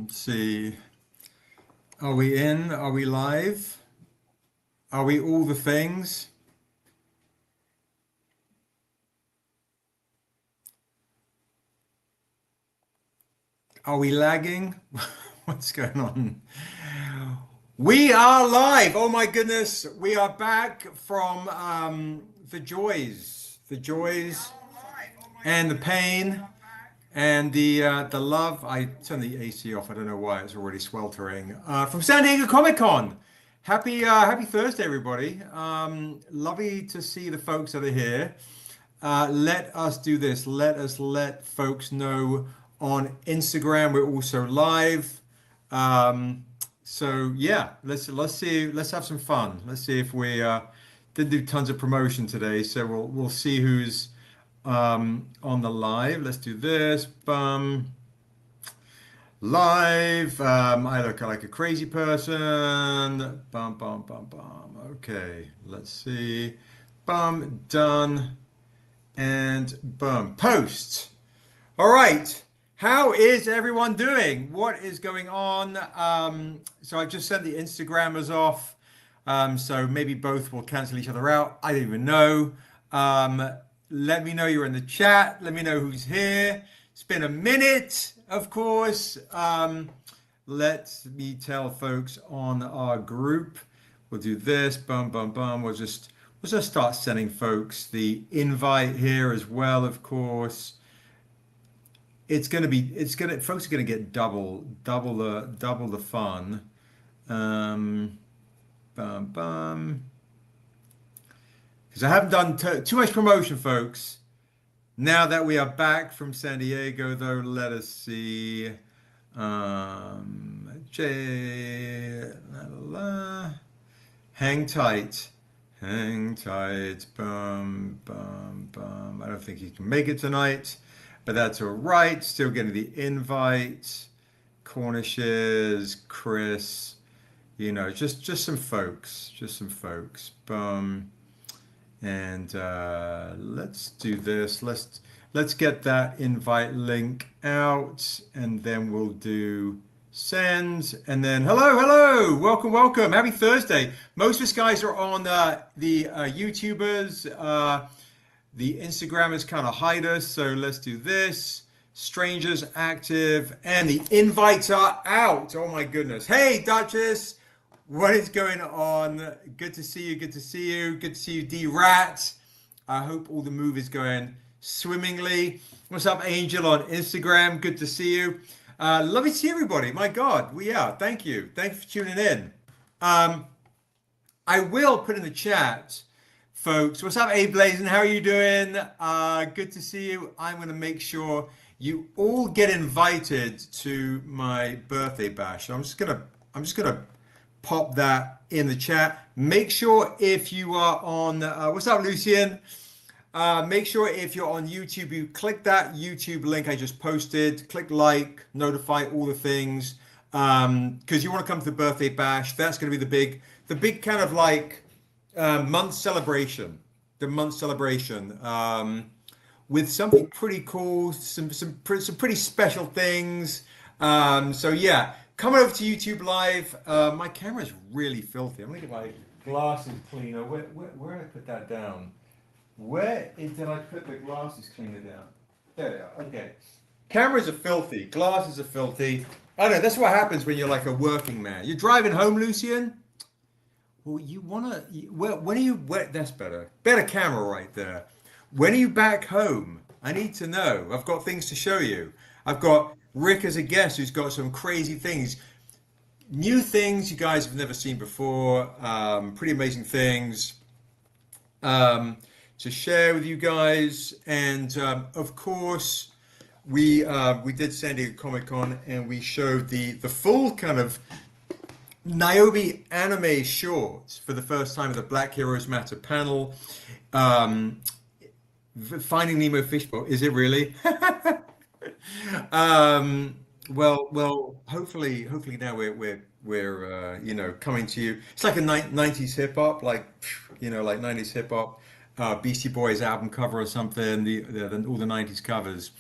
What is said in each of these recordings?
Let's see. Are we in? Are we live? Are we all the things? Are we lagging? What's going on? We are live. Oh my goodness. We are back from the joys and the pain and the love. I turned the AC off. I don't know why. It's already sweltering. From San Diego Comic Con. Happy Thursday, everybody. Lovely to see the folks that are here. Let us do this. Let us let folks know on Instagram. We're also live. So yeah, let's see. Let's have some fun. Let's see if we did do tons of promotion today. So we'll see who's on the live. Let's do this. Live. I look like a crazy person. Okay, let's see. Done. And post. All right. How is everyone doing? What is going on? So I just sent the Instagrammers off. So maybe both will cancel each other out. I don't even know. Let me know you're in the chat. Let me know who's here. It's been a minute, of course. Let me tell folks on our group. We'll do this. We'll just start sending folks the invite here as well, of course. Folks are gonna get double the fun. Because I haven't done too much promotion, folks. Now that we are back from San Diego, though, let us see. Hang tight. Hang tight. I don't think he can make it tonight, but that's all right. Still getting the invite. Cornishes, Chris, just some folks. And let's do this. Let's get that invite link out, and then we'll do send, and then hello, welcome, happy Thursday. Most of us guys are on the YouTubers. The Instagrammers kind of hide us, so let's do this. Strangers active, and the invites are out. Oh my goodness. Hey, Duchess. What is going on? Good to see you. Good to see you, D-Rat. I hope all the move is going swimmingly. What's up, Angel, on Instagram? Good to see you. Lovely to see everybody. My God, we are. Thank you. Thanks for tuning in. I will put in the chat, folks. What's up, A Blazing? How are you doing? Good to see you. I'm going to make sure you all get invited to my birthday bash. I'm just gonna pop that in the chat. Make sure if you are on, what's up, Lucian? Make sure if you're on YouTube, you click that YouTube link I just posted, click like, notify, all the things, because you want to come to the birthday bash. That's going to be the big kind of like month celebration, with something pretty cool, some pretty special things. So yeah. Come over to YouTube Live. My camera's really filthy. I'm gonna get my glasses cleaner. Where did I put that down? Did I put the glasses cleaner down? There they are. Okay. Cameras are filthy. Glasses are filthy. I don't know. That's what happens when you're like a working man. You're driving home, Lucian. Well, you wanna. When are you? That's better. Better camera right there. When are you back home? I need to know. I've got things to show you. I've got Rick as a guest who's got some crazy things, new things you guys have never seen before, pretty amazing things to share with you guys. And of course, we did San Diego Comic Con, and we showed the full kind of Niobe anime shorts for the first time at the Black Heroes Matter panel. Finding Nemo Fishbowl, is it really? Well, hopefully now we're coming to you. It's like a 90s hip hop, like 90s hip hop, Beastie Boys album cover or something. All the 90s covers.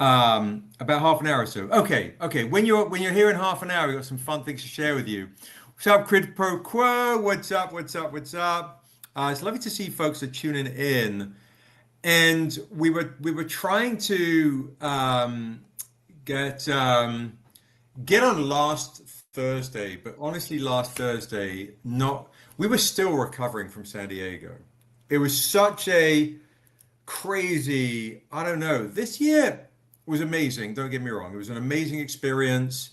About half an hour or so. Okay. When you're here in half an hour, we've got some fun things to share with you. What's up, Quid Pro Quo? What's up? It's lovely to see folks are tuning in. And we were trying to get get on last Thursday, but honestly, last Thursday, not we were still recovering from San Diego. It was such a crazy, I don't know. This year was amazing. Don't get me wrong. It was an amazing experience.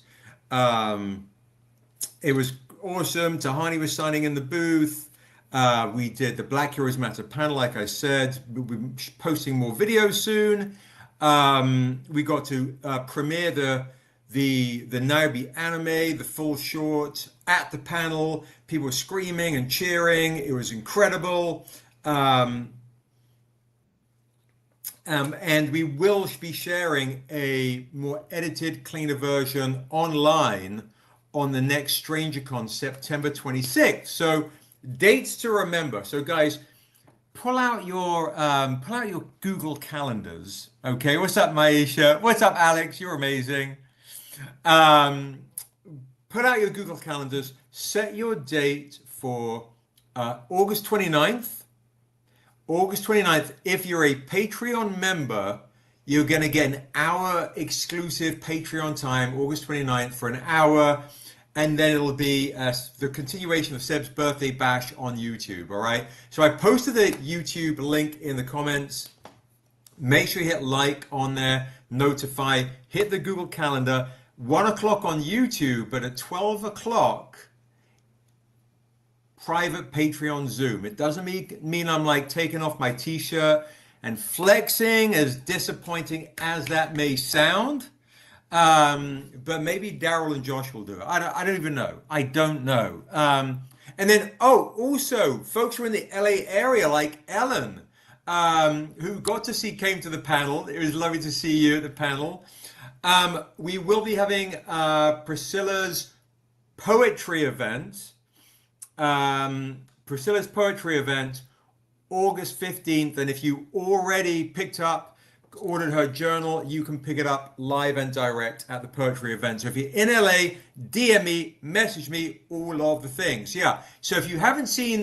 Um, it was awesome. Tahani was signing in the booth. We did the Black Heroes Matter panel, like I said. We'll be posting more videos soon. We got to premiere the Niobe anime, the full short at the panel. People were screaming and cheering. It was incredible. Um, and we will be sharing a more edited, cleaner version online on the next StrangerCon, September 26th. So dates to remember. So guys, pull out your Google calendars. Okay, what's up, Maisha? What's up, Alex? You're amazing. Um, Put out your Google calendars. Set your date for August 29th. August 29th, if you're a Patreon member, you're going to get an hour exclusive Patreon time, August 29th, for an hour. And then it'll be the continuation of Seb's birthday bash on YouTube. All right. So I posted the YouTube link in the comments. Make sure you hit like on there, notify, hit the Google Calendar. 1 o'clock on YouTube, but at 12 o'clock, private Patreon Zoom. It doesn't mean I'm like taking off my t-shirt and flexing, as disappointing as that may sound. But maybe Daryl and Josh will do it. I don't even know. I don't know. And then, also, folks who are in the LA area, like Ellen, who came to the panel. It was lovely to see you at the panel. We will be having Priscilla's poetry event. August 15th. And if you already ordered her journal, you can pick it up live and direct at the poetry event. So if you're in LA, DM me, message me, all of the things. Yeah. So if you haven't seen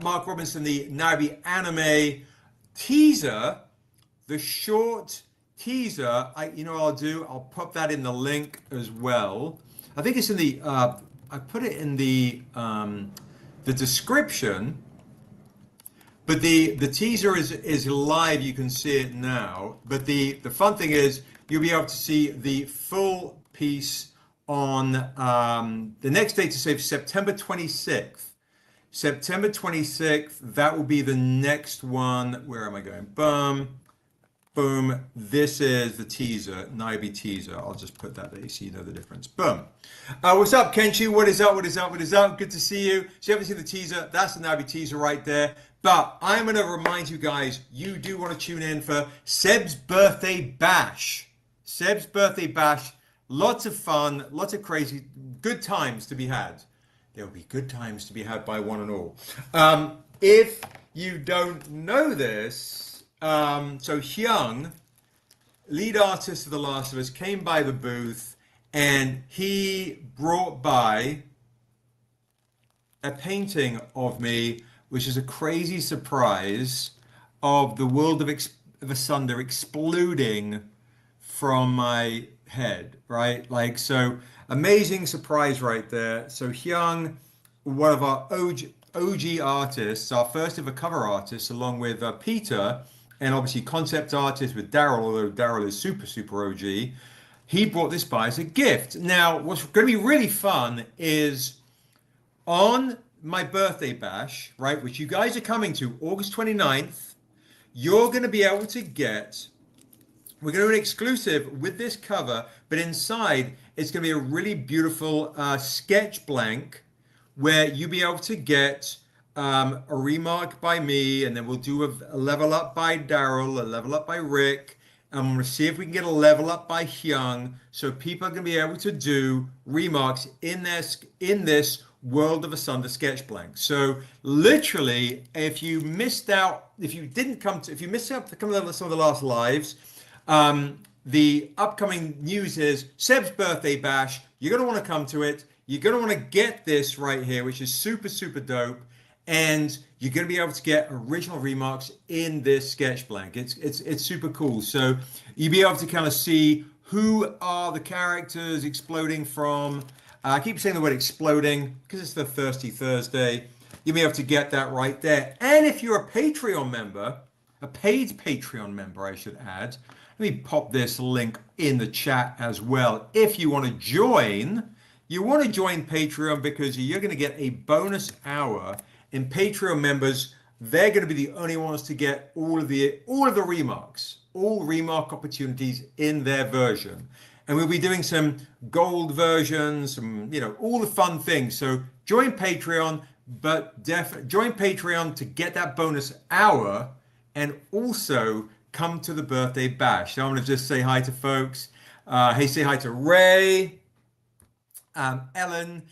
Mark Robinson, the Niobe anime teaser, the short teaser, I'll put that in the link as well. I think it's in the I put it in the description. But the teaser is live. You can see it now. But the fun thing is you'll be able to see the full piece on the next date to save, September 26th. September 26th. That will be the next one. Where am I going? Boom. This is the teaser, Niobe teaser. I'll just put that there so you know the difference. Boom. What's up, Kenshi? What is up? Good to see you. So you haven't seen the teaser. That's the Niobe teaser right there. But I'm going to remind you guys, you do want to tune in for Seb's birthday bash. Seb's birthday bash. Lots of fun, lots of crazy, good times to be had. There will be good times to be had by one and all. If you don't know this, so Hyung, lead artist of The Last of Us, came by the booth and he brought by a painting of me, which is a crazy surprise of the world of Asunder exploding from my head, right? Like, so amazing surprise right there. So Hyung, one of our OG artists, our first ever cover artist, along with Peter, and obviously concept artist with Daryl, although Daryl is super OG. He brought this by as a gift. Now, what's going to be really fun is on my birthday bash, right, which you guys are coming to August 29th, you're going to be able to we're going to do an exclusive with this cover, but inside it's going to be a really beautiful sketch blank where you'll be able to get a remark by me, and then we'll do a level up by Daryl, a level up by Rick, and we'll see if we can get a level up by Hyung, so people are going to be able to do remarks in this World of Asunder sketch blank. So literally, if you missed out to some of the last lives, the upcoming news is Seb's birthday bash. You're going to want to come to it. You're going to want to get this right here, which is super, super dope. And you're going to be able to get original remarks in this sketch blank. It's super cool. So you'll be able to kind of see who are the characters exploding from. I keep saying the word exploding because it's the Thirsty Thursday. You'll be able to get that right there. And if you're a Patreon member, a paid Patreon member, I should add, let me pop this link in the chat as well. If you want to join Patreon because you're going to get a bonus hour. And Patreon members, they're going to be the only ones to get all of the remarks, all remark opportunities in their version. And we'll be doing some gold versions, some, all the fun things. So join Patreon, but join Patreon to get that bonus hour and also come to the birthday bash. So I'm going to just say hi to folks. Hey, say hi to Ray, Ellen.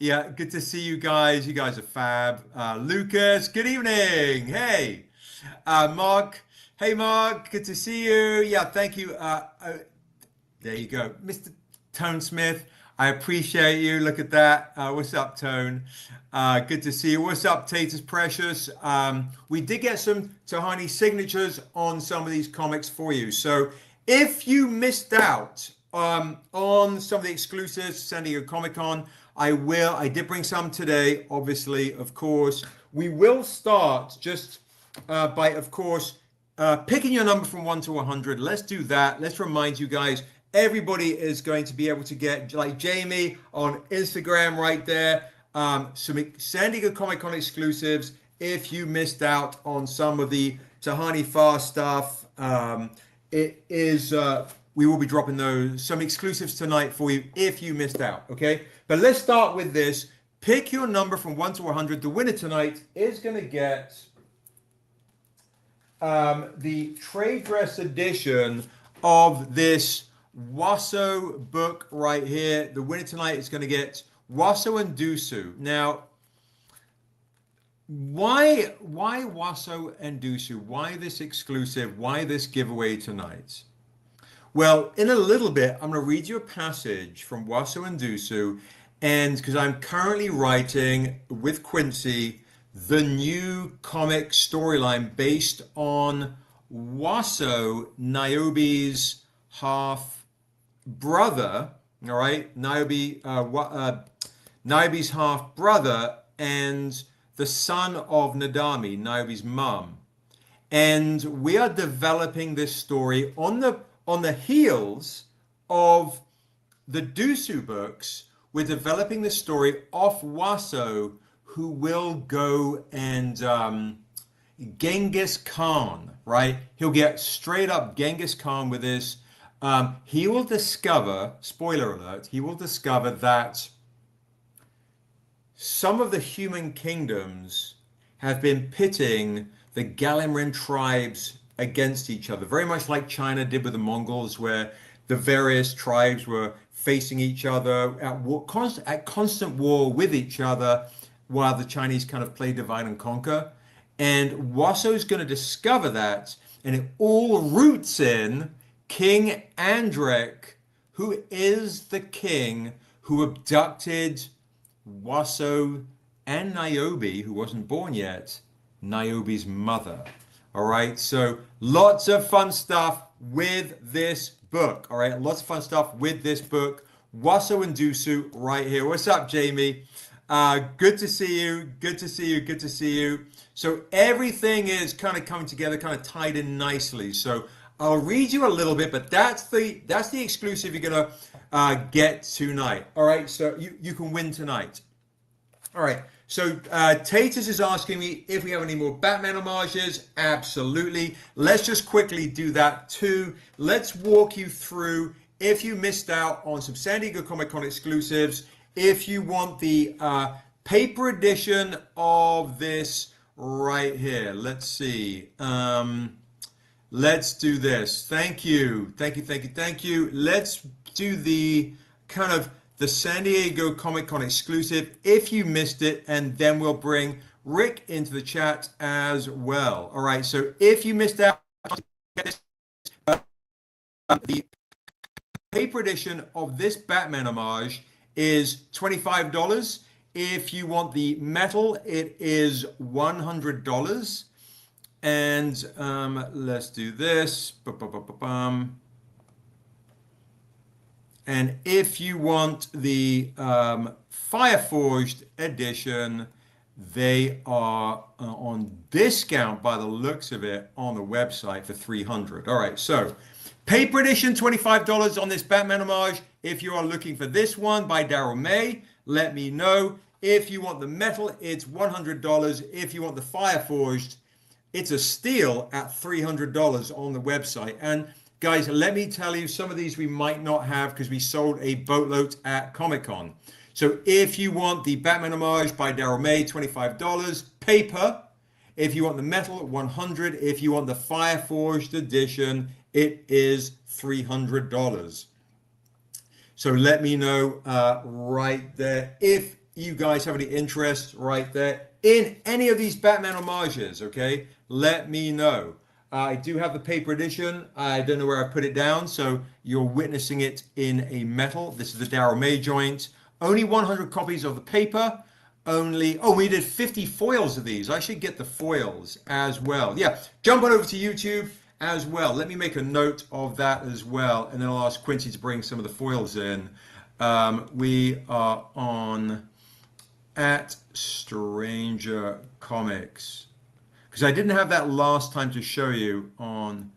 Yeah, good to see you guys. You guys are fab. Lucas, good evening. Hey, Mark. Hey, Mark, good to see you. Yeah, thank you. There you go. Mr. Tone Smith, I appreciate you. Look at that. What's up, Tone? Good to see you. What's up, Tatus Precious? We did get some Tahani signatures on some of these comics for you. So if you missed out on some of the exclusives, San Diego Comic-Con, I did bring some today, obviously, of course. We will start just by, of course, picking your number from 1 to 100. Let's do that. Let's remind you guys, everybody is going to be able to get, like Jamie on Instagram right there, some San Diego Comic-Con exclusives. If you missed out on some of the Tahani Far stuff, we will be dropping some exclusives tonight for you if you missed out, okay? But let's start with this. Pick your number from 1 to 100. The winner tonight is going to get the trade dress edition of this Wasso book right here. The winner tonight is going to get Wasso and Dusu. Now, why Wasso and Dusu? Why this exclusive? Why this giveaway tonight? Well, in a little bit, I'm going to read you a passage from Wasso and Dusu, and because I'm currently writing with Quincy the new comic storyline based on Wasso, Niobe's half brother, all right, Niobe's half brother and the son of Nadami, Niobe's mom. And we are developing this story on the heels of the Dusu books. We're developing the story off Wasso, who will go and Genghis Khan, right? He'll get straight up Genghis Khan with this. He will discover, spoiler alert, he will discover that some of the human kingdoms have been pitting the Galimran tribes against each other, very much like China did with the Mongols, where the various tribes were facing each other at constant war with each other, while the Chinese kind of play divide and conquer. And Wasso's going to discover that, and it all roots in King Andrek, who is the king who abducted Wasso and Niobe, who wasn't born yet, Niobe's mother. All right, so lots of fun stuff with this book. All right, lots of fun stuff with this book. Wasso and Dusu right here. What's up, Jamie? Good to see you. Good to see you. Good to see you. So everything is kind of coming together, kind of tied in nicely. So I'll read you a little bit, but that's the exclusive you're gonna get tonight. All right, so you can win tonight. All right. So Tatus is asking me if we have any more Batman homages. Absolutely. Let's just quickly do that too. Let's walk you through, if you missed out on some San Diego Comic-Con exclusives, if you want the paper edition of this right here. Let's see. Let's do this. Thank you. Thank you, thank you, thank you. Let's do the kind of the San Diego Comic-Con exclusive if you missed it, and then we'll bring Rick into the chat as well. All right, so if you missed out the paper edition of this Batman homage is $25. If you want the metal, it is $100. And let's do this. And if you want the Fireforged edition, they are on discount by the looks of it on the website for $300. All right, so paper edition, $25 on this Batman homage. If you are looking for this one by Daryl May, let me know. If you want the metal, it's $100. If you want the Fireforged, it's a steal at $300 on the website. And guys, let me tell you, some of these we might not have because we sold a boatload at Comic-Con. So if you want the Batman homage by Daryl May, $25. Paper. If you want the metal, $100. If you want the Fireforged edition, it is $300. So let me know right there if you guys have any interest right there in any of these Batman homages, okay? Let me know. I do have the paper edition. I don't know where I put it down, so you're witnessing it in a metal. This is the Daryl May joint. Only 100 copies of the paper. We did 50 foils of these. I should get the foils as well. Yeah, jump on over to YouTube as well. Let me make a note of that as well, and then I'll ask Quincy to bring some of the foils in. We are on at Stranger Comics, because I didn't have that last time to show you on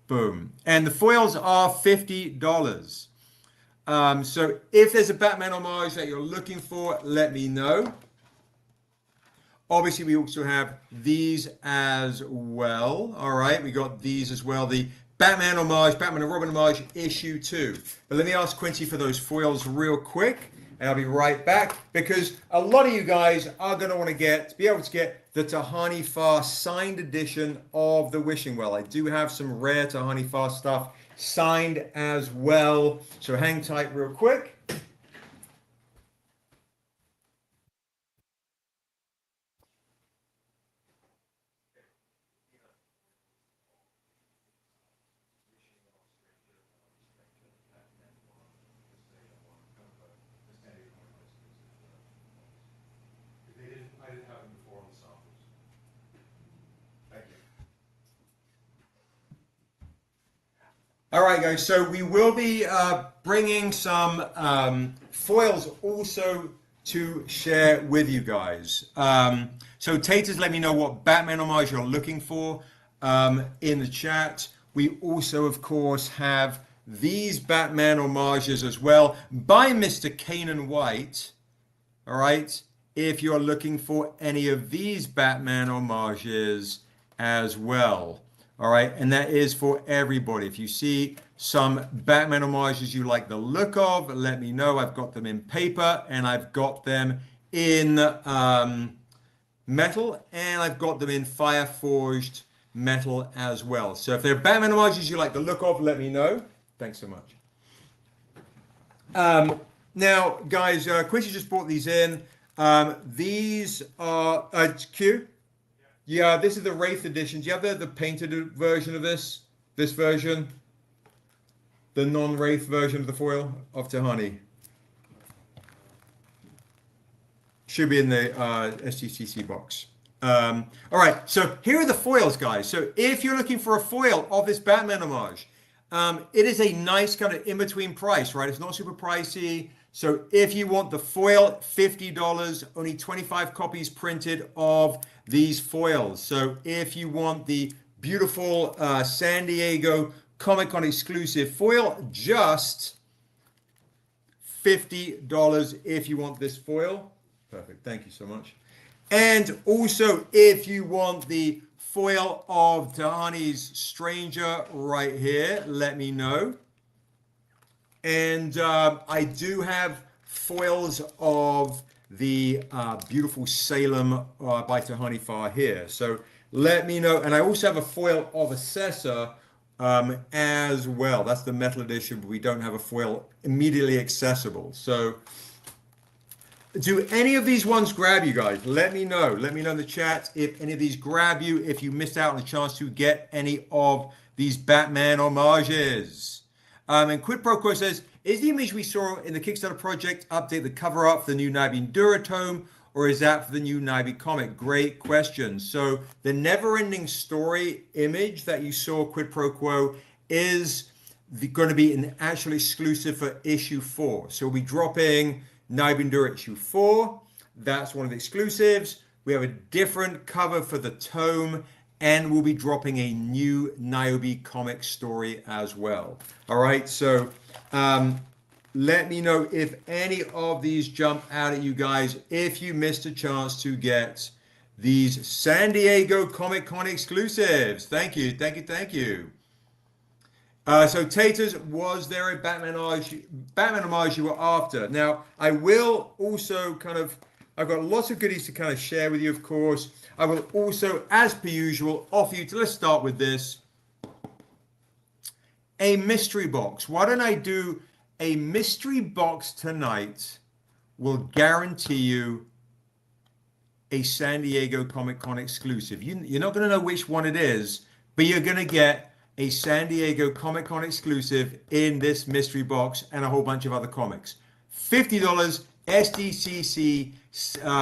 boom. And the foils are $50. So if there's a Batman homage that you're looking for, let me know. Obviously, we also have these as well. All right, we got these as well. The Batman homage, Batman and Robin homage, issue 2. But let me ask Quincy for those foils real quick, and I'll be right back, because a lot of you guys are going to want to be able to get the Tahani Farr signed edition of the Wishing Well. I do have some rare Tahani Farr stuff signed as well, so hang tight real quick. All right, guys, so we will be bringing some foils also to share with you guys. So Taters, let me know what Batman homage you're looking for in the chat. We also, of course, have these Batman homages as well by Mr. Kanan White. All right, if you're looking for any of these Batman homages as well. All right, and that is for everybody. If you see some Batman homages you like the look of, let me know. I've got them in paper, and I've got them in metal, and I've got them in Fireforged metal as well. So if there are Batman homages you like the look of, let me know. Thanks so much. Now, guys, Quincy just brought these in. These are Q. Yeah, this is the Wraith edition. Do you have the painted version of this? This version? The non-Wraith version of the foil of Tahani? Should be in the STCC box. All right, so here are the foils, guys. So if you're looking for a foil of this Batman homage, it is a nice kind of in-between price, right? It's not super pricey. So if you want the foil, $50, only 25 copies printed of these foils. So if you want the beautiful San Diego Comic-Con exclusive foil, just $50 if you want this foil. Perfect, thank you so much. And also, if you want the foil of Tahani's Stranger right here, let me know. And I do have foils of the beautiful Salem by Tahani Farr here. So let me know. And I also have a foil of Assessor as well. That's the metal edition, but we don't have a foil immediately accessible. So Do any of these ones grab you guys? Let me know. Let me know in the chat if any of these grab you, if you missed out on the chance to get any of these Batman homages. And Quid Pro Quo says, is the image we saw in the Kickstarter project update the cover art for the new Niobe Duratome, or is that for the new Niobe comic? Great question. So the Never-Ending Story image that you saw, Quid Pro Quo, is going to be an actual exclusive for issue 4. So we'll be dropping Niobe Endure issue 4. That's one of the exclusives. We have a different cover for the tome, and we'll be dropping a new Niobe comic story as well. All right, so let me know if any of these jump out at you guys, if you missed a chance to get these San Diego Comic Con exclusives. Thank you, thank you, thank you. So Taters, was there a Batman homage you were after? Now, I will also I've got lots of goodies to kind of share with you, of course. I will also, as per usual, offer you let's start with this, a mystery box. Why don't I do a mystery box tonight? Will guarantee you a San Diego Comic Con exclusive. You're not going to know which one it is, but you're going to get a San Diego Comic Con exclusive in this mystery box and a whole bunch of other comics. $50 SDCC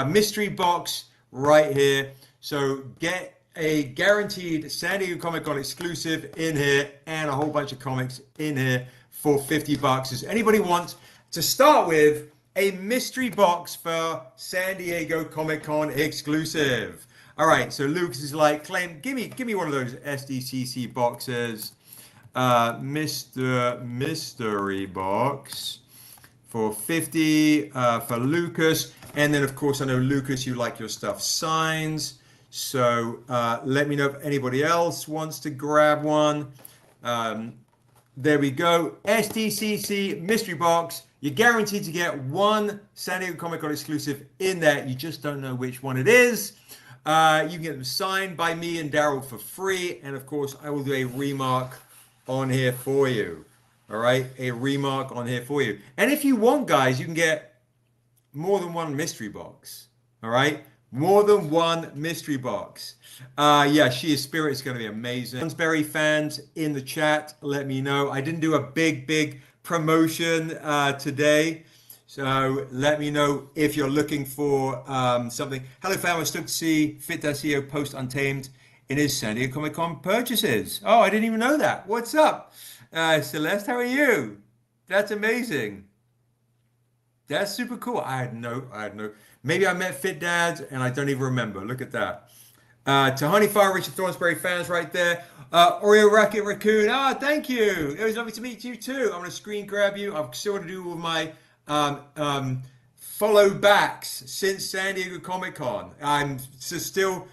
mystery box right here. So get a guaranteed San Diego Comic Con exclusive in here and a whole bunch of comics in here for $50. Does anybody want to start with a mystery box for San Diego Comic Con exclusive? All right, so Lucas is like, claim, give me one of those SDCC boxes, mystery box for 50 for Lucas, and then of course I know Lucas, you like your stuff signed, so let me know if anybody else wants to grab one. There we go, SDCC mystery box. You're guaranteed to get one San Diego Comic Con exclusive in there. You just don't know which one it is. You can get them signed by me and Daryl for free. And of course, I will do a remark on here for you. All right, a remark on here for you. And if you want, guys, you can get more than one mystery box. All right, more than one mystery box. Yeah, She Is Spirit is going to be amazing. Hansberry fans in the chat, let me know. I didn't do a big promotion today. So let me know if you're looking for something. Hello, fam. I'm stoked to see Fit.co post Untamed in his San Diego Comic Con purchases. Oh, I didn't even know that. What's up? Celeste, how are you? That's amazing. That's super cool. I had no. Maybe I met Fit Dad and I don't even remember. Look at that. To Honeyfire, Richard Thornsberry fans right there. Oreo Racket Raccoon. Thank you. It was lovely to meet you too. I'm going to screen grab you. I've still got to do all my follow backs since San Diego Comic Con. I'm still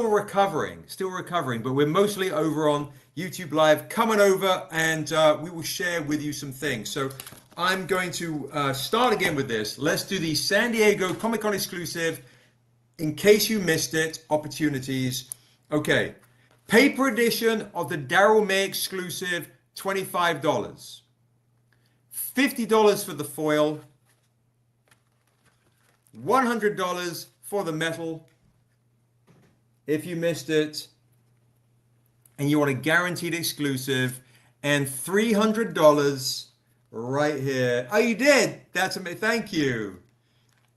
recovering, but we're mostly over on YouTube Live. Coming over and we will share with you some things. So I'm going to start again with this. Let's do the San Diego Comic Con exclusive. In case you missed it, opportunities. Okay, paper edition of the Daryl May exclusive, $25. $50 for the foil, $100 for the metal. If you missed it and you want a guaranteed exclusive, and $300 right here. Oh, you did? That's amazing. Thank you.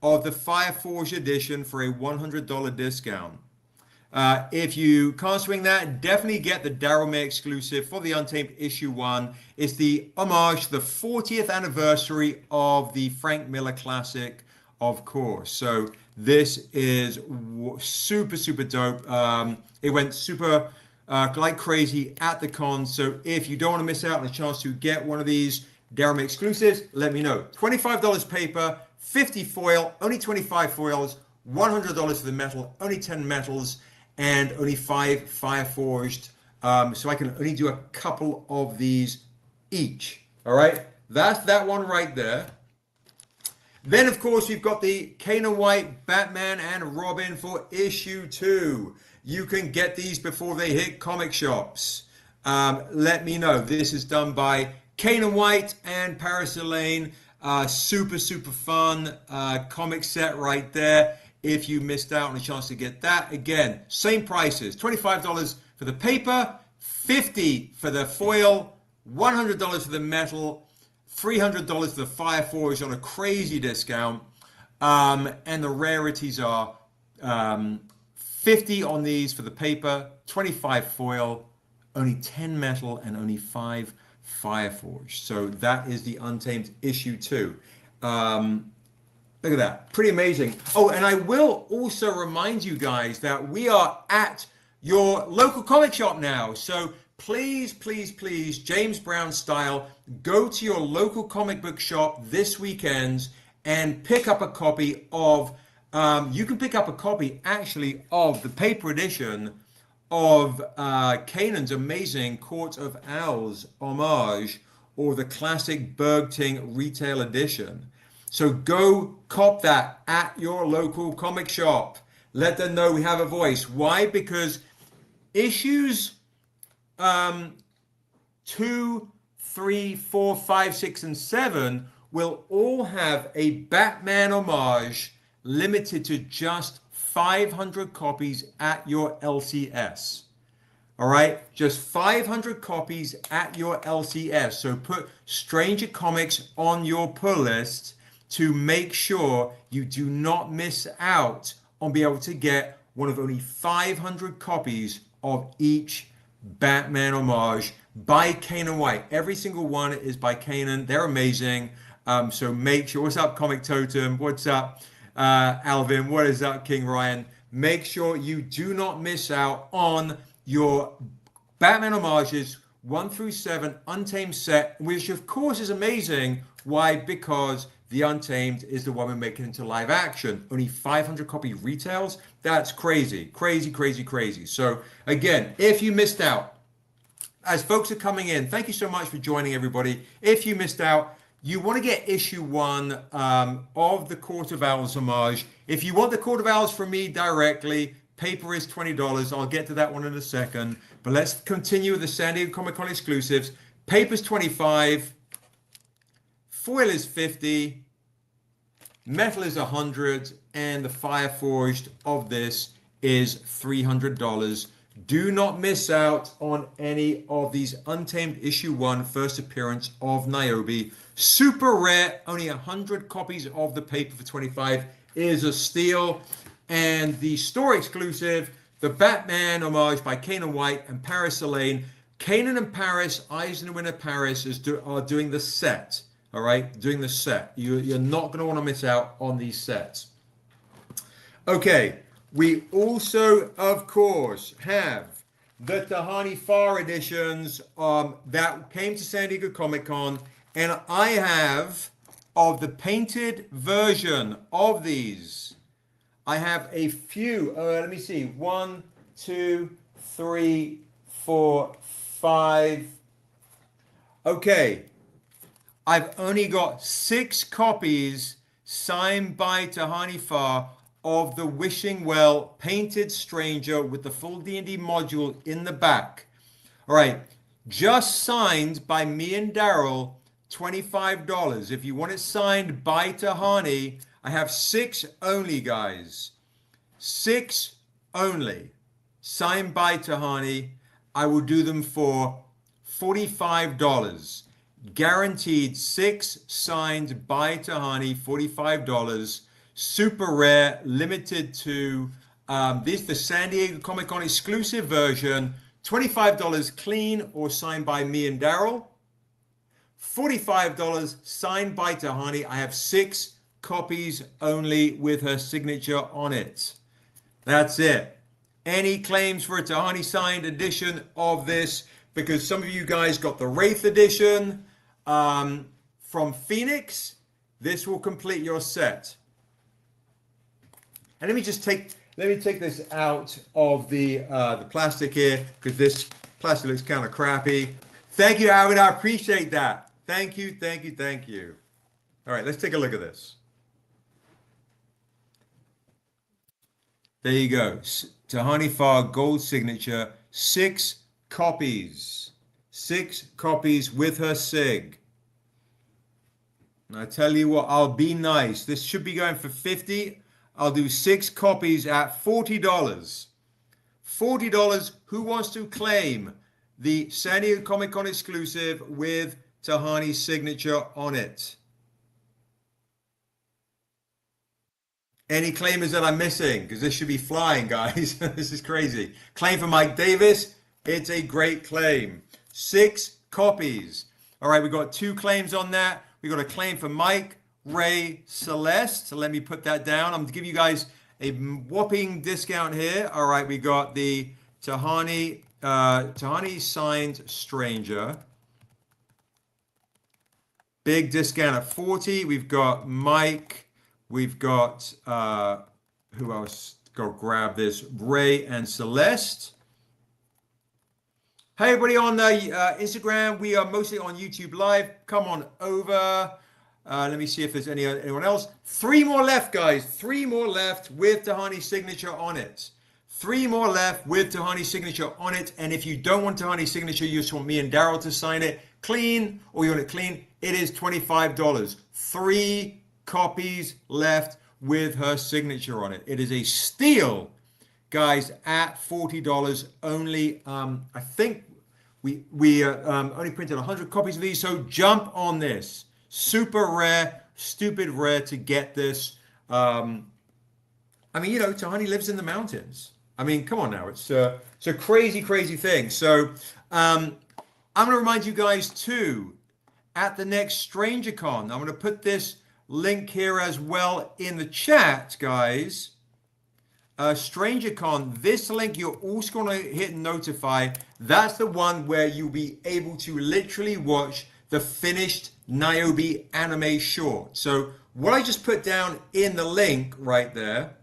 Of the Fireforge edition for a $100 discount. If you can't swing that, definitely get the Daryl May exclusive for the Untamed issue 1. It's the homage to the 40th anniversary of the Frank Miller classic, of course. So this is super dope. It went super like crazy at the con. So if you don't want to miss out on a chance to get one of these Daryl May exclusives, let me know. $25 paper, 50 foil, only 25 foils, $100 for the metal, only 10 metals, and only 5 Fireforged. So I can only do a couple of these each. All right, that's that one right there. Then, of course, we've got the Kanan White Batman and Robin for issue 2. You can get these before they hit comic shops. Let me know. This is done by Kanan White and Paris Elaine. Super, super fun comic set right there. If you missed out on a chance to get that, again, same prices, $25 for the paper, $50 for the foil, $100 for the metal, $300 for the fire forge on a crazy discount. And the rarities are 50 on these for the paper, 25 foil, only 10 metal, and only 5 Fireforge. So that is the Untamed issue 2. Look at that. Pretty amazing. Oh, and I will also remind you guys that we are at your local comic shop now. So please, please, please, James Brown style, go to your local comic book shop this weekend and pick up a copy of, you can pick up a copy actually of the paper edition of Kanan's amazing Court of Owls homage, or the classic Bergting retail edition. So go cop that at your local comic shop. Let them know we have a voice. Why? Because issues 2, 3, 4, 5, 6, and 7 will all have a Batman homage limited to just 500 copies at your LCS. All right, just 500 copies at your LCS. So put Stranger Comics on your pull list to make sure you do not miss out on being able to get one of only 500 copies of each Batman homage by Kanan White. Every single one is by Kanan. They're amazing. So make sure. What's up, Comic Totem? What's up, Alvin? What is up, King Ryan? Make sure you do not miss out on your Batman homages 1 through 7 Untamed set, which of course is amazing. Why? Because the Untamed is the one we're making into live action. Only 500 copy retails. That's crazy, crazy, crazy, crazy. So again, if you missed out, as folks are coming in, thank you so much for joining, everybody. If you missed out, you want to get issue 1 of the Court of Owls homage. If you want the Court of Owls from me directly, paper is $20. I'll get to that one in a second. But let's continue with the San Diego Comic-Con exclusives. Paper's $25. Foil is $50. Metal is $100. And the Fireforged of this is $300. Do not miss out on any of these Untamed issue 1 first appearance of Niobe. Super rare, only 100 copies of the paper for $25 is a steal. And the store exclusive, the Batman homage by Kanan White and Paris Elaine. Kanan and Paris, Eisner Winner Paris are doing the set. All right, doing the set. You're not going to want to miss out on these sets. Okay, we also, of course, have the Tahani Farr editions that came to San Diego Comic-Con. And I have, of the painted version of these, I have a few. Let me see. 1, 2, 3, 4, 5. Okay. I've only got 6 copies signed by Tahani Farr of the Wishing Well Painted Stranger with the full D&D module in the back. All right. Just signed by me and Daryl, $25. If you want it signed by Tahani, I have 6 only, guys. 6 only. Signed by Tahani. I will do them for $45. Guaranteed 6 signed by Tahani, $45. Super rare, limited to this, the San Diego Comic-Con exclusive version. $25 clean or signed by me and Daryl. $45 signed by Tahani. I have 6 copies only with her signature on it. That's it. Any claims for a Tahani signed edition of this? Because some of you guys got the Wraith edition from Phoenix. This will complete your set. And let me take this out of the plastic here, because this plastic looks kind of crappy. Thank you, Howard. I appreciate that. Thank you, thank you, thank you. All right, let's take a look at this. There you go. Tahani Farr gold signature, 6 copies. 6 copies with her sig. I tell you what, I'll be nice. This should be going for 50. I'll do 6 copies at $40. $40. Who wants to claim the San Diego Comic Con exclusive with Tahani's signature on it? Any claimers that I'm missing? Because this should be flying, guys. This is crazy. Claim for Mike Davis. It's a great claim. 6 copies. All right, we got 2 claims on that. We got a claim for Mike, Ray, Celeste. So let me put that down. I'm going to give you guys a whopping discount here. All right, we got the Tahani signed Stranger. Big discount at 40. We've got Mike. We've got, who else? Go grab this. Ray and Celeste. Hey, everybody on Instagram. We are mostly on YouTube Live. Come on over. Let me see if there's anyone else. 3 more left, guys. 3 more left with Tahani's signature on it. 3 more left with Tahani's signature on it. And if you don't want Tahani's signature, you just want me and Daryl to sign it clean, or you want it clean, it is $25. 3 copies left with her signature on it. It is a steal, guys, at $40 only. I think we only printed 100 copies of these, so jump on this. Super rare, stupid rare to get this. I mean, you know, Tahani lives in the mountains. I mean, come on now, it's a crazy, crazy thing. So I'm going to remind you guys too, at the next StrangerCon, I'm going to put this link here as well in the chat, guys. StrangerCon, this link you're also going to hit notify. That's the one where you'll be able to literally watch the finished Niobe anime short. So what I just put down in the link right there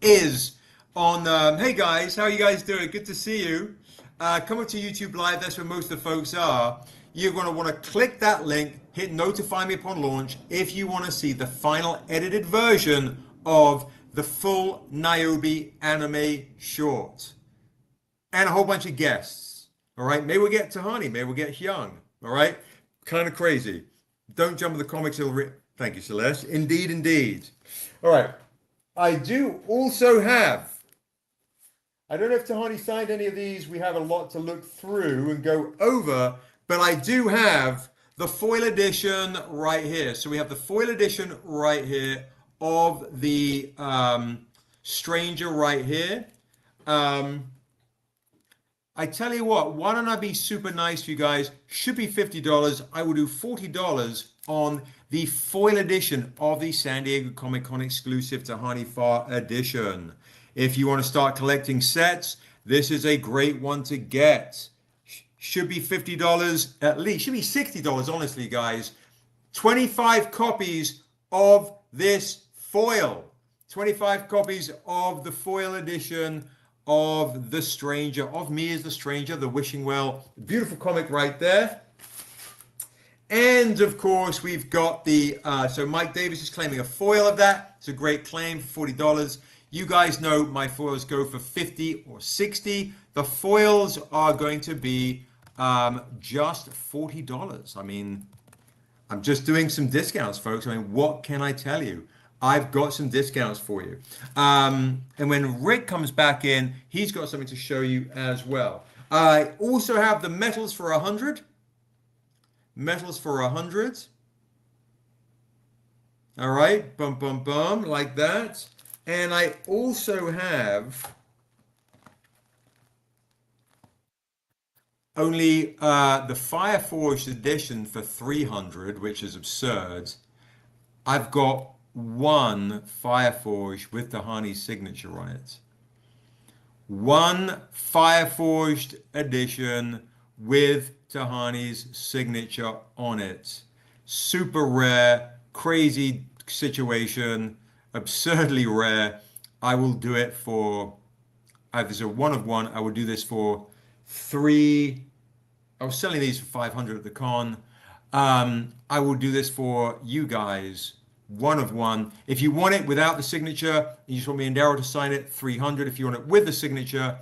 is on, hey guys, how are you guys doing? Good to see you. Come up to YouTube Live, that's where most of the folks are. You're going to want to click that link, hit notify me upon launch if you want to see the final edited version of the full Niobe anime short. And a whole bunch of guests. All right, maybe we'll get Tahani, maybe we'll get Hyung. All right, kind of crazy. Don't jump in the comics. Thank you, Celeste. Indeed, indeed. All right, I do also have, I don't know if Tahani signed any of these. We have a lot to look through and go over, but I do have the foil edition right here. So we have the foil edition right here of the Stranger right here. I tell you what, why don't I be super nice to you guys? Should be $50. I will do $40 on the foil edition of the San Diego Comic Con exclusive Tahani Far edition. If you want to start collecting sets, this is a great one to get. Should be $50 at least. Should be $60, honestly, guys. 25 copies of this foil. 25 copies of the foil edition of The Stranger, of Me as the Stranger, the Wishing Well. Beautiful comic right there. And of course, we've got the, so Mike Davis is claiming a foil of that. It's a great claim for $40. You guys know my foils go for 50 or 60. The foils are going to be just $40. I mean, I'm just doing some discounts, folks. I mean, what can I tell you? I've got some discounts for you. And when Rick comes back in, he's got something to show you as well. I also have the metals for 100. Metals for 100. All right, bum, bum, bum, like that. And I also have only the Fireforged edition for 300, which is absurd. I've got one Fireforged with Tahani's signature on it. One Fireforged edition with Tahani's signature on it. Super rare, crazy situation, absurdly rare. I will do it for, if there's a one of one, I will do this for 3. I was selling these for 500 at the con. I will do this for you guys, one of one. If you want it without the signature, you just want me and Daryl to sign it, 300. If you want it with the signature,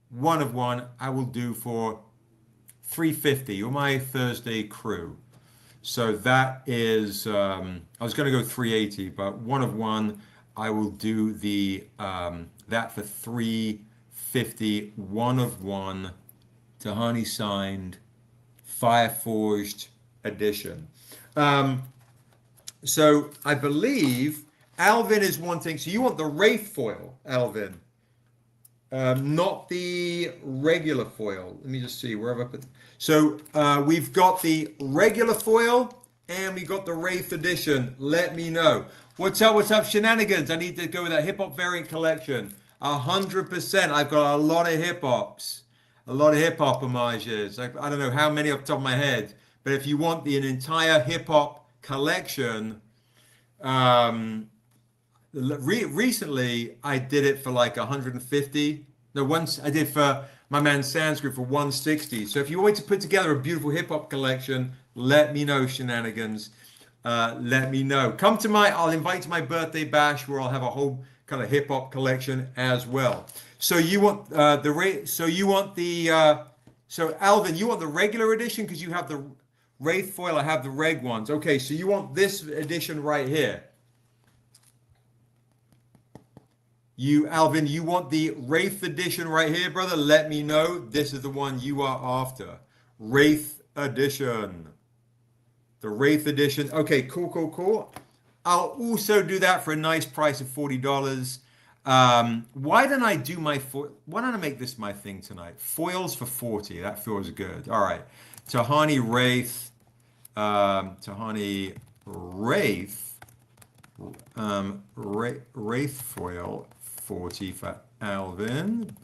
one of one, I will do for 350. You're my Thursday crew. So that is, I was going to go 380, but one of one, I will do the that for 350, one of one, Tahani signed, fire forged edition. Um, so I believe Alvin is wanting. So you want the Wraith foil, Alvin, not the regular foil. Let me just see wherever I put. So we've got the regular foil and we got the Wraith edition. Let me know. What's up? What's up, shenanigans? I need to go with that hip hop variant collection. 100%. I've got a lot of hip hops, a lot of hip hop homages. I don't know how many off the top of my head, but if you want an entire hip hop collection, um, recently I did it for like 150. No, once I did for my man Sanskrit for 160. So if you want to put together a beautiful hip hop collection, let me know, shenanigans. Let me know. I'll invite you to my birthday bash where I'll have a whole kind of hip hop collection as well. So you want so Alvin, you want the regular edition because you have the Wraith foil. I have the reg ones. Okay, so you want this edition right here. Alvin, you want the Wraith edition right here, brother? Let me know. This is the one you are after. Wraith edition. The Wraith edition. Okay, cool. I'll also do that for a nice price of $40. Why don't I make this my thing tonight? Foils for 40. That feels good. All right. Tahani Wraith. Tahani Wraith. Wraith foil 40 for Alvin.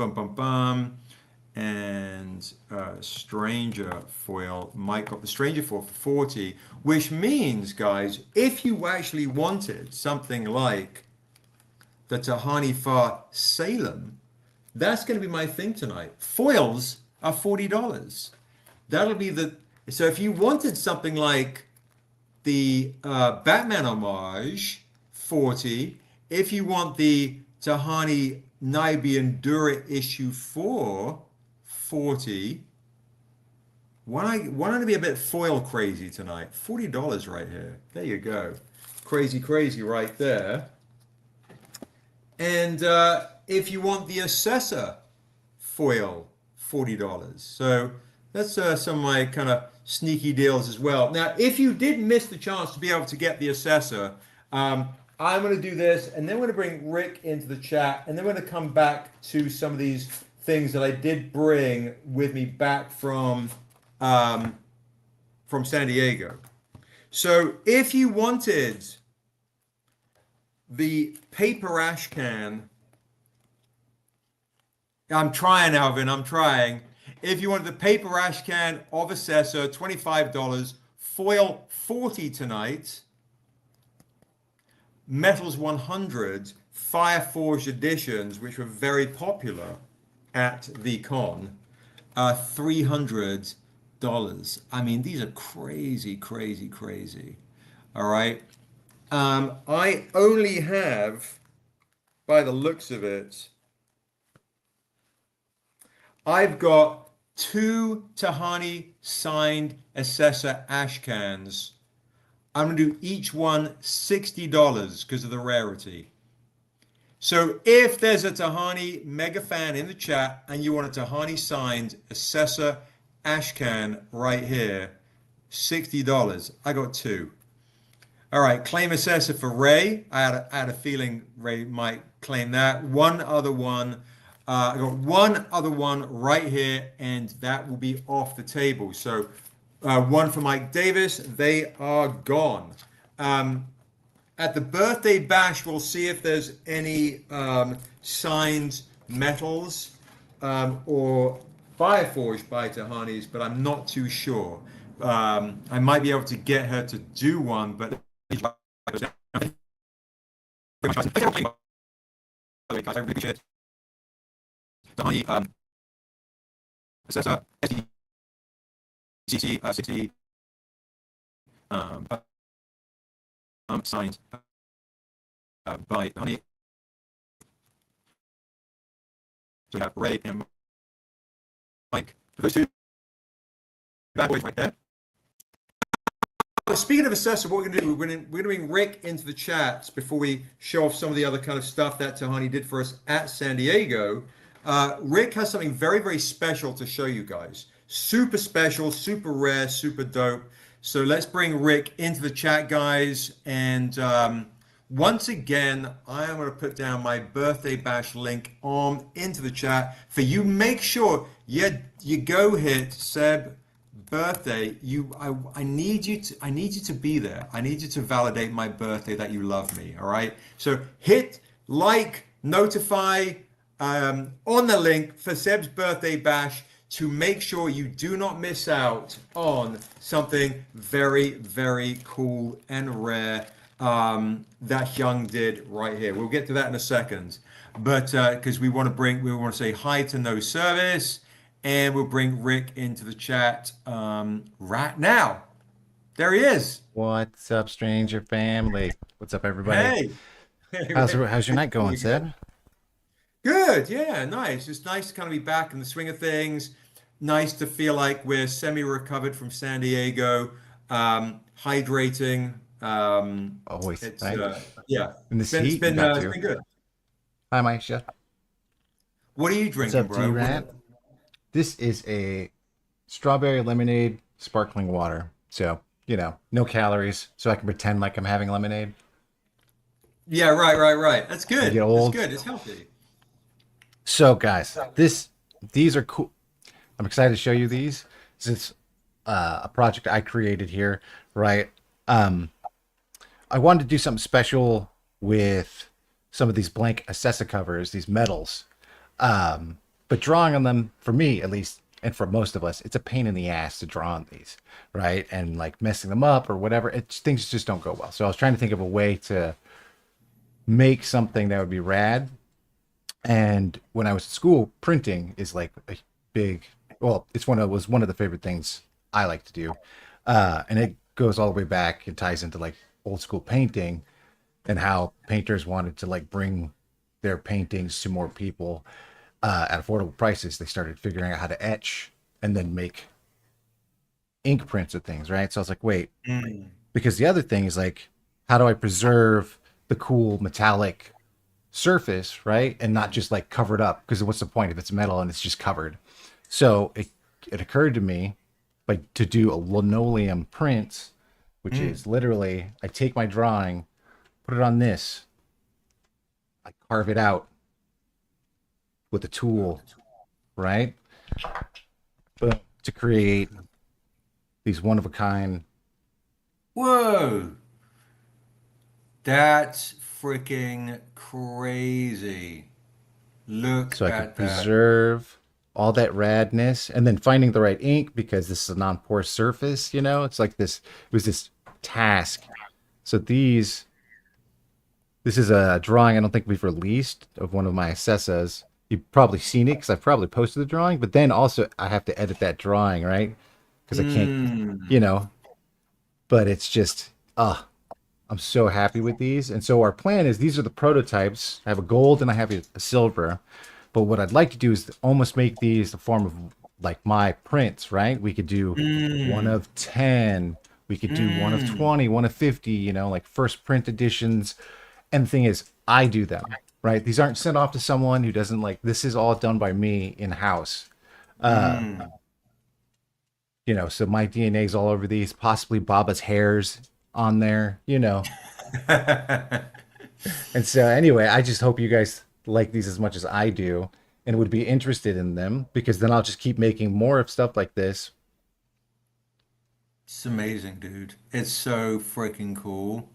And Stranger foil, Mike got the Stranger foil for 40, which means, guys, if you actually wanted something like the Tahani for Salem, that's going to be my thing tonight. Foils are $40. That'll be so if you wanted something like the Batman homage, 40. If you want the Tahani Niobe and Dura issue 4, 40. Why don't I be a bit foil crazy tonight? $40 right here. There you go. Crazy right there. And if you want the Assessor foil, $40. So that's some of my kind of sneaky deals as well. Now, if you did miss the chance to be able to get the Assessor, I'm going to do this, and then we're going to bring Rick into the chat, and then we're going to come back to some of these things that I did bring with me back from San Diego. So if you wanted the paper ash can, I'm trying, Alvin, I'm trying. If you wanted the paper ash can of Assessor, $25, foil 40 tonight, Metals 100 Fire Forged editions, which were very popular at the con, $300. I mean, these are crazy. All right. I only have, by the looks of it, I've got 2 Tahani signed Assessor ash cans. I'm going to do each one $60 because of the rarity. So if there's a Tahani mega fan in the chat and you want a Tahani signed Assessor ash can right here, $60. I got 2. All right, claim Assessor for Ray. I had a feeling Ray might claim that. One other one. I got one other one right here, and that will be off the table. So one for Mike Davis. They are gone. At the birthday bash, we'll see if there's any signed metals or Fireforged by Tahani's, but I'm not too sure. I might be able to get her to do one, but I appreciate Tahani Assessor SDCC 60 signed by Tahani. So we have Ray and Mike. Those 2 bad boys right there. All right, speaking of assessor, what we're going to do, we're going to bring Rick into the chats before we show off some of the other kind of stuff that Tahani did for us at San Diego. Rick has something very, very special to show you guys. Super special, super rare, super dope. So let's bring Rick into the chat, guys. And once again, I am going to put down my birthday bash link on into the chat for you. Make sure, yeah, you go hit Seb birthday. I need you to be there. I need you to validate my birthday that you love me. All right. So hit like, notify on the link for Seb's birthday bash to make sure you do not miss out on something very, very cool and rare that Young did right here. We'll get to that in a second. But because we want to say hi to No Service, and we'll bring Rick into the chat right now. There he is. What's up, stranger family? What's up, everybody? Hey. Hey, How's your night there going, you go. Seb? Good. Yeah, nice. It's nice to kind of be back in the swing of things. Nice to feel like we're semi-recovered from San Diego. Hydrating. Always, It's right? yeah. In this heat, you got It's to. been good. Hi, Maisha. What are you What's drinking, up, bro? T-Rat? This is a strawberry lemonade sparkling water. So, no calories, so I can pretend like I'm having lemonade. Yeah, right. That's You get good. That's old. good. It's healthy. So, guys, these are cool. I'm excited to show you these. This is a project I created here, right? Um, I wanted to do something special with some of these blank Assessa covers, these metals. But drawing on them, for me at least, and for most of us, it's a pain in the ass to draw on these, right? And like messing them up or whatever, things just don't go well. So I was trying to think of a way to make something that would be rad. And when I was at school, printing is like a big, well, was one of the favorite things I like to do. And it goes all the way back. It ties into like old school painting and how painters wanted to like bring their paintings to more people at affordable prices. They started figuring out how to etch and then make ink prints of things, right? So I was like, wait, Mm. because the other thing is like, how do I preserve the cool metallic surface, right? And not just like covered up, because what's the point if it's metal and it's just covered? So it occurred to me like to do a linoleum print, which Mm. is literally I take my drawing, put it on this, I carve it out with a tool, right? But to create these one of a kind, Whoa. That's freaking crazy. Look so I could at that. preserve all that radness and then finding the right ink because this is a non-porous surface, it's like this, it was this task. So this is a drawing I don't think we've released of one of my Assessas. You've probably seen it because I've probably posted the drawing, but then also I have to edit that drawing, right? Because I can't, you Mm. know, but it's just, I'm so happy with these. And so our plan is these are the prototypes. I have a gold and I have a silver. But what I'd like to do is almost make these the form of like my prints, right? We could do one Mm. of 10, we could do one of Mm. 20, one of 50, like first print editions. And the thing is, I do them, right? These aren't sent off to someone who doesn't like, this is all done by me in house. Uh, Mm. so my DNA is all over these, possibly Baba's hairs on there. And so anyway, I just hope you guys like these as much as I do and would be interested in them because then I'll just keep making more of stuff like this, It's amazing, dude. It's so freaking cool.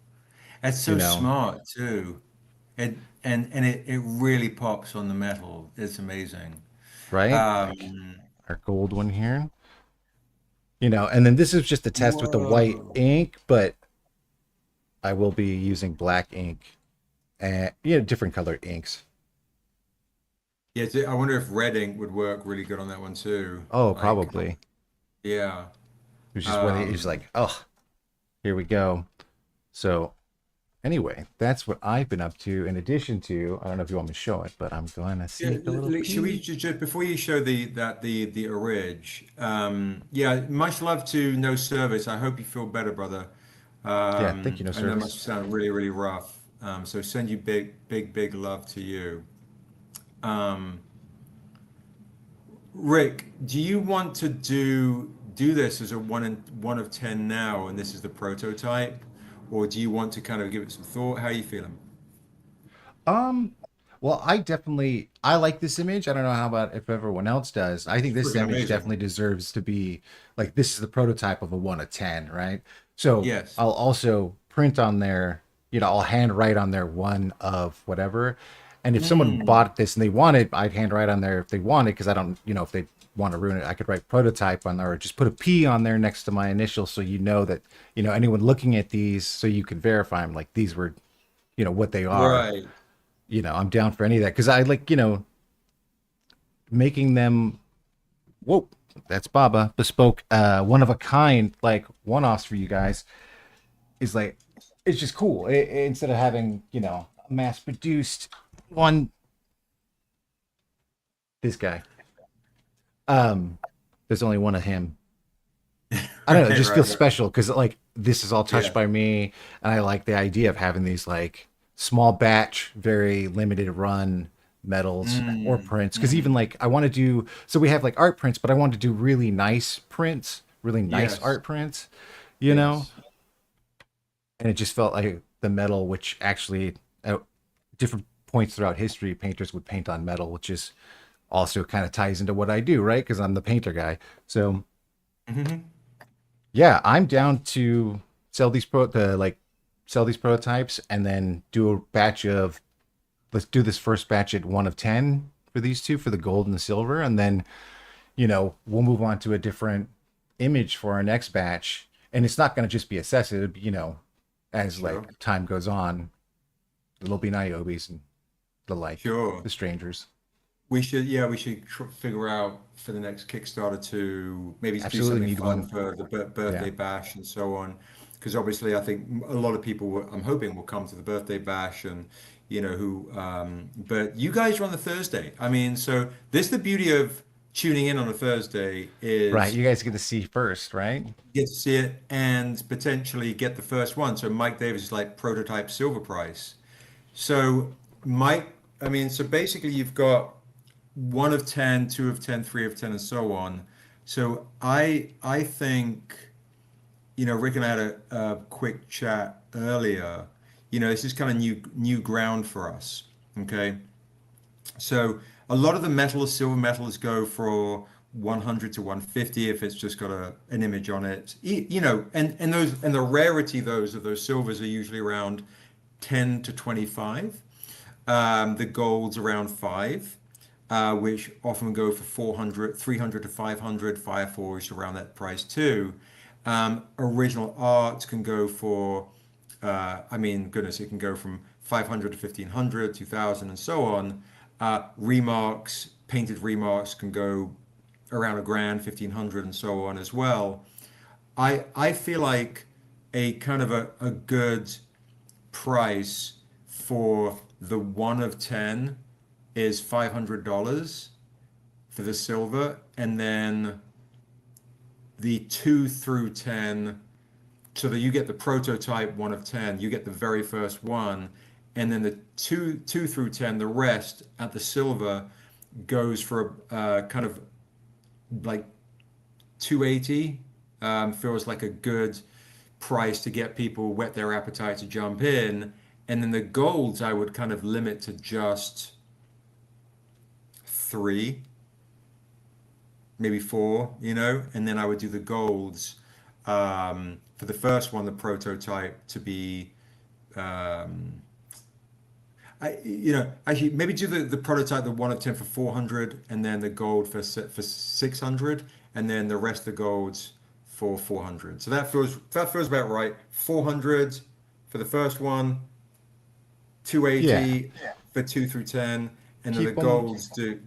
It's you so know, smart too. It it really pops on the metal. It's amazing. right? Like Um, our gold one here, and then this is just a test with the white whoa. ink, but I will be using black ink and different colored inks. Yeah, I wonder if red ink would work really good on that one too. Oh, Like, probably. yeah. It was just when it's Um, like, oh, here we go. So anyway, that's what I've been up to. In addition to, I don't know if you want me to show it, but I'm going to yeah, sneak a little should we peek. just before you show the orig? Yeah, much love to No Service. I hope you feel better, brother. Yeah, thank you, no And that service. must sound really, really rough. So send you big, big, big love to you. Um, Rick, do you want to do this as a one of ten now, and this is the prototype, or do you want to kind of give it some thought? How are you feeling? Um, well, I like this image. I don't know how about if everyone else does. I think this Freaking image amazing. definitely deserves to be like this is the prototype of a 1 of 10, right? So Yes. I'll also print on there, I'll hand write on there one of whatever. And if someone Mm, bought this and they want it, I'd hand write on there if they want it because I don't, if they want to ruin it, I could write prototype on there or just put a P on there next to my initials so you know that, anyone looking at these so you can verify them like these were, what they are. right. I'm down for any of that because I like, making them, whoa, that's Baba, bespoke, one of a kind, like one offs for you guys is like, it's just cool. Instead of having, a mass produced one, this guy, um, there's only one of him. I don't know, it Right, just right, feels right. special because like this is all touched Yeah. by me. And I like the idea of having these like small batch, very limited run metals or Mm, prints. Cause even mm, like I want to do, so we have like art prints, but I want to do really nice prints, really nice yes. art prints, you know? Yes. And it just felt like the metal, which actually at different points throughout history, painters would paint on metal, which is also kind of ties into what I do, right? Cause I'm the painter guy. So Hmm. yeah, I'm down to sell these sell these prototypes and then do a batch of let's do this first batch at 1 of 10 for these two for the gold and the silver, and then we'll move on to a different image for our next batch. And it's not going to just be assessed, it'll be, as Sure. like time goes on, it'll be Niobes and the like, Sure. the strangers. Yeah, we should figure out for the next Kickstarter to maybe do Absolutely something need fun one. for the Yeah. birthday bash and so on. Because obviously, I think a lot of people, I'm hoping, will come to the birthday bash and, but you guys are on the Thursday. I mean, so this the beauty of tuning in on a Thursday Right. is You guys get to see first, right? get to see it and potentially get the first one. So Mike Davis is like prototype silver price. So Mike, I mean, so basically you've got one of 10, two of 10, three of 10, and so on. So I think, Rick and I had a quick chat earlier. This is kind of new ground for us. Okay. So a lot of the metal, silver metals go for 100 to 150 if it's just got an image on it. And the rarity of those silvers are usually around 10 to 25. The gold's around 5, which often go for 400, 300 to 500. Fire Forge around that price too. Original art can go for, I mean, goodness, it can go from 500 to 1500, 2000, and so on. Remarks, painted remarks can go around a grand, 1500, and so on as well. I feel like a kind of a good price for the one of 10 is $500 for the silver, and then the 2 through 10, so that you get the prototype one of 10, you get the very first one, and then the 2 through 10, the rest at the silver goes for kind of like 280. Feels like a good price to get people whet their appetite to jump in. And then the golds I would kind of limit to just 3, maybe 4, and then I would do the golds for the first one, the prototype to be actually maybe do the prototype, the one of 10 for 400, and then the gold for 600, and then the rest of the golds for 400. So that feels about right. 400 for the first one, Yeah. 280 for 2 through 10, and then the Keep them golds do.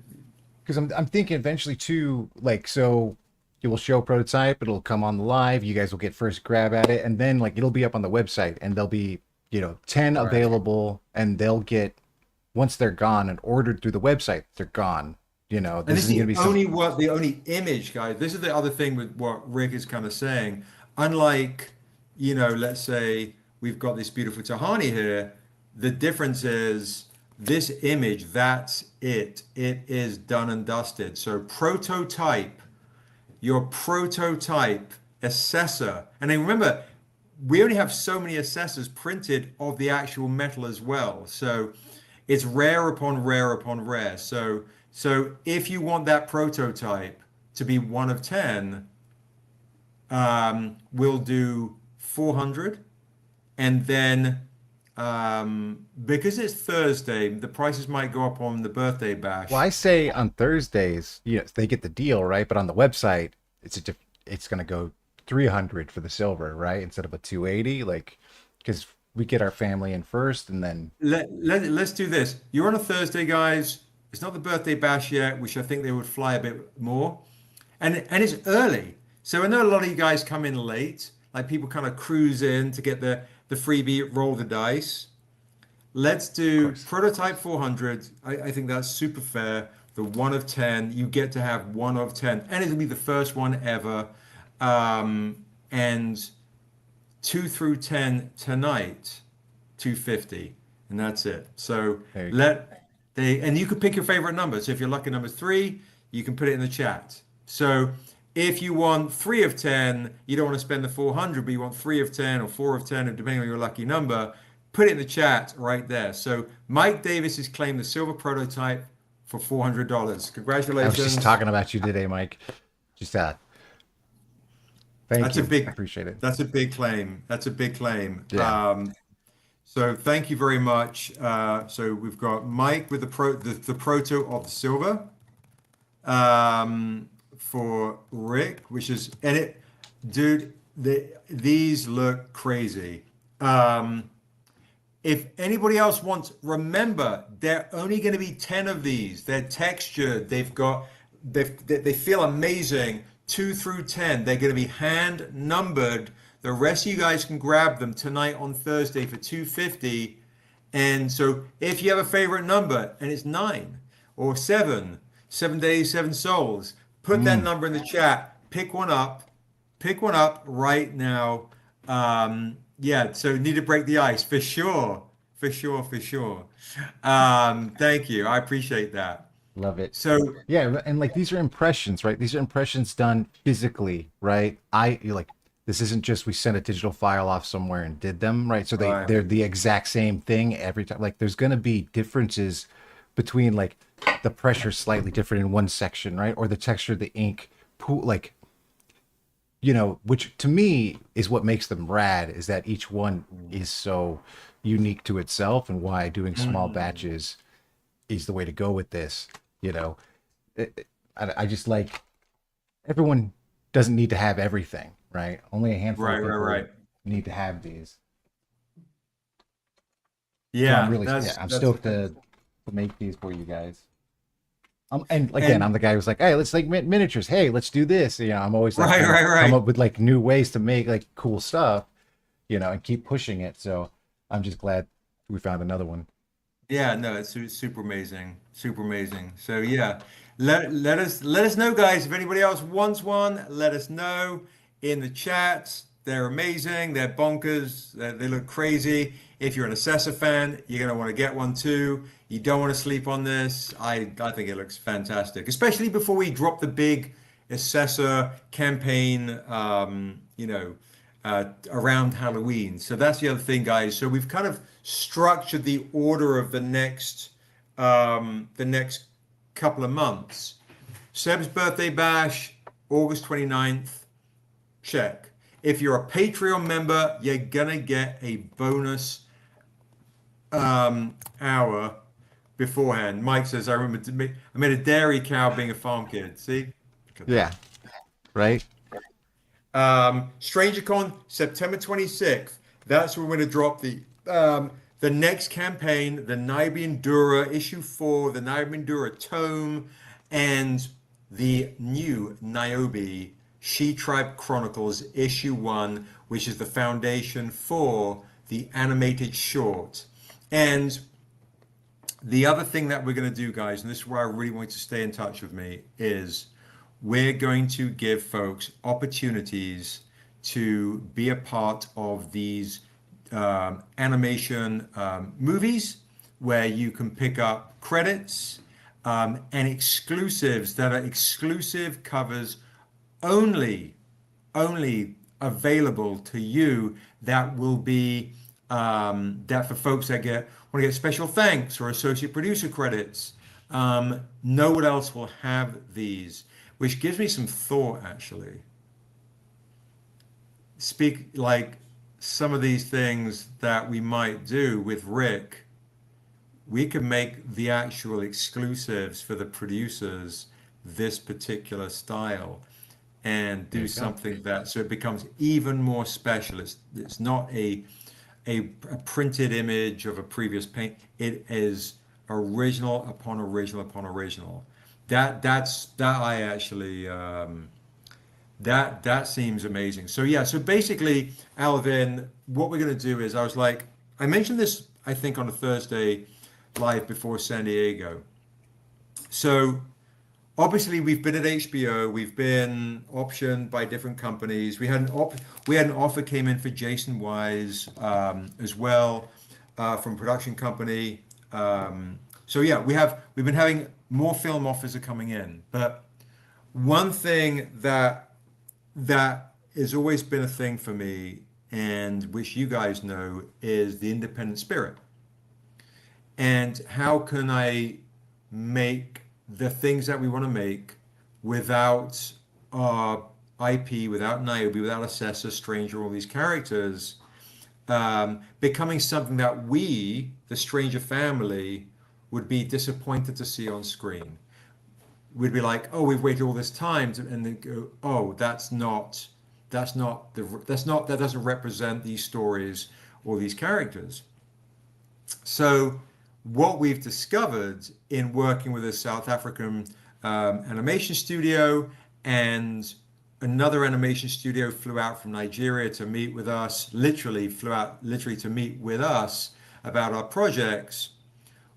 because I'm thinking eventually too, like so you will show a prototype, it'll come on the live, you guys will get first grab at it, and then like it'll be up on the website and there'll be, 10 Right. available and they'll get once they're gone and ordered through the website, they're gone. And This this is isn't gonna be some the only image, guys. This is the other thing with what Rick is kind of saying. Unlike let's say we've got this beautiful Tahani here. The difference is this image, that's it. It is done and dusted. So your prototype assessor. And then remember, we only have so many assessors printed of the actual metal as well. So it's rare upon rare upon rare. So if you want that prototype to be one of 10, we'll do 400. And then because it's Thursday, the prices might go up on the birthday Well, bash. I say on Thursdays, yes, they get the deal, right? But on the website, it's going to go 300 for the silver, right? Instead of a 280, like, because we get our family in first and then, Let's do this. You're on a Thursday, guys. It's not the birthday bash yet, which I think they would fly a bit more. And it's early. So I know a lot of you guys come in late, like people kind of cruise in to get the freebie, roll the dice. Let's of do course. prototype 400. I think that's super fair. The one of 10, you get to have one of 10, and it'll be the first one ever. And 2 through 10 tonight, 250, and that's it. So There you go. and you could pick your favorite number. So if you're lucky number 3, you can put it in the chat. So if you want 3 of 10, you don't want to spend the 400, but you want 3 of 10 or 4 of 10, depending on your lucky number, put it in the chat right there. So Mike Davis has claimed the silver prototype for $400. I was just Congratulations. talking about you today, Mike. Just thank That's a you. I big appreciate it. that's a big claim. That's a big claim. Yeah. So thank you very much. So we've got Mike with the proto of the silver for Rick, which is and it, dude. These look crazy. If anybody else wants, remember they're only going to be 10 of these. They're textured. They feel amazing. 2 through 10. They're going to be hand numbered. The rest of you guys can grab them tonight on Thursday for 250. And so if you have a favorite number and it's 9 or 7, 7 days, 7 souls, put that Mm. number in the chat. Pick one up right now. Yeah, so need to break the ice for sure. For sure, for sure. Thank you. I appreciate that. Love it. So, Yeah, and like these are impressions, right? These are impressions done physically, right? Like this isn't just we sent a digital file off somewhere and did them, right? So right. they're the exact same thing every time. Like there's gonna be differences between like the pressure slightly different in one section, right? Or the texture of the ink pool, like which to me is what makes them rad, is that each one is so unique to itself, and why doing small Mm. batches is the way to go with this. You know, I just like everyone doesn't need to have everything, right? Only a handful of Right, right, people right. need to have these. So I'm Yeah, really, yeah, I'm that's stoked to make these for you guys. And again, and I'm the guy who's like, hey, let's like miniatures. Hey, let's do this. I'm always like right, trying to right, come right. up with like new ways to make like cool stuff, and keep pushing it. So I'm just glad we found another one. Yeah, no, it's super amazing, super amazing. So yeah, let us know, guys. If anybody else wants one, let us know in the chat. They're amazing. They're bonkers. They look crazy. If you're an Assessor fan, you're gonna want to get one too. You don't want to sleep on this. I think it looks fantastic, especially before we drop the big Assessor campaign. Around Halloween. So that's the other thing, guys. So we've kind of structured the order of the next couple of months. Seb's birthday bash, August 29th. Check. If you're a Patreon member, you're gonna get a bonus hour beforehand. Mike says, I remember I made a dairy cow being a farm kid. See? Look at Yeah, that. right. StrangerCon, September 26th. That's when we're going to drop the next campaign, the Niobe Endura issue 4, the Niobe Endura tome, and the new Niobe She Tribe Chronicles issue 1, which is the foundation for the animated short. And the other thing that we're going to do, guys, and this is where I really want you to stay in touch with me, is we're going to give folks opportunities to be a part of these animation movies where you can pick up credits and exclusives that are exclusive covers only only available to you that will be that for folks that get want to get special thanks or associate producer credits. No one else will have these, which gives me some thought actually. Speak like some of these things that we might do with Rick, we could make the actual exclusives for the producers this particular style and There do you go. something that so it becomes even more special. It's not a printed image of a previous paint. It is original upon original upon original. That I actually that seems amazing. So yeah, so basically, Alvin, what we're gonna do is I was like, I mentioned this I think on a Thursday live before San Diego. So obviously we've been at HBO, we've been optioned by different companies. We had an offer came in for Jaycen Wise as well from a production company. So yeah, we've been having more film offers are coming in, but one thing that has always been a thing for me, and which you guys know, is the independent spirit. And how can I make the things that we want to make without IP, without Niobe, without Assessor, Stranger, all these characters, becoming something that we, the Stranger family, would be disappointed to see on screen. We'd be like, oh, we've waited all this time, and then go, oh, that doesn't represent these stories or these characters. So, what we've discovered in working with a South African animation studio and another animation studio flew out from Nigeria to meet with us, literally flew out literally to meet with us about our projects.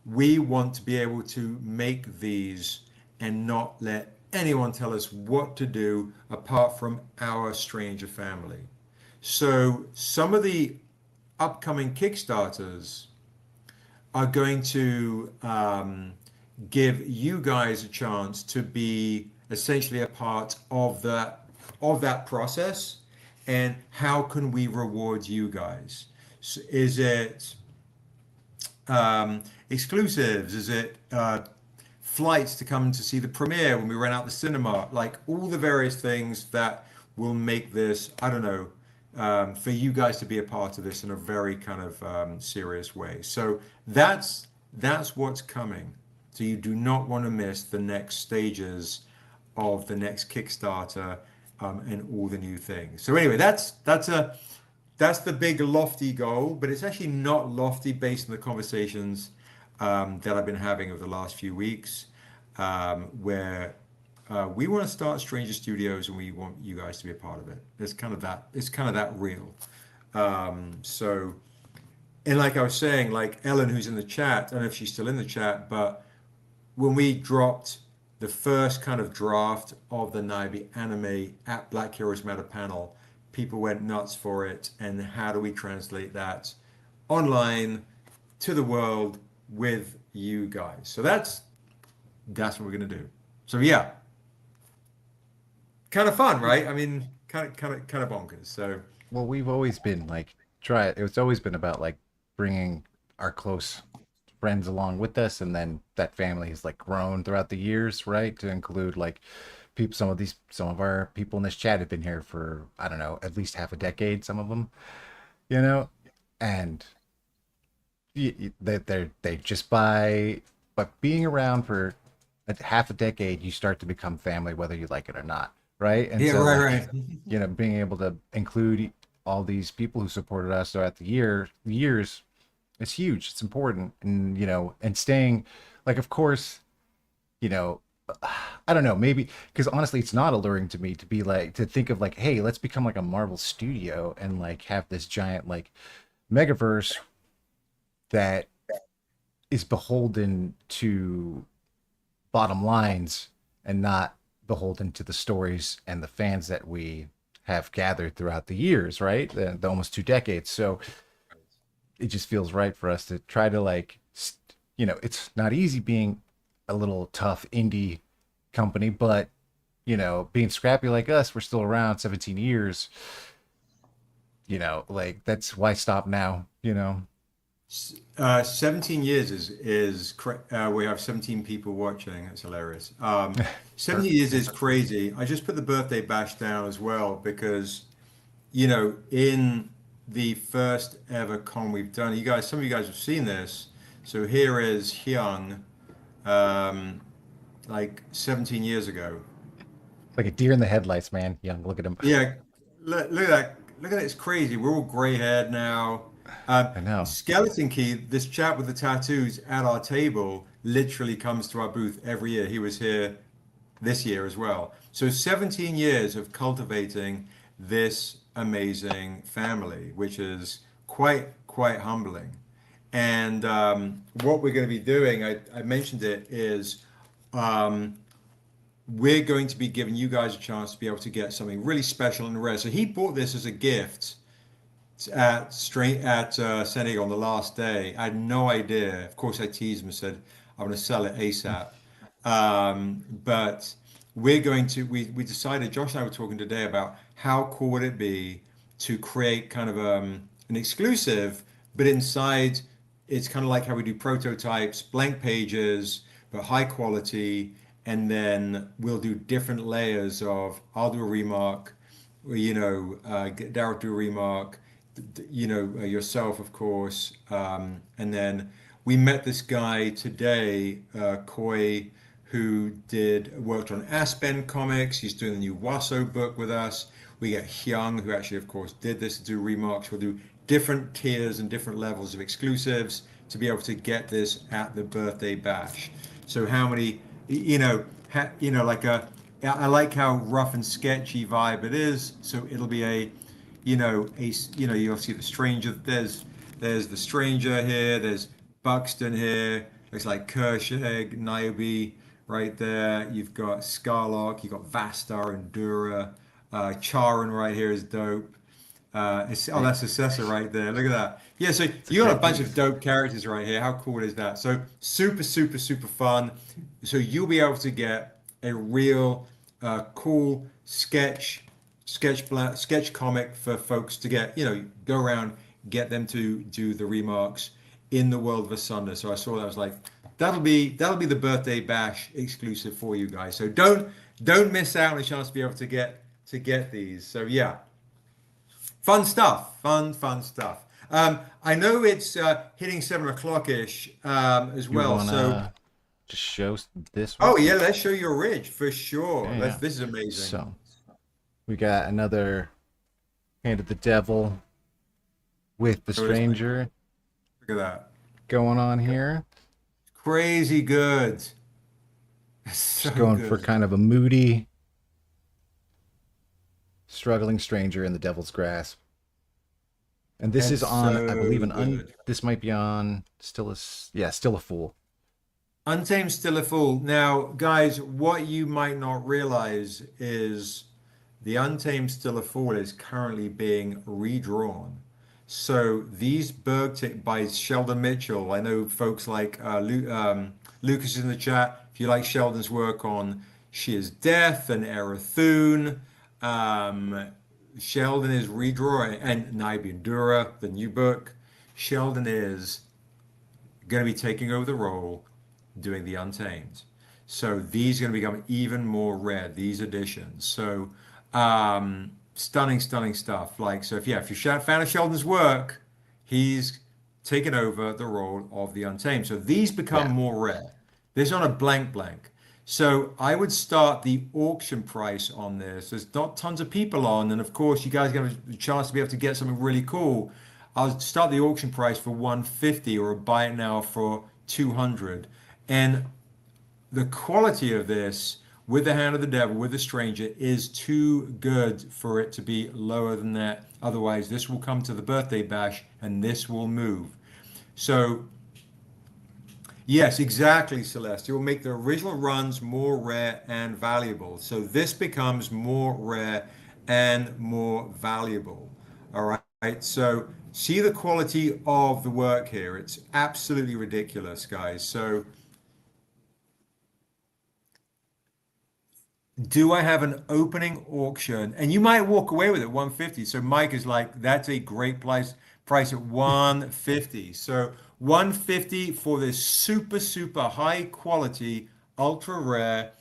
We want to be able to make these and not let anyone tell us what to do apart from our stranger family. So, some of the upcoming Kickstarters are going to give you guys a chance to be essentially a part of that process. And how can we reward you guys? So is it exclusives? Is it flights to come to see the premiere when we rent out the cinema? Like all the various things that will make this, I don't know, for you guys to be a part of this in a very kind of serious way. So that's what's coming. So you do not want to miss the next stages of the next Kickstarter and all the new things. So anyway, that's the big lofty goal, but it's actually not lofty based on the conversations that I've been having over the last few weeks, where we want to start Stranger Studios and we want you guys to be a part of it. It's kind of that. It's kind of that real. So, and like I was saying, like Ellen, who's in the chat, I don't know if she's still in the chat, but when we dropped the first kind of draft of the Niobe anime at Black Heroes Matter panel, people went nuts for it. And how do we translate that online to the world with you guys? So that's what we're gonna do. So yeah, kind of fun, right? I mean, kind of bonkers. So Well, we've always been like try. It's always been about like bringing our close friends along with us, and then that family has like grown throughout the years, right? To include like people. Some of our people in this chat have been here for I don't know, at least half a decade. Some of them, you know, and they just by being around for half a decade, you start to become family, whether you like it or not, right? And yeah, so right, like right. being able to include all these people who supported us throughout the years, it's huge. It's important, and and staying, like, of course, you know, I don't know, maybe because honestly, it's not alluring to me to be like to think of like, hey, let's become like a Marvel studio and like have this giant like megaverse that is beholden to bottom lines and not beholden to the stories and the fans that we have gathered throughout the years, right? The almost 2 decades. So it just feels right for us to try to like, it's not easy being a little tough indie company, but being scrappy like us, we're still around 17 years. Like that's why stop now. 17 years we have 17 people watching. That's hilarious. 17 years is crazy. I just put the birthday bash down as well because, in the first ever con we've done, some of you guys have seen this. So here is Hyung, um, like 17 years ago. Like a deer in the headlights, man. Young, look at him. Yeah, look at that. Look at that. It's crazy. We're all gray haired now. I know. Skeleton Key, this chap with the tattoos at our table, literally comes to our booth every year. He was here this year as well. So 17 years of cultivating this amazing family, which is quite humbling. And what we're going to be doing, I mentioned it, is um, we're going to be giving you guys a chance to be able to get something really special and rare. So he bought this as a gift at San Diego on the last day. I had no idea. Of course, I teased him and said I'm going to sell it ASAP. But we decided. Josh and I were talking today about how cool would it be to create kind of an exclusive, but inside it's kind of like how we do prototypes, blank pages, but high quality, and then we'll do different layers of I'll do a remark, or, Darryl do a remark, yourself, of course. And then we met this guy today, Koi, who worked on Aspen Comics. He's doing the new Waso book with us. We get Hyung, who actually, of course, did this to do remarks. We'll do different tiers and different levels of exclusives to be able to get this at the birthday bash. So how many, I like how rough and sketchy vibe it is. So it'll be you'll see the stranger. There's the stranger here. There's Buxton here. Looks like Kershag, Niobe right there. You've got Scarlock. You've got Vastar and Dura. Charon right here is dope. That's Assessor right there. Look at that. Yeah, so you got a bunch of dope characters right here. How cool is that? So super, super, super fun. So you'll be able to get a real cool sketch comic for folks to get, go around, get them to do the remarks in the world of Asunder. So I saw that, I was like, that'll be the birthday bash exclusive for you guys. So don't miss out on the chance to be able to get these. So yeah, fun stuff, fun stuff. I know it's hitting 7 o'clock ish as well. So just show this. Oh yeah, let's show your ridge for sure. Yeah. This is amazing. So we got another Hand of the Devil with the stranger. Look at that going on here. Crazy good. So just going good for kind of a moody, struggling stranger in the devil's grasp. And this is on, I believe, this might be on still a fool. Untamed Still a Fool. Now, guys, what you might not realize is the Untamed Still a Fool is currently being redrawn. So these Bergtic by Sheldon Mitchell. I know folks like Lucas in the chat. If you like Sheldon's work on She Is Death and Erathune, Sheldon is redrawing, and Niobe Dura, the new book. Sheldon is going to be taking over the role, doing the Untamed. So these are going to become even more rare, these editions. So stunning stuff. So if you're a fan of Sheldon's work, he's taken over the role of the Untamed. So these become more rare. There's not a blank. So I would start the auction price on this. There's not tons of people on, and of course you guys get a chance to be able to get something really cool. I'll start the auction price for 150 or buy it now for 200. And the quality of this with the Hand of the Devil, with the Stranger, is too good for it to be lower than that. Otherwise, this will come to the birthday bash and this will move. So, yes, exactly, Celeste. It will make the original runs more rare and valuable. So this becomes more rare and more valuable. All right. So see the quality of the work here. It's absolutely ridiculous, guys. So do I have an opening auction? And you might walk away with it 150. So Mike is like, that's a great price at 150. So 150 for this super high quality, ultra rare,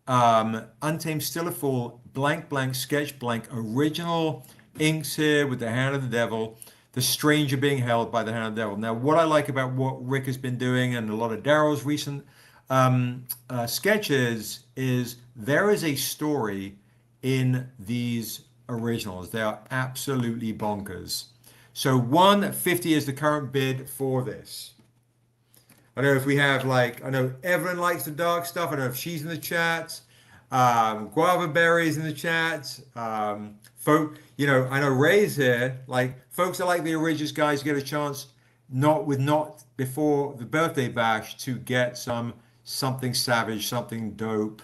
untamed still a full blank sketch blank original inks here with the hand of the devil, the stranger being held by the hand of the devil. Now, what I like about what Rick has been doing and a lot of Daryl's recent sketches is there is a story in these originals. They are absolutely bonkers. So 150 is the current bid for this. I don't know if we have like, I know Evelyn likes the dark stuff. I don't know if she's in the chat. Guava Berry's in the chat. I know Ray's here. Like, folks that like the originals, guys, get a chance not before the birthday bash to get something savage, something dope.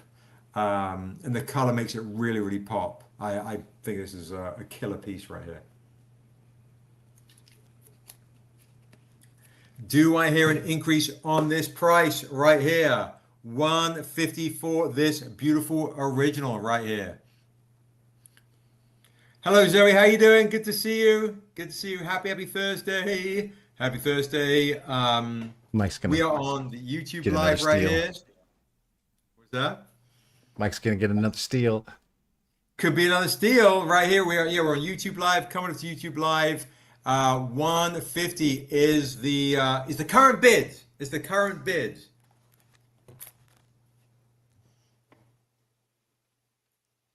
And the color makes it really pop. I think this is a killer piece right here. Do I hear an increase on this price right here? 150 for this beautiful original right here. Hello Zoe, how you doing? Good to see you. Good to see you. Happy Thursday. Happy Thursday. Mike's gonna We are on the YouTube get another live right steal. here. What's that? Mike's gonna get another steal. Could be another steal right here. We're on YouTube live. Coming up to YouTube live. 150 is the current bid. Is the current bid.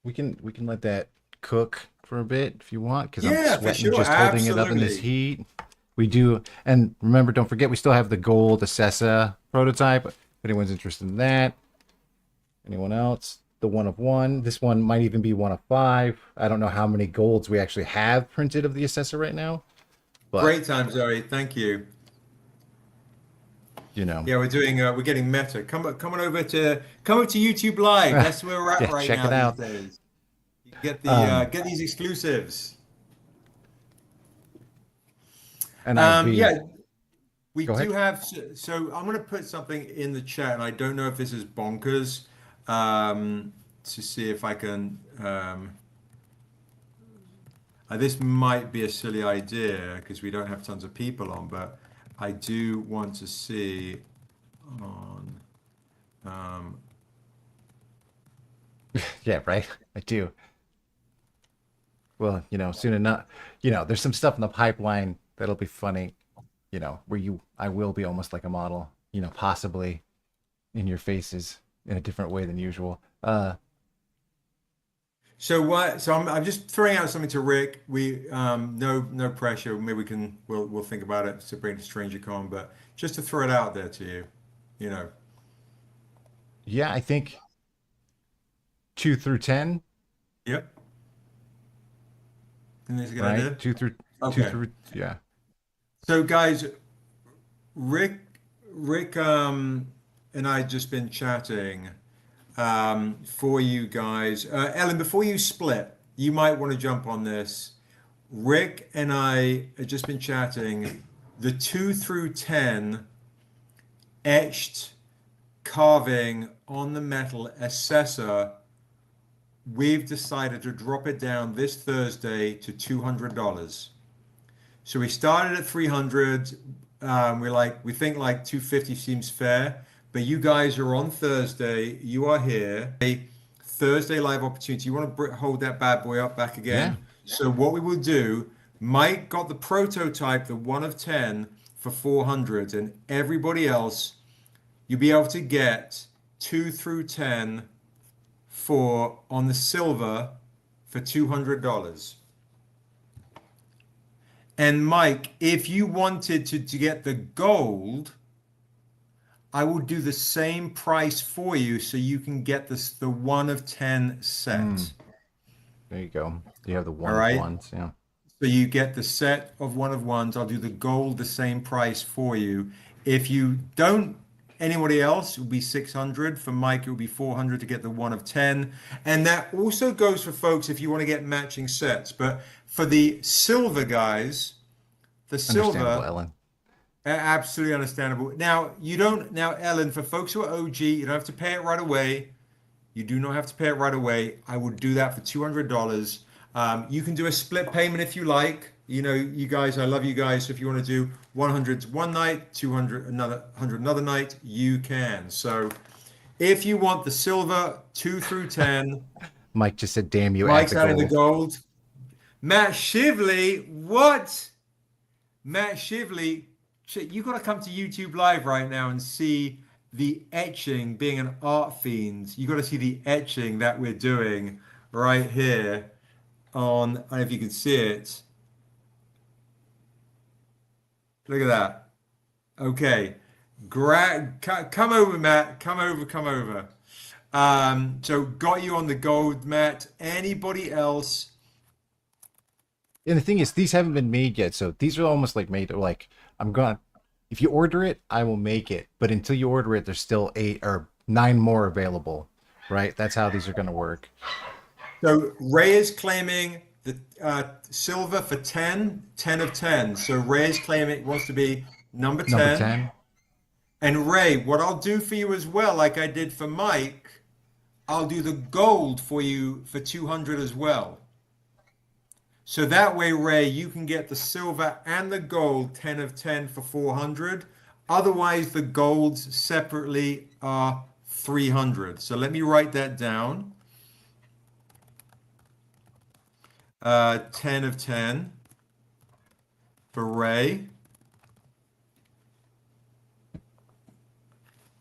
We can let that cook for a bit if you want, because Yeah, I'm for sweating sure. just holding it up in this Absolutely. heat. We do, and remember, don't forget, we still have the gold Assessa prototype. If anyone's interested in that. Anyone else? The 1 of 1. This one might even be 1 of 5. I don't know how many golds we actually have printed of the Assessa right now, but Great time, Zoe. Thank you. you know, Yeah, we're getting meta. Come over to YouTube Live. That's where we're at yeah, right check now it these out. days. You Um, get these exclusives. and I'd be Yeah, we Go do ahead. have. So I'm going to put something in the chat, and I don't know if this is bonkers. To see if I can. This might be a silly idea because we don't have tons of people on, but I do want to see on. Um, Yeah, right. I do. Well, soon enough. There's some stuff in the pipeline that'll be funny. Where I will be almost like a model. Possibly in your faces in a different way than usual. So what? So I'm just throwing out something to Rick. We no pressure. Maybe we'll think about it to bring to Stranger Con, but just to throw it out there to you, you know. Yeah, I think 2 through 10, Yep. Think that's a good right? idea. Two Okay. through, yeah. So guys, Rick, Rick, and I just been chatting for you guys. Ellen, before you split, you might want to jump on this. Rick and I have just been chatting. The 2 through 10 etched carving on the metal assessor, we've decided to drop it down this Thursday to $200. So we started at 300. We think like 250 seems fair, but you guys are on Thursday. You are here. A Thursday live opportunity. You want to hold that bad boy up back Yeah. again. So what we will do, Mike got the prototype, the 1 of 10 for 400, and everybody else, you'll be able to get 2 through 10 for on the silver for $200. And Mike, if you wanted to get the gold, I will do the same price for you so you can get the 1 of 10 Mm, set. there you go. You have the All one of right. ones. Yeah. So you get the set of 1 of 1s. I'll do the gold the same price for you. If you don't, anybody else, it would be 600. For Mike, it would be 400 to get the one of 10. And that also goes for folks if you want to get matching sets. But for the silver guys, the Understandable, silver, Ellen. absolutely understandable. Now, you don't, now, Ellen, for folks who are OG, you don't have to pay it right away. You do not have to pay it right away. I would do that for $200. You can do a split payment if you like. You know, you guys, I love you guys. So if you want to do 100 one night, 200 another 100 another night, you can. So if you want the silver 2 through 10, Mike just said, "Damn you!" Add Mike's the out of the gold. gold. Matt Shively, what? Matt Shively, shit, you got to come to YouTube Live right now and see the etching. Being an art fiend, you got to see the etching that we're doing right here on. I don't know if you can see it. Look at that. Okay, come over, Matt. Come over. Come over. So got you on the gold, Matt. Anybody else? And the thing is, these haven't been made yet, so these are almost like made. Like I'm gonna, if you order it, I will make it. But until you order it, there's still 8 or 9 more available, right? That's how these are gonna work. So Ray is claiming the silver for 10, 10 of 10. So Ray is claiming it wants to be number Number 10. 10. And Ray, what I'll do for you as well, like I did for Mike, I'll do the gold for you for 200 as well. So that way, Ray, you can get the silver and the gold 10 of 10 for 400. Otherwise, the golds separately are 300. So let me write that down. 10 of 10 for Ray.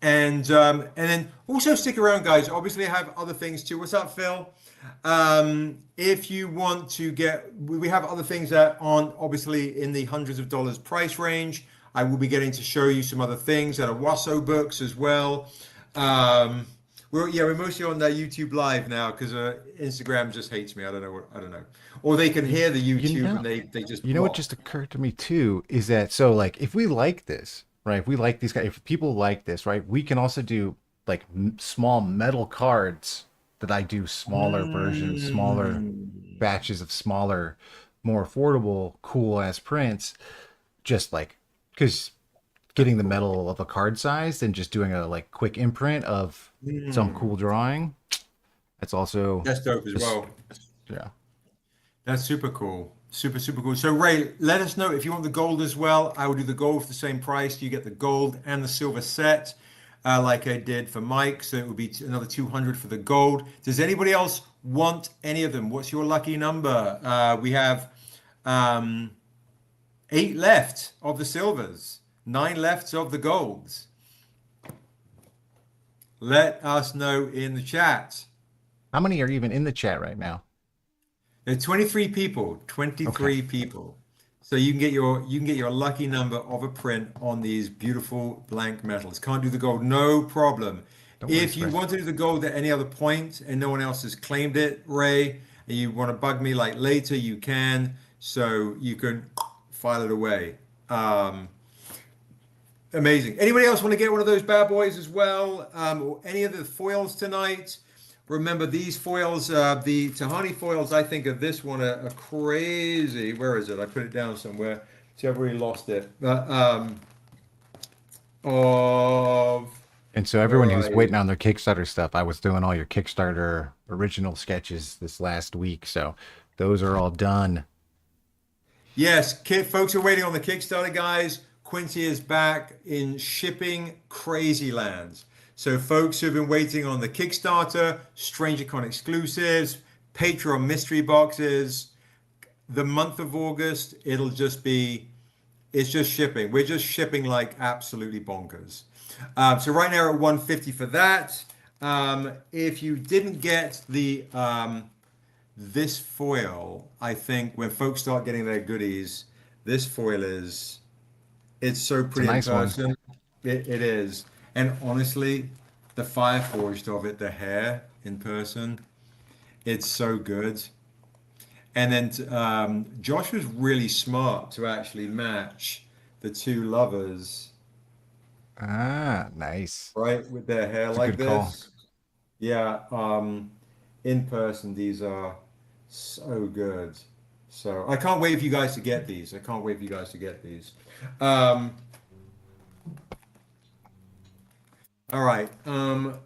And then also stick around, guys. Obviously, I have other things too. What's up, Phil? If you want to get, we have other things that aren't obviously in the hundreds of dollars price range. I will be getting to show you some other things that are Wasso books as well. We're mostly on YouTube Live now because Instagram just hates me. I don't know I don't know. Or they can hear the You YouTube know, and they just you know what block. just occurred to me too is that so like if we like this, right? If we like these guys, if people like this, right? We can also do like small metal cards that I do smaller versions, smaller Mm. batches of smaller, more affordable, cool ass prints. Just like because getting the metal of a card size and just doing a like quick imprint of some Mm. cool drawing. That's also That's dope as just well. yeah. That's super cool. Super cool. So Ray, let us know if you want the gold as well. I will do the gold for the same price. You get the gold and the silver set, like I did for Mike. So it would be another 200 for the gold. Does anybody else want any of them? What's your lucky number? We have um, 8 left of the silvers, 9 left of the golds. Let us know in the chat. How many are even in the chat right now? There are 23 people, Okay. 23 people. So you can get your lucky number of a print on these beautiful blank metals. Can't do the gold, no problem. Don't worry, If you Sebastian. want to do the gold at any other point and no one else has claimed it, Ray, and you want to bug me like later, you can. So you can file it away. Um, Amazing. Anybody else want to get one of those bad boys as well? Or any of the foils tonight? Remember these foils, the Tahani foils, I think of this one are crazy. Where is it? I put it down somewhere. See, I've already lost it. Of, And so where everyone are who's you? waiting on their Kickstarter stuff, I was doing all your Kickstarter original sketches this last week, so those are all done. Yes, folks are waiting on the Kickstarter, guys. Quincy is back in shipping crazy lands. So, folks who've been waiting on the Kickstarter, StrangerCon exclusives, Patreon mystery boxes, the month of August, it's just shipping. We're just shipping like absolutely bonkers. So, right now, at 150 for that. If you didn't get this foil, I think when folks start getting their goodies, this foil it's so It's a pretty in nice one. person. It is. And honestly, the fire forged of it, the hair in person, it's so good. And then Josh was really smart to actually match the two lovers Ah, nice. right? With their hair It's a like good call. this. Yeah, in person, these are so good. So I can't wait for you guys to get these. I can't wait for you guys to get these. Um, all right. I'll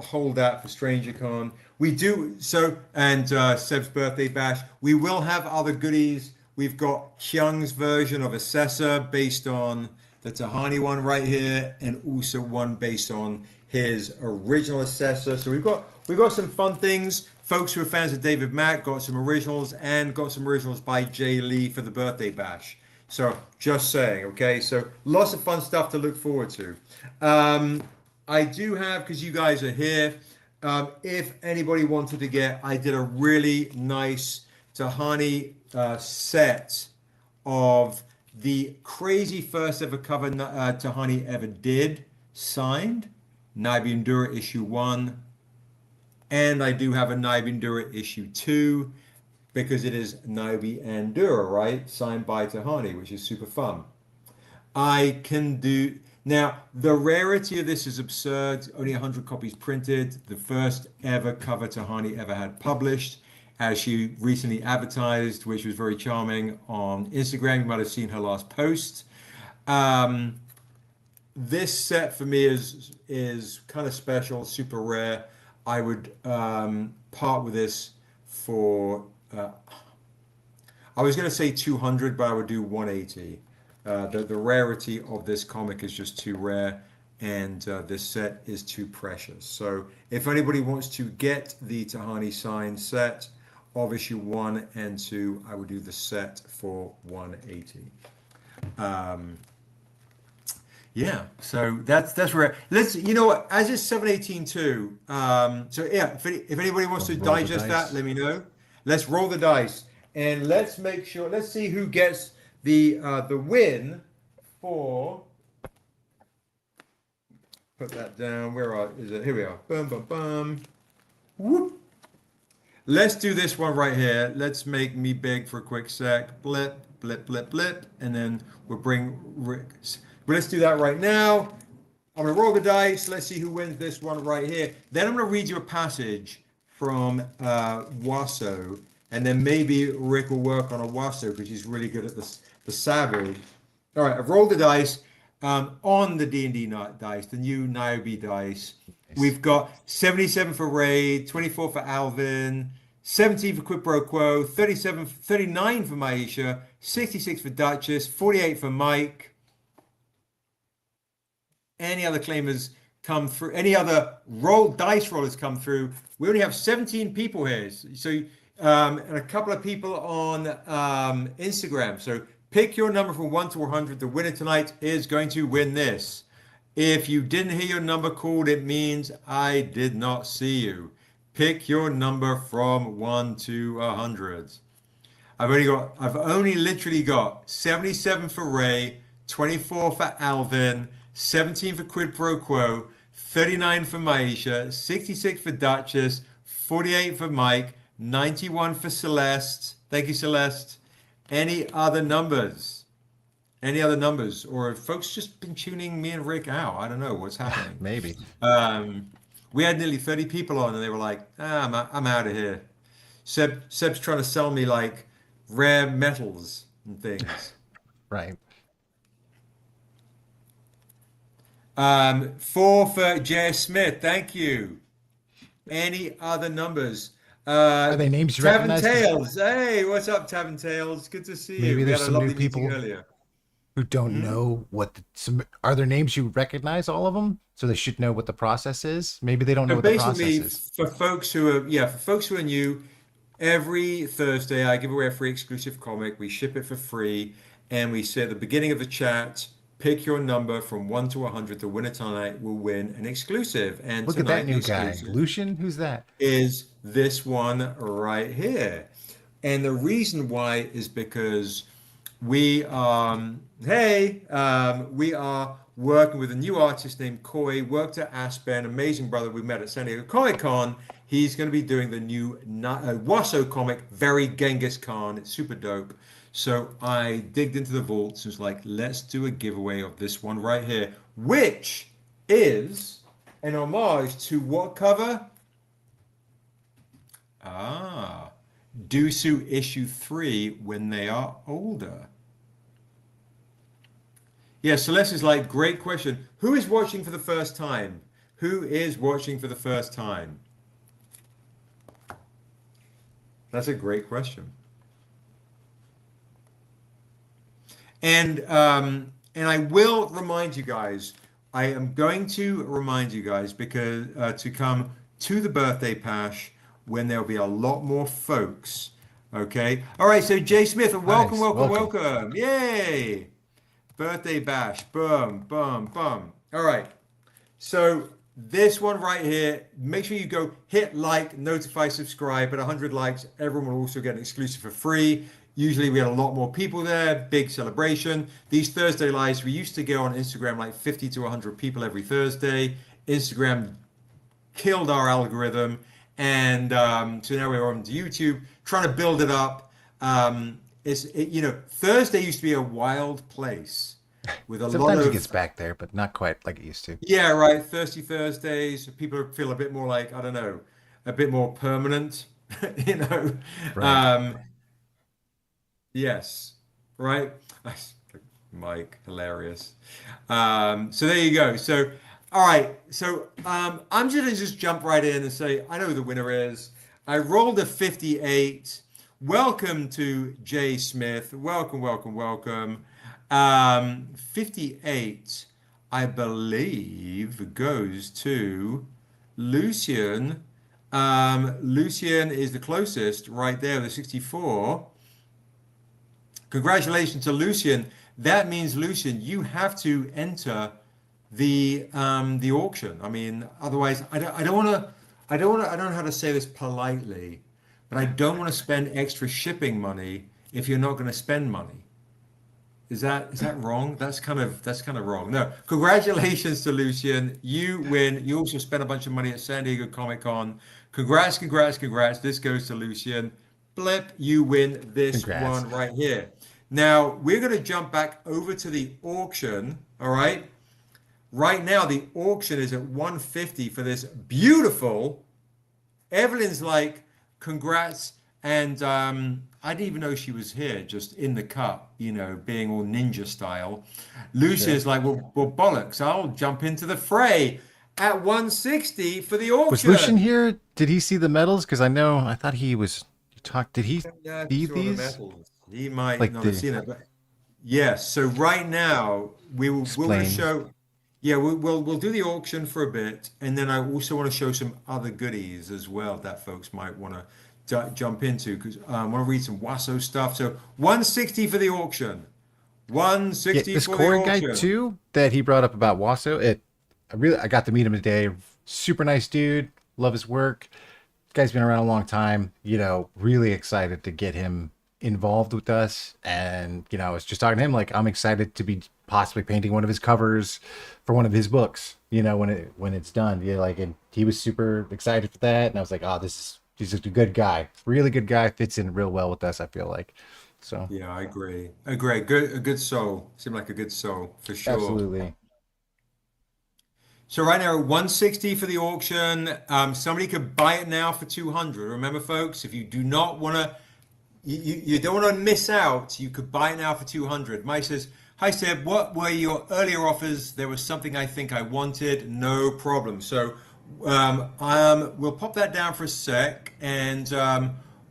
hold that for StrangerCon. We do so, and Seb's birthday bash. We will have other goodies. We've got Hyung's version of Assessor based on the Tahani one right here, and also one based on his original Assessor. So we've got some fun things. Folks who are fans of David Mack got some originals, and got some originals by Jay Lee for the birthday bash. So just saying, okay. So lots of fun stuff to look forward to. Um, I do have, because you guys are here, if anybody wanted to get, I did a really nice Tahani set of the crazy first ever cover Tahani ever did, signed, Niobe Endura issue 1, and I do have a Niobe Endura issue 2, because it is Niobe Endura, right? Signed by Tahani, which is super fun. I can do now. The rarity of this is absurd. Only 100 copies printed. The first ever cover Tahani ever had published, as she recently advertised, which was very charming on Instagram. You might have seen her last post. Um, this set for me is kind of special, super rare. I would part with this for. I was going to say 200, but I would do 180. The rarity of this comic is just too rare, and this set is too precious. So if anybody wants to get the Tahani signed set of issue 1 and 2, I would do the set for 180. Yeah, so that's rare. Let's, you know what, as it's 718 too. So yeah, if anybody wants to Roll the digest that, dice. let me know. Let's roll the dice, and let's make sure. Let's see who gets the win for. Put that down. Is it? Here we are. Boom, boom, boom. Whoop. Let's do this one right here. Let's make me big for a quick sec. Blip, blip, blip, blip, and then we'll bring Rick. But let's do that right now. I'm gonna roll the dice. Let's see who wins this one right here. Then I'm gonna read you a passage from Wasso, and then maybe Rick will work on a Wasso because he's really good at the Savage. All right, I've rolled the dice on the D&D dice, the new Niobe dice. Nice. We've got 77 for Ray, 24 for Alvin, 17 for Quid Pro Quo, 39 for Maisha, 66 for Duchess, 48 for Mike. Any other claimers come through, any other dice rollers come through. We only have 17 people here. So, and a couple of people on Instagram. So pick your number from 1 to 100. The winner tonight is going to win this. If you didn't hear your number called, it means I did not see you. Pick your number from 1 to 100. I've only literally got 77 for Ray, 24 for Alvin, 17 for Quid Pro Quo, 39 for Maisha, 66 for Duchess, 48 for Mike, 91 for Celeste. Thank you, Celeste. Any other numbers? Any other numbers? Or have folks just been tuning me and Rick out? I don't know what's happening. Maybe. We had nearly 30 people on, and they were like, I'm out of here. Seb's trying to sell me like rare metals and things. Right. 4 for J.S. Smith. Thank you. Any other numbers? Are they names you Tavern recognize? Tales. Hey, what's up, Tavern Tales? Good to see you. Maybe We there's had a some new lovely meeting people earlier. who don't Hmm? know are there names you recognize all of them? So they should know what the process is. Maybe they don't know So what the process basically, is. for folks who are new, every Thursday I give away a free exclusive comic. We ship it for free, and we say at the beginning of the chat, pick your number from 1 to 100. The winner tonight will win an exclusive. And Look at that tonight, the new guy. exclusive Lucian? Who's that? is this one right here. And the reason why is because we we are working with a new artist named Koi, worked at Aspen, amazing brother we met at San Diego Comic Con. He's going to be doing the new Wasso comic, very Genghis Khan. It's super dope. So I digged into the vaults and was like, let's do a giveaway of this one right here, which is an homage to what cover? Ah, Dusu issue 3 when they are older. Yeah, Celeste is like, great question. Who is watching for the first time? Who is watching for the first time? That's a great question. And I will remind you guys, I am going to remind you guys because to come to the birthday bash when there'll be a lot more folks. Okay. All right. So Jay Smith, welcome, Nice. welcome, Welcome. welcome. Yay. Birthday bash. Boom, boom, boom. All right. So this one right here, make sure you go hit like, notify, subscribe. At 100 likes, everyone will also get an exclusive for free. Usually we had a lot more people there, big celebration. These Thursday lives, we used to go on Instagram like 50 to 100 people every Thursday. Instagram killed our algorithm. And so now we're on to YouTube, trying to build it up. Thursday used to be a wild place with a lot Sometimes it of gets back there, but not quite like it used to. yeah, right. Thirsty Thursdays. People feel a bit more like, I don't know, a bit more permanent, you know. Right. Um, yes, right. Mike, hilarious. So there you go. So, all right. So I'm just gonna just jump right in and say, I know who the winner is. I rolled a 58. Welcome to Jay Smith. Welcome, welcome, welcome. 58, I believe, goes to Lucian. Lucian is the closest right there, the 64. Congratulations to Lucian. That means, Lucian, you have to enter the auction. I mean, otherwise, I don't want to. I don't know how to say this politely, but I don't want to spend extra shipping money if you're not going to spend money. Is that wrong? That's kind of wrong. No, congratulations to Lucian. You win. You also spent a bunch of money at San Diego Comic Con. Congrats, congrats, congrats. This goes to Lucian. Blip, you win this Congrats. one right here. Now we're gonna jump back over to the auction. All right. Right now the auction is at 150 for this beautiful. Evelyn's like, congrats. And I didn't even know she was here, just in the cut, being all ninja style. Sure. Lucia's like, well, bollocks, I'll jump into the fray at 160 for the Was Lucian auction. here? Did he see the medals? Because I thought he was. You talked. Did he Yeah, if you see saw the these? metals, he might Like not have the seen it, but yes. So right now we're going to explain. show. Yeah, we'll do the auction for a bit, and then I also want to show some other goodies as well that folks might want to jump into because I want to read some Wasso stuff. So 160 for the auction. Yeah, 160 this for the Corey guy auction. too that he brought up about Wasso. I got to meet him today. Super nice dude. Love his work. Guy's been around a long time. Really excited to get him involved with us. And I was just talking to him like I'm excited to be possibly painting one of his covers for one of his books. When it's done. Yeah, like and he was super excited for that. And I was like, oh, he's just a good guy. Really good guy. Fits in real well with us. I feel like. So Yeah, I agree. Agree. Good, a good soul. Seemed like a good soul for sure. absolutely. So right now, 160 for the auction. Somebody could buy it now for 200. Remember, folks, if you do not want to, you don't want to miss out. You could buy it now for 200. Mike says, "Hi Seb, what were your earlier offers? There was something I think I wanted. No problem." So we'll pop that down for a sec, and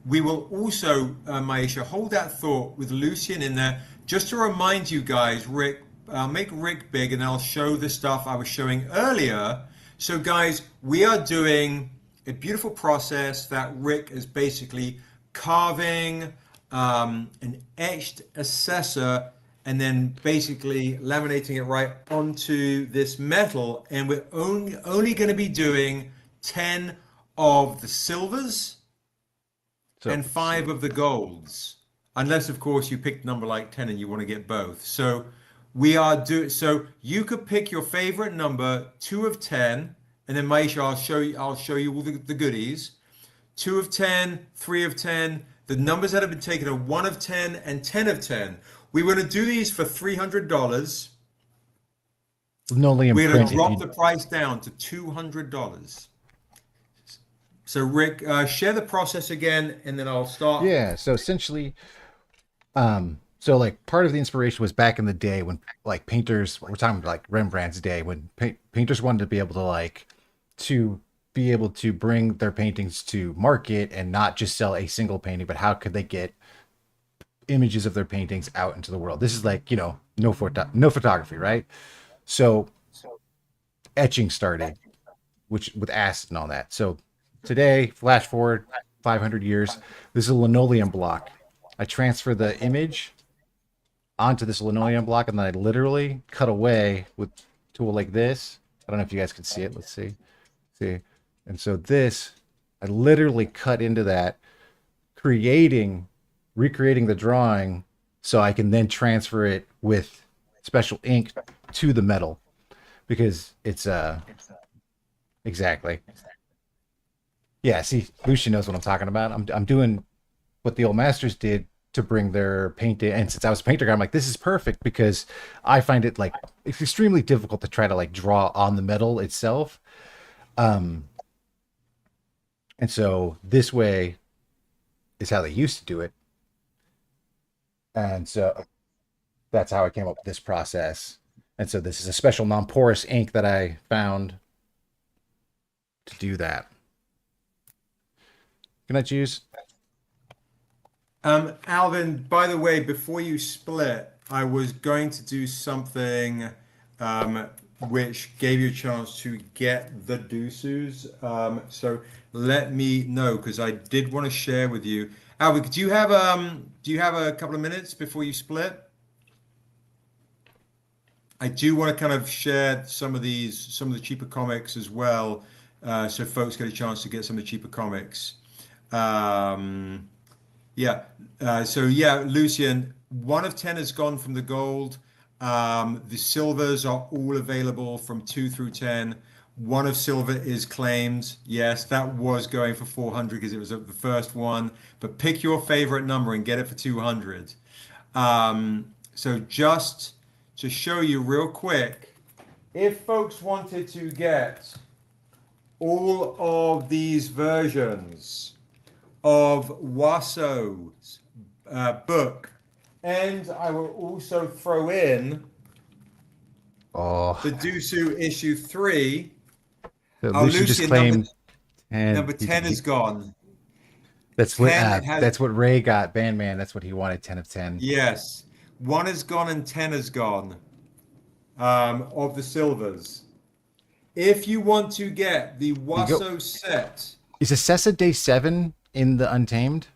we will also, Maisha, hold that thought with Lucian in there, just to remind you guys, Rick. I'll make Rick big and I'll show the stuff I was showing earlier. So guys, we are doing a beautiful process that Rick is basically carving an etched assessor and then basically laminating it right onto this metal. And we're only going to be doing 10 of the silvers So and let's see. 5 of the golds. Unless, of course, you picked number like 10 and you want to get both. So so you could pick your favorite number, 2 of 10, and then Maisha, I'll show you all the goodies. 2 of 10, 3 of 10, The numbers that have been taken are 1 of 10 and 10 of 10. We were going to do these for $300. Linoleum We're going to print. If drop you the price down to $200. So Rick, share the process again, and then I'll start. Yeah, so essentially, so like part of the inspiration was back in the day when like painters, we're talking like Rembrandt's day, when painters wanted to be able to to be able to bring their paintings to market and not just sell a single painting, but how could they get images of their paintings out into the world? This is like, no photography, right? So etching started, which with acid and all that. So today, flash forward 500 years, this is a linoleum block. I transfer the image onto this linoleum block, and then I literally cut away with a tool like this. I don't know if you guys can see it. Let's see. See. And so this, I literally cut into that, recreating the drawing so I can then transfer it with special ink to the metal because it's exactly. Yeah, see, Lucian knows what I'm talking about. I'm doing what the old masters did to bring their painting. And since I was a painter guy, I'm like, this is perfect because I find it like it's extremely difficult to try to like draw on the metal itself. Um, and so this way is how they used to do it. And so that's how I came up with this process. And so this is a special non-porous ink that I found to do that. Can I choose? Alvin, by the way, before you split, I was going to do something um, which gave you a chance to get the deuces. So let me know because I did want to share with you. Alvin, do you have a couple of minutes before you split? I do want to kind of share some of the cheaper comics as well, so folks get a chance to get some of the cheaper comics. Um, Yeah. So Lucian, 1 of 10 has gone from the gold. The silvers are all available from 2 through 10. One of silver is claimed. Yes, that was going for 400 because it was the first one. But pick your favorite number and get it for 200. So just to show you real quick, if folks wanted to get all of these versions of Wasso's book. And I will also throw in Oh, the Dusu issue 3. so Oh, Lucian just Lucian, number, claimed, and number 10 is gone. that's what 10 has, that's what Ray got. Bandman, that's what he wanted. 10 of 10. yes. 1 is gone and 10 is gone of the silvers. If you want to get the You go. Wasso set, Is Assessa day 7 in the Untamed?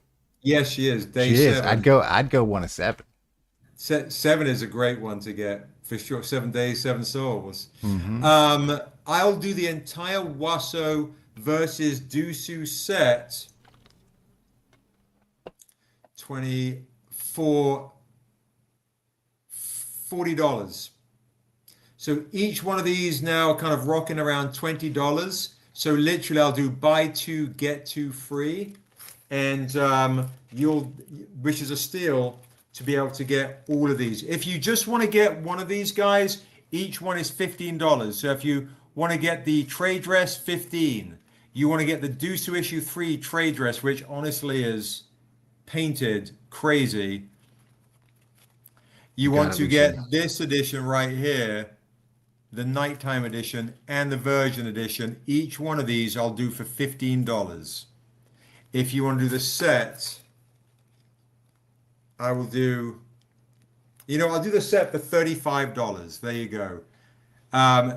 yes, she is. Day She is. 7. I'd go 1 of 7. 7 is a great one to get for sure. 7 days, 7 souls. Mm-hmm. I'll do the entire Wasso versus Dusu set 24 $40. So each one of these now kind of rocking around $20. So literally I'll do buy two, get two free. And you'll, which is a steal to be able to get all of these. If you just want to get one of these guys, each one is $15. So if you want to get the trade dress, 15. You want to get the Dusu issue 3 trade dress, which honestly is painted crazy. You want Got it, to get Lucian. this edition right here, the nighttime edition and the version edition. Each one of these I'll do for $15. If you want to do the set, I will do, I'll do the set for $35. There you go.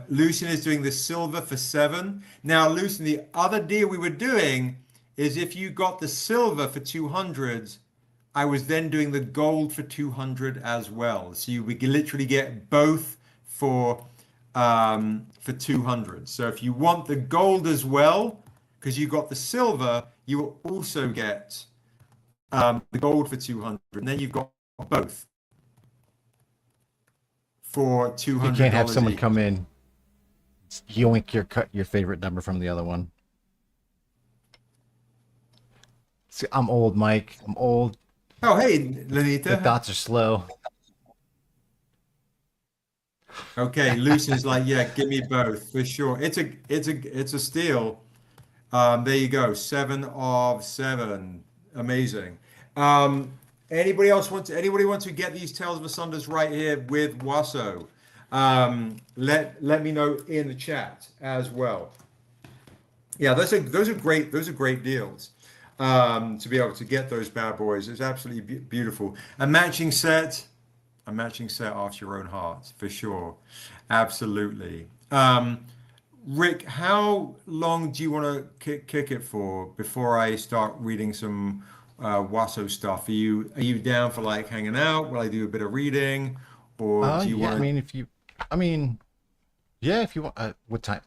Lucian is doing the silver for 7. Now, Lucian, the other deal we were doing is if you got the silver for 200, I was then doing the gold for 200 as well. So we can literally get both for 200. So if you want the gold as well, because you got the silver, you will also get the gold for 200, and then you've got both for $200. You can't have someone each. come in, yoink your favorite number from the other one. See, I'm old, Mike. I'm old. Oh, hey, The Lenita. thoughts are slow. Okay, Lucian's like, yeah, give me both for sure. It's a steal. There you go. 7 of 7. Amazing. Um, anybody want to get these Tales of the Sunders right here with Wasso? Let me know in the chat as well. Yeah, those are great deals. To be able to get those bad boys is absolutely beautiful. A matching set after your own heart for sure. Absolutely. Rick, how long do you want to kick it for before I start reading some Wasso stuff? Are you down for like hanging out? Will I do a bit of reading, or do you Yeah. I want mean, if you, I mean, yeah. If you want, what time?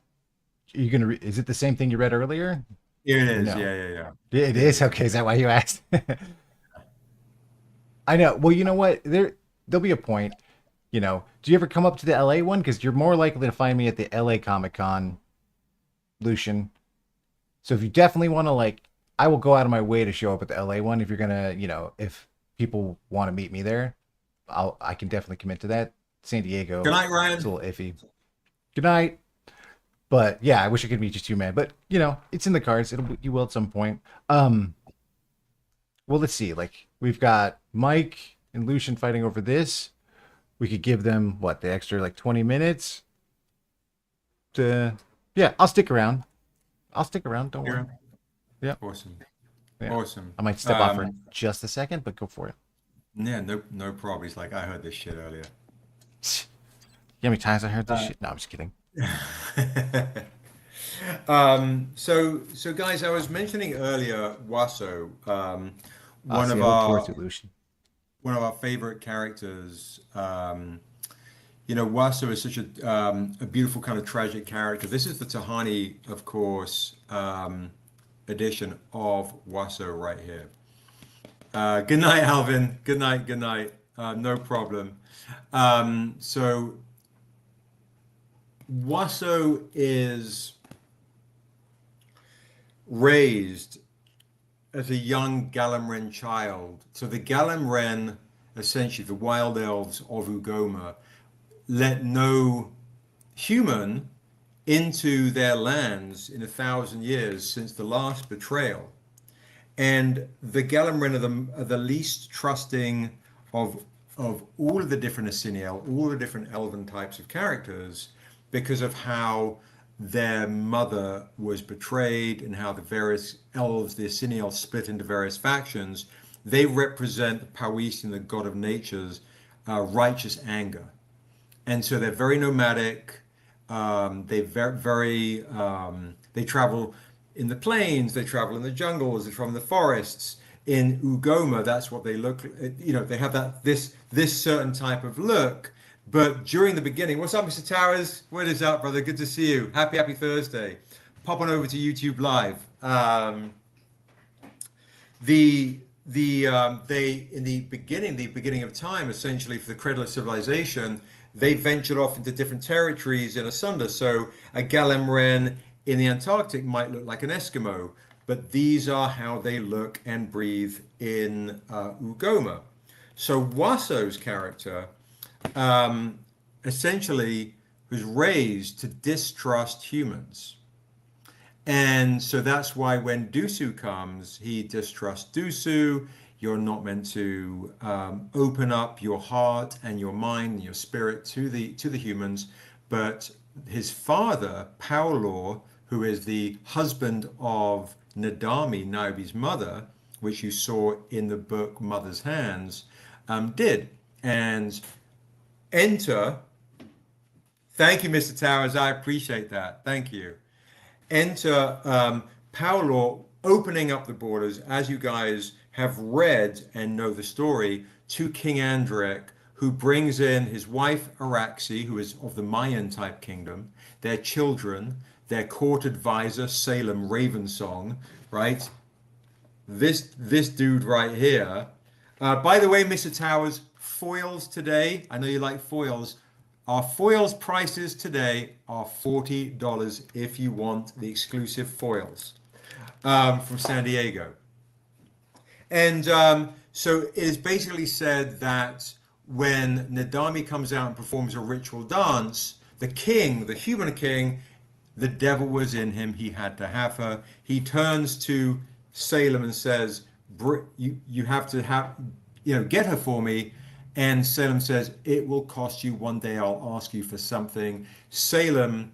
Are you gonna? Is it the same thing you read earlier? to? It Or is. no? Yeah, yeah, yeah. Yeah, it It is. is. Okay, is that why you asked? I know. Well, you know what? There'll be a point. Do you ever come up to the LA one? Because you're more likely to find me at the LA Comic Con, Lucian. So if you definitely want to I will go out of my way to show up at the LA one. If you're gonna, if people want to meet me there, I can definitely commit to that. San Good Diego, night, it's a Ryan. little iffy. Good night. But yeah, I wish I could meet you too, man. But it's in the cards. You will at some point. Um, well, let's see. Like we've got Mike and Lucian fighting over this. We could give them what the extra 20 minutes to. Yeah, I'll stick around. I'll stick around. Don't worry. Yeah. Yeah, Awesome. yeah. Awesome. I might step off for just a second, but go for it. Yeah, no problem. He's like, I heard this shit earlier. You know how many times I heard this shit? No, I'm just kidding. So guys, I was mentioning earlier Wasso, Ah, one see, of I look forward our to it, Lucian. one of our favorite characters. Wasso is such a beautiful kind of tragic character. This is the Tahani, of course, edition of Wasso right here. Good night, Alvin. Good night. Good night. No problem. So Wasso is raised as a young Galamren child. So the Galamren, essentially the wild elves of Ugoma, let no human into their lands in 1,000 years since the last betrayal. And the Galamrin are the least trusting of all of the different Asiniel, all the different elven types of characters, because of how their mother was betrayed and how the various elves, the Asiniel, split into various factions. They represent the Powys and the god of nature's righteous anger, and so they're very nomadic. They they travel in the plains, they travel in the jungles, they travel in the forests. In Ugoma, that's what they look. They have this certain type of look. But during the beginning, what's up, Mr. Towers? What is up, brother? Good to see you. Happy Thursday. Pop on over to YouTube Live. They in the beginning of time, essentially for the cradle of civilization, they ventured off into different territories in asunder. So a Galemren in the Antarctic might look like an Eskimo, but these are how they look and breathe in Ugoma. So Wasso's character essentially was raised to distrust humans. And so that's why when Dusu comes, he distrusts Dusu. You're not meant to open up your heart and your mind and your spirit to the humans. But his father, Paulor, who is the husband of Nadami, Niobe's mother, which you saw in the book Mother's Hands, did. And enter. Thank you, Mr. Towers. I appreciate that. Thank you. Enter Paolo opening up the borders, as you guys have read and know the story, to King Andric, who brings in his wife Araxi, who is of the Mayan type kingdom, their children, their court advisor Salem Ravensong, right? This dude right here. By the way, Mr. Towers, foils today. I know you like foils. Our foils prices today are $40 if you want the exclusive foils from San Diego. And so it is basically said that when Nadami comes out and performs a ritual dance, the king, the human king, the devil was in him. He had to have her. He turns to Salem and says, "You have to have, get her for me." And Salem says, "It will cost you. One day I'll ask you for something." Salem,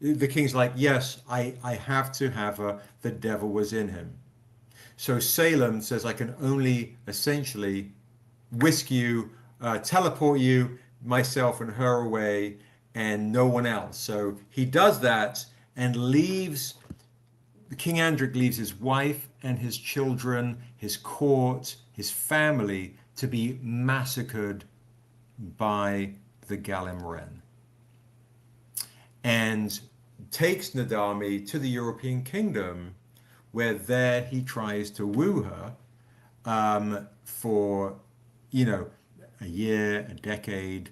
the king's like, "Yes, I have to have her." The devil was in him. So Salem says, "I can only essentially whisk you, teleport you, myself and her away, and no one else." So he does that and leaves, King Andric leaves his wife and his children, his court, his family to be massacred by the Galimren, and takes Nadami to the European kingdom, where there he tries to woo her for, a year, a decade,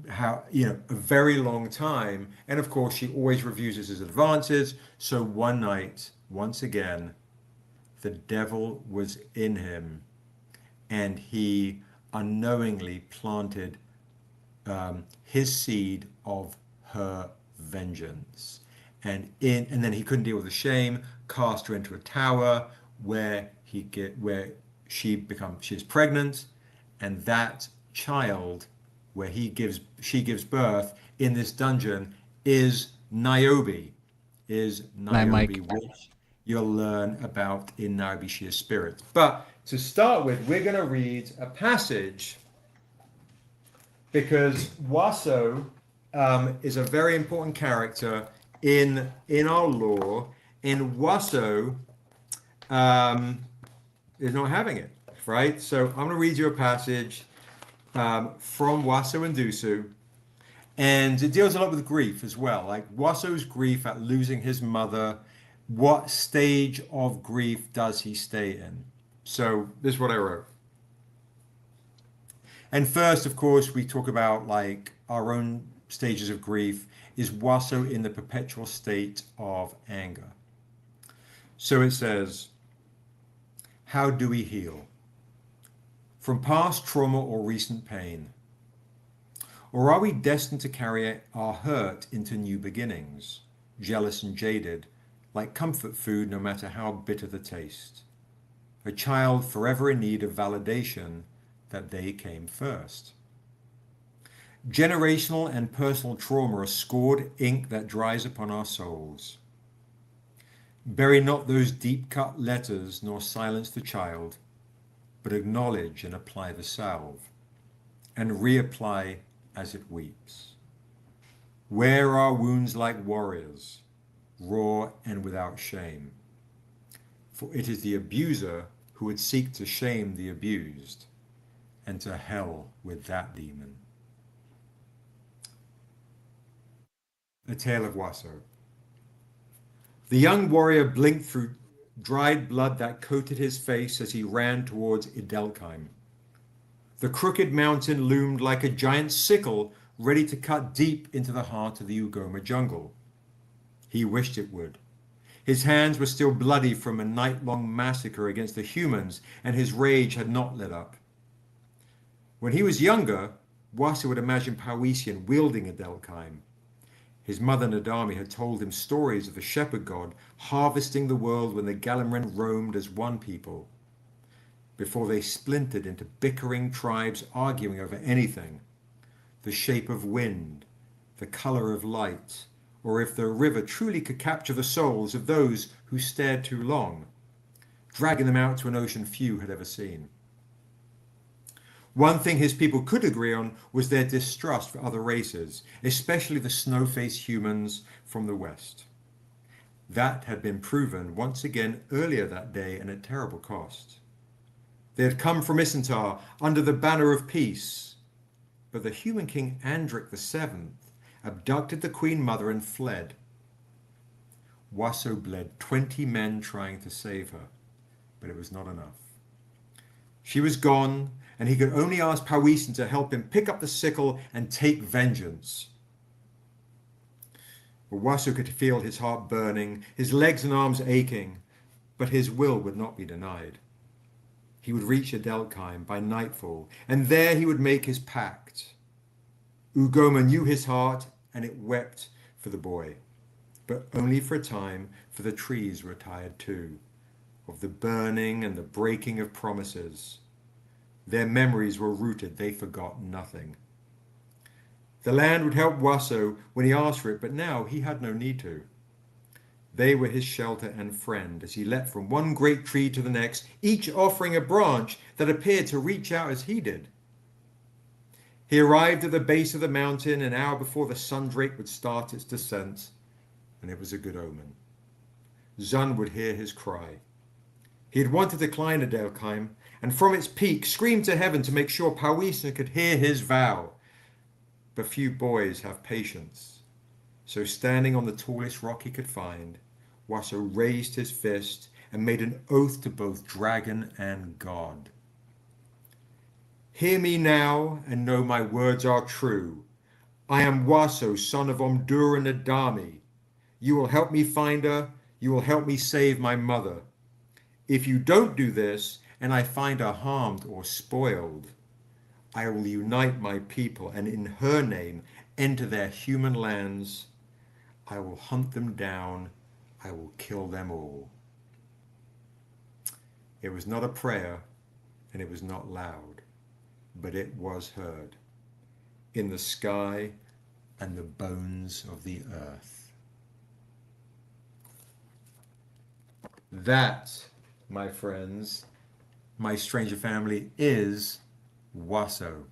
a very long time. And of course, she always refuses his advances. So one night, once again, the devil was in him, and he unknowingly planted his seed of her vengeance. And then he couldn't deal with the shame, cast her into a tower where she is pregnant, and that child, where she gives birth in this dungeon, is Niobe, Night, Mike. which you'll learn about in Niobe Sheer Spirit. But to start with, we're going to read a passage because Waso is a very important character in our lore, and Waso is not having it, right? So I'm going to read you a passage from Waso and Dusu, and it deals a lot with grief as well, like Waso's grief at losing his mother. What stage of grief does he stay in? So this is what I wrote. And first, of course, we talk about like our own stages of grief. Is Waso in the perpetual state of anger? So it says, how do we heal? From past trauma or recent pain? Or are we destined to carry our hurt into new beginnings, jealous and jaded, like comfort food no matter how bitter the taste? A child forever in need of validation that they came first. Generational and personal trauma are scored ink that dries upon our souls. Bury not those deep-cut letters, nor silence the child, but acknowledge and apply the salve, and reapply as it weeps. Wear our wounds like warriors, raw and without shame, for it is the abuser who would seek to shame the abused, and to hell with that demon. A Tale of Waso. The young warrior blinked through dried blood that coated his face as he ran towards Idelkheim. The crooked mountain loomed like a giant sickle ready to cut deep into the heart of the Ugoma jungle. He wished it would. His hands were still bloody from a night-long massacre against the humans, and his rage had not let up. When he was younger, Waso would imagine Powisian wielding Idelkheim. His mother Nadami had told him stories of the shepherd god harvesting the world when the Galimren roamed as one people, before they splintered into bickering tribes arguing over anything: the shape of wind, the color of light, or if the river truly could capture the souls of those who stared too long, dragging them out to an ocean few had ever seen. One thing his people could agree on was their distrust for other races, especially the snow-faced humans from the west. That had been proven once again earlier that day and at terrible cost. They had come from Isentar under the banner of peace, but the human king Andric VII abducted the queen mother and fled. Waso bled 20 men trying to save her, but it was not enough. She was gone, and he could only ask Powisian to help him pick up the sickle and take vengeance. Waso could feel his heart burning, his legs and arms aching, but his will would not be denied. he would reach Adelkheim by nightfall, and there he would make his pact. Ugoma knew his heart, and it wept for the boy, but only for a time, for the trees were tired too, of the burning and the breaking of promises. Their memories were rooted, they forgot nothing. The land would help Wasso when he asked for it, but now he had no need to. They were his shelter and friend as he leapt from one great tree to the next, each offering a branch that appeared to reach out as he did. He arrived at the base of the mountain an hour before the sundrake would start its descent, and it was a good omen. Zun would hear his cry. He had wanted to climb Adelkheim, and from its peak screamed to heaven to make sure Powisa could hear his vow. But few boys have patience. So standing on the tallest rock he could find, Wasso raised his fist and made an oath to both dragon and God. Hear me now and know my words are true. I am Wasso, son of Omdur and Adami. You will help me find her. You will help me save my mother. If you don't do this, and I find her harmed or spoiled, I will unite my people and in her name enter their human lands. I will hunt them down. I will kill them all. It was not a prayer and it was not loud, but it was heard in the sky and the bones of the earth. That, my friends, my stranger family, is Wasso.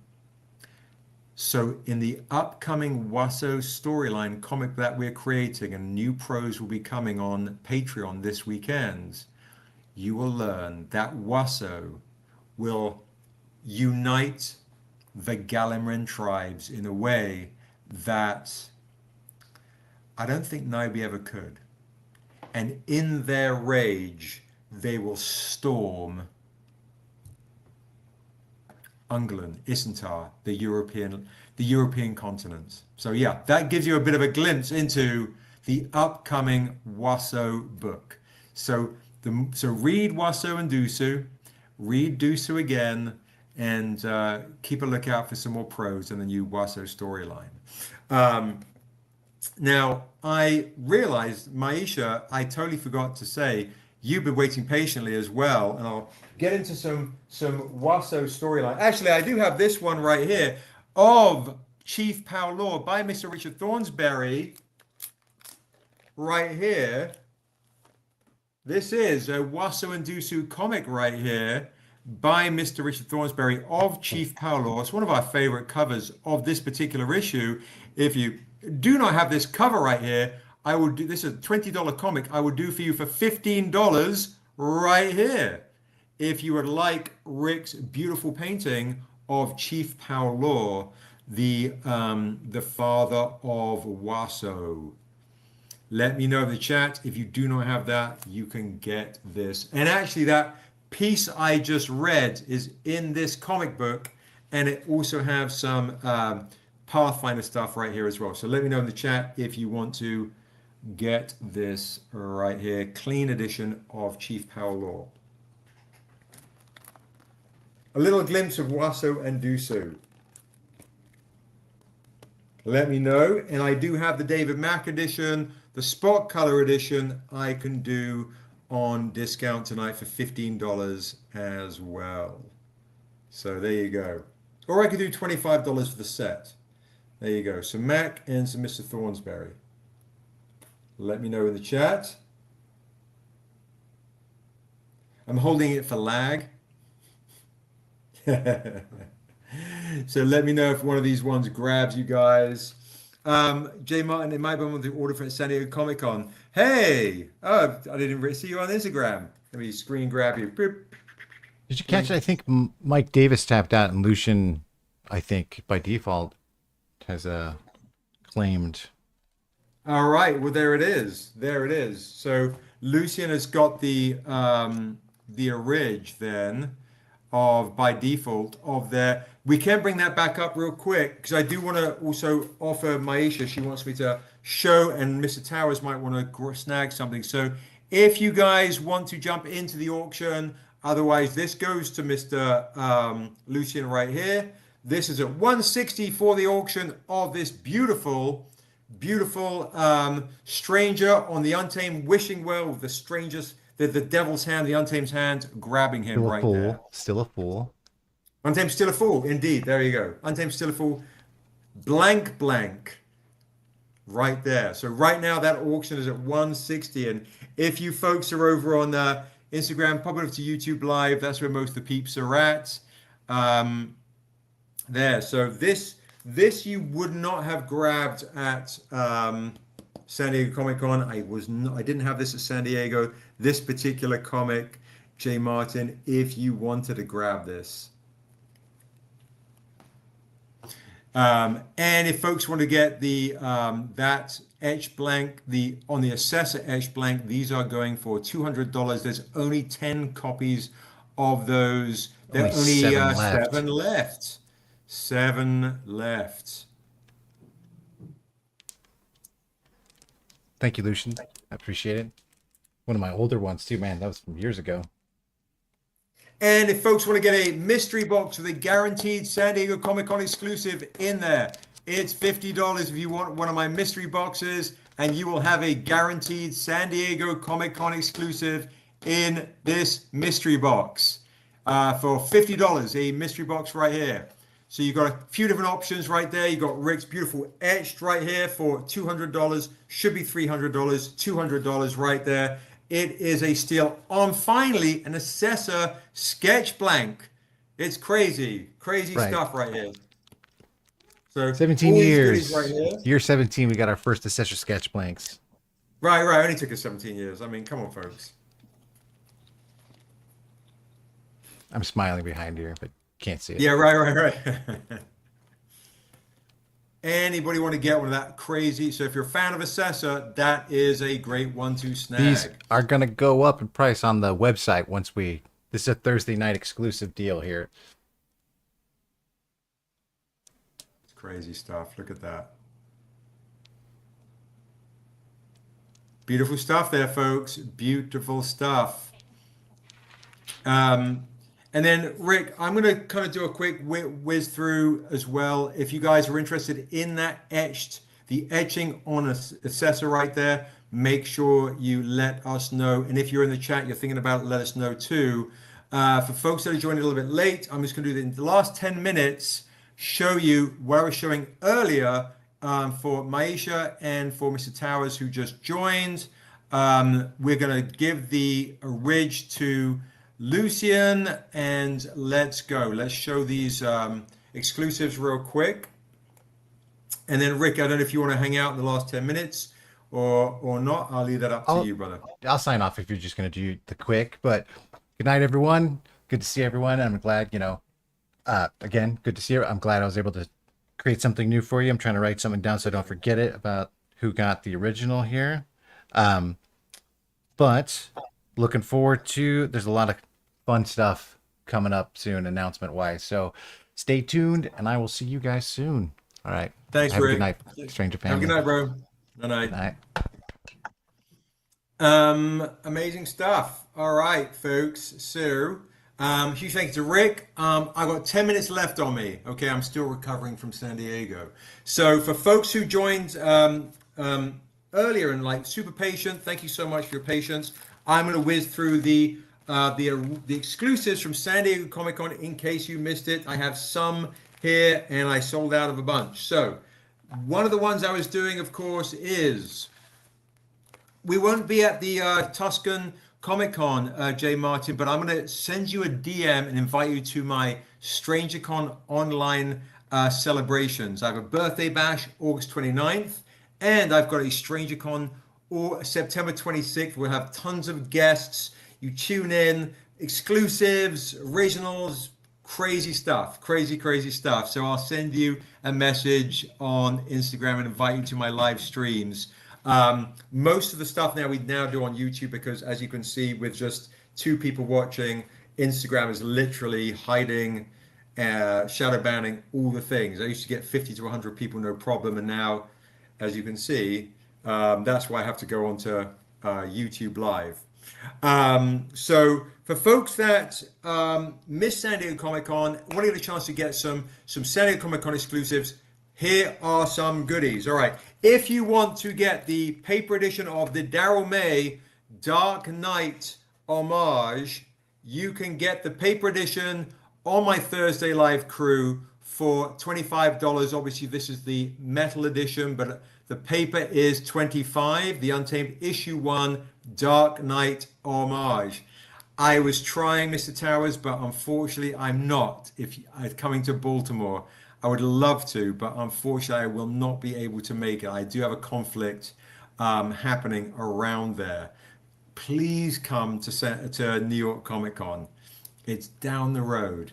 So in the upcoming Wasso storyline comic that we're creating, and new prose will be coming on Patreon this weekend, you will learn that Wasso will unite the Galimran tribes in a way that I don't think Niobe ever could. And in their rage, they will storm Unglen, Isentar, the European continents. So yeah, that gives you a bit of a glimpse into the upcoming Wasso book. So read Wasso and Dusu, read Dusu again, and keep a lookout for some more prose in the new Wasso storyline. Now, I realized, Maisha, I totally forgot to say, you've been waiting patiently as well, and I'll get into some Wasso storyline. Actually, I do have this one right here of Chief Paolo by Mr. Richard Thornsberry. Right here. This is a Wasso and Dusu comic right here by Mr. Richard Thornsberry of Chief Paolo. It's one of our favorite covers of this particular issue. If you do not have this cover right here, I will do this is a $20 comic. I will do for you for $15 right here. If you would like Rick's beautiful painting of Chief Paolo, the father of Wasso. Let me know in the chat. If you do not have that, you can get this. And actually, that piece I just read is in this comic book, and it also has some Pathfinder stuff right here as well. So let me know in the chat if you want to get this right here. Clean edition of Chief Paolo. A little glimpse of Wasso and Dusu. Let me know. And I do have the David Mack edition, the Spot Color edition I can do on discount tonight for $15 as well. So there you go. Or I could do $25 for the set. There you go. So Mac and some Mr. Thornsberry. Let me know in the chat. I'm holding it for lag. So let me know if one of these ones grabs you guys. Jay Martin, it might be on the order for San Diego Comic Con. Hey! Oh, I didn't see you on Instagram. Let me screen grab you. Boop. Did you catch it? I think Mike Davis tapped out, and Lucian, I think, by default, has claimed. All right. Well, there it is. There it is. So Lucian has got the orig then of by default of their. We can bring that back up real quick because I do want to also offer Maisha. She wants me to show, and Mr. Towers might want to snag something. So if you guys want to jump into the auction, Otherwise, this goes to Mr. Lucian right here. This is at 160 for the auction of this beautiful, beautiful stranger on the Untamed wishing well with the strangest, the devil's hand, the Untamed hand, grabbing him Still a right there. fool. Still a fool. Untamed still a fool, indeed. There you go. Untamed still a fool. Blank, blank. Right there. So right now that auction is at 160. And if you folks are over on Instagram, pop over to YouTube Live. That's where most of the peeps are at. There. So this you would not have grabbed at San Diego Comic Con. I didn't have this at San Diego. This particular comic, J. Martin, if you wanted to grab this. And if folks want to get the that etch blank, on the Assessor etch blank, these are going for $200. There's only 10 copies of those. There are only seven left. 7 left. Thank you, Lucian. I appreciate it. One of my older ones too, man. That was from years ago. And if folks want to get a mystery box with a guaranteed San Diego Comic-Con exclusive in there, it's $50 if you want one of my mystery boxes, and you will have a guaranteed San Diego Comic-Con exclusive in this mystery box for $50, a mystery box right here. So you've got a few different options right there. You've got Rick's beautiful etched right here for $200, should be $300, $200 right there. It is a steal on finally an Assessor sketch blank. It's crazy, crazy stuff right here. So 17 years. Right here. Year 17, we got our first Assessor sketch blanks. Right. Only took us 17 years. I mean, come on, folks. I'm smiling behind here, but can't see it. Yeah, right. Anybody want to get one of that crazy? So if you're a fan of Assessor, that is a great one to snag. These are going to go up in price on the website once this is a Thursday night exclusive deal here. It's crazy stuff. Look at that. Beautiful stuff there, folks. Beautiful stuff. And then, Rick, I'm going to kind of do a quick whiz through as well. If you guys are interested in that the etching on Assessor right there, make sure you let us know. And if you're in the chat, you're thinking about it, let us know too. For folks that are joining a little bit late, I'm just going to do in the last 10 minutes, show you what I was showing earlier for Maisha and for Mr. Towers who just joined. We're going to give the ridge to Lucian, and let's go. Let's show these exclusives real quick. And then, Rick, I don't know if you want to hang out in the last 10 minutes or not. I'll leave that up to you, brother. I'll sign off if you're just going to do the quick. But good night, everyone. Good to see everyone. I'm glad, again, good to see you. I'm glad I was able to create something new for you. I'm trying to write something down so I don't forget it about who got the original here. But looking forward to, there's a lot of fun stuff coming up soon, announcement-wise. So stay tuned, and I will see you guys soon. All right. Thanks, Have Rick. a good night, Stranger Family. Have a good night, bro. Good night. Amazing stuff. All right, folks. So, huge thank you to Rick. I've got 10 minutes left on me. Okay, I'm still recovering from San Diego. So, for folks who joined earlier and super patient, thank you so much for your patience. I'm going to whiz through the exclusives from San Diego Comic-Con in case you missed it. I have some here and I sold out of a bunch. So one of the ones I was doing, of course, is we won't be at the Tuscan Comic-Con, J. Martin, but I'm going to send you a DM and invite you to my StrangerCon online celebrations. I have a birthday bash August 29th, and I've got a StrangerCon or September 26th. We'll have tons of guests. You tune in, exclusives, originals, crazy stuff, crazy stuff. So I'll send you a message on Instagram and invite you to my live streams. Most of the stuff we now do on YouTube, because as you can see, with just 2 people watching, Instagram is literally hiding, shadow banning all the things. I used to get 50 to 100 people, no problem. And now, as you can see, that's why I have to go onto YouTube Live. So For folks that missed San Diego Comic Con, want to get a chance to get some San Diego Comic Con exclusives, here are some goodies. All right, if you want to get the paper edition of the Daryl May Dark Knight homage, you can get the paper edition on my Thursday Live crew for $25. Obviously, this is the metal edition, but the paper is $25. The Untamed Issue 1 Dark Knight homage. I was trying, Mr. Towers, but unfortunately I'm not. If I'm coming to Baltimore, I would love to, but unfortunately I will not be able to make it. I do have a conflict happening around there. Please come to New York Comic Con. It's down the road.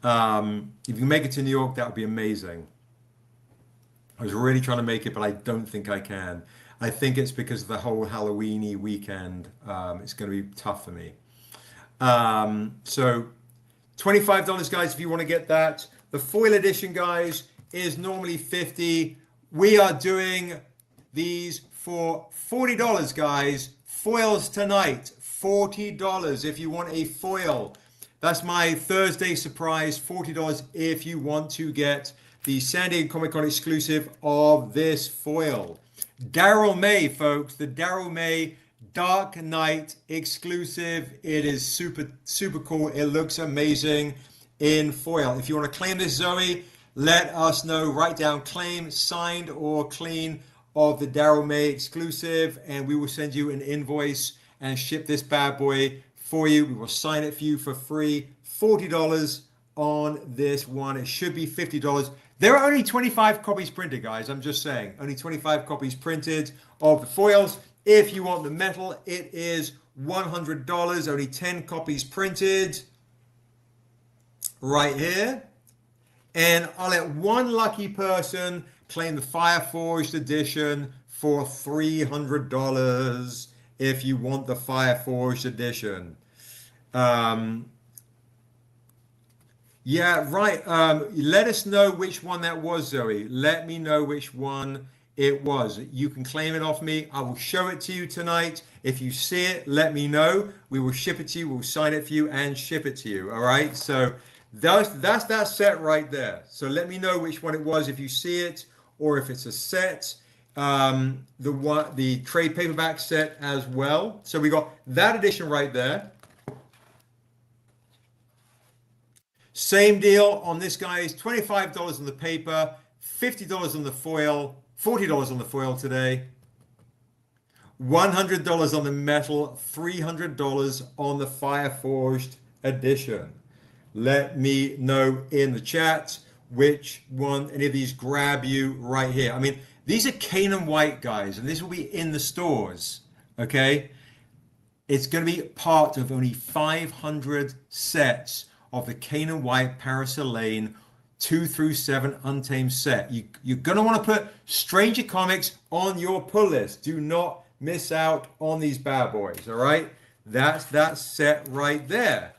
If you can make it to New York, that would be amazing. I was really trying to make it, but I don't think I can. I think it's because of the whole Halloween-y weekend. It's going to be tough for me. So $25, guys, if you want to get that. The foil edition, guys, is normally $50. We are doing these for $40, guys. Foils tonight, $40 if you want a foil. That's my Thursday surprise, $40 if you want to get the San Diego Comic Con exclusive of this foil. Daryl May, folks, the Daryl May Dark Knight exclusive. It is super, super cool. It looks amazing in foil. If you want to claim this, Zoe, let us know. Write down claim, signed or clean of the Daryl May exclusive, and we will send you an invoice and ship this bad boy for you. We will sign it for you for free. $40 on this one. It should be $50. There are only 25 copies printed, guys. I'm just saying. Only 25 copies printed of the foils. If you want the metal, it is $100. Only 10 copies printed. Right here. And I'll let one lucky person claim the Fireforged edition for $300 if you want the Fireforged edition. Yeah, right. Let us know which one that was, Zoe. Let me know which one it was. You can claim it off me. I will show it to you tonight. If you see it, let me know. We will ship it to you. We'll sign it for you and ship it to you. All right. So that's that set right there. So let me know which one it was if you see it, or if it's a set. The trade paperback set as well. So we got that edition right there. Same deal on this, guys. $25 on the paper, $50 on the foil, $40 on the foil today, $100 on the metal, $300 on the Fireforged edition. Let me know in the chat which one any of these grab you right here. I mean, these are Canaan White, guys, and this will be in the stores, okay? It's going to be part of only 500 sets of the Canaan White Paris Lane 2 through 7 Untamed set. You're going to want to put Stranger Comics on your pull list. Do not miss out on these bad boys, all right? That's that set right there,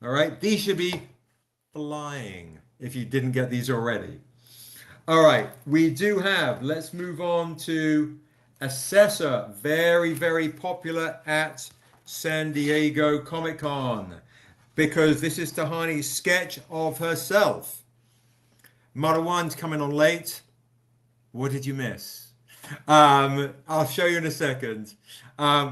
all right? These should be flying if you didn't get these already. All right, we do have, let's move on to Assessor, very, very popular at San Diego Comic Con, because this is Tahani's sketch of herself. Model 1's coming on late. What did you miss? I'll show you in a second.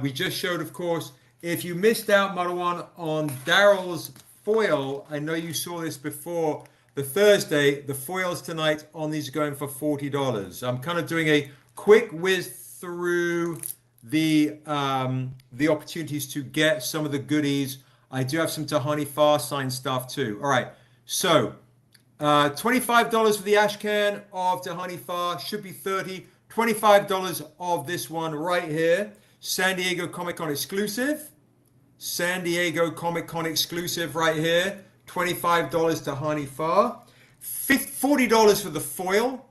We just showed, of course, if you missed out, Model 1, on Daryl's foil, I know you saw this before, the Thursday, the foils tonight on these are going for $40. I'm kind of doing a quick whiz through the opportunities to get some of the goodies. I do have some Tahani Farr signed stuff too. All right, so $25 for the ash can of Tahani Farr, should be $30. $25 of this one right here, San Diego Comic Con exclusive. San Diego Comic Con exclusive right here. $25 Tahani Farr. $40 for the foil.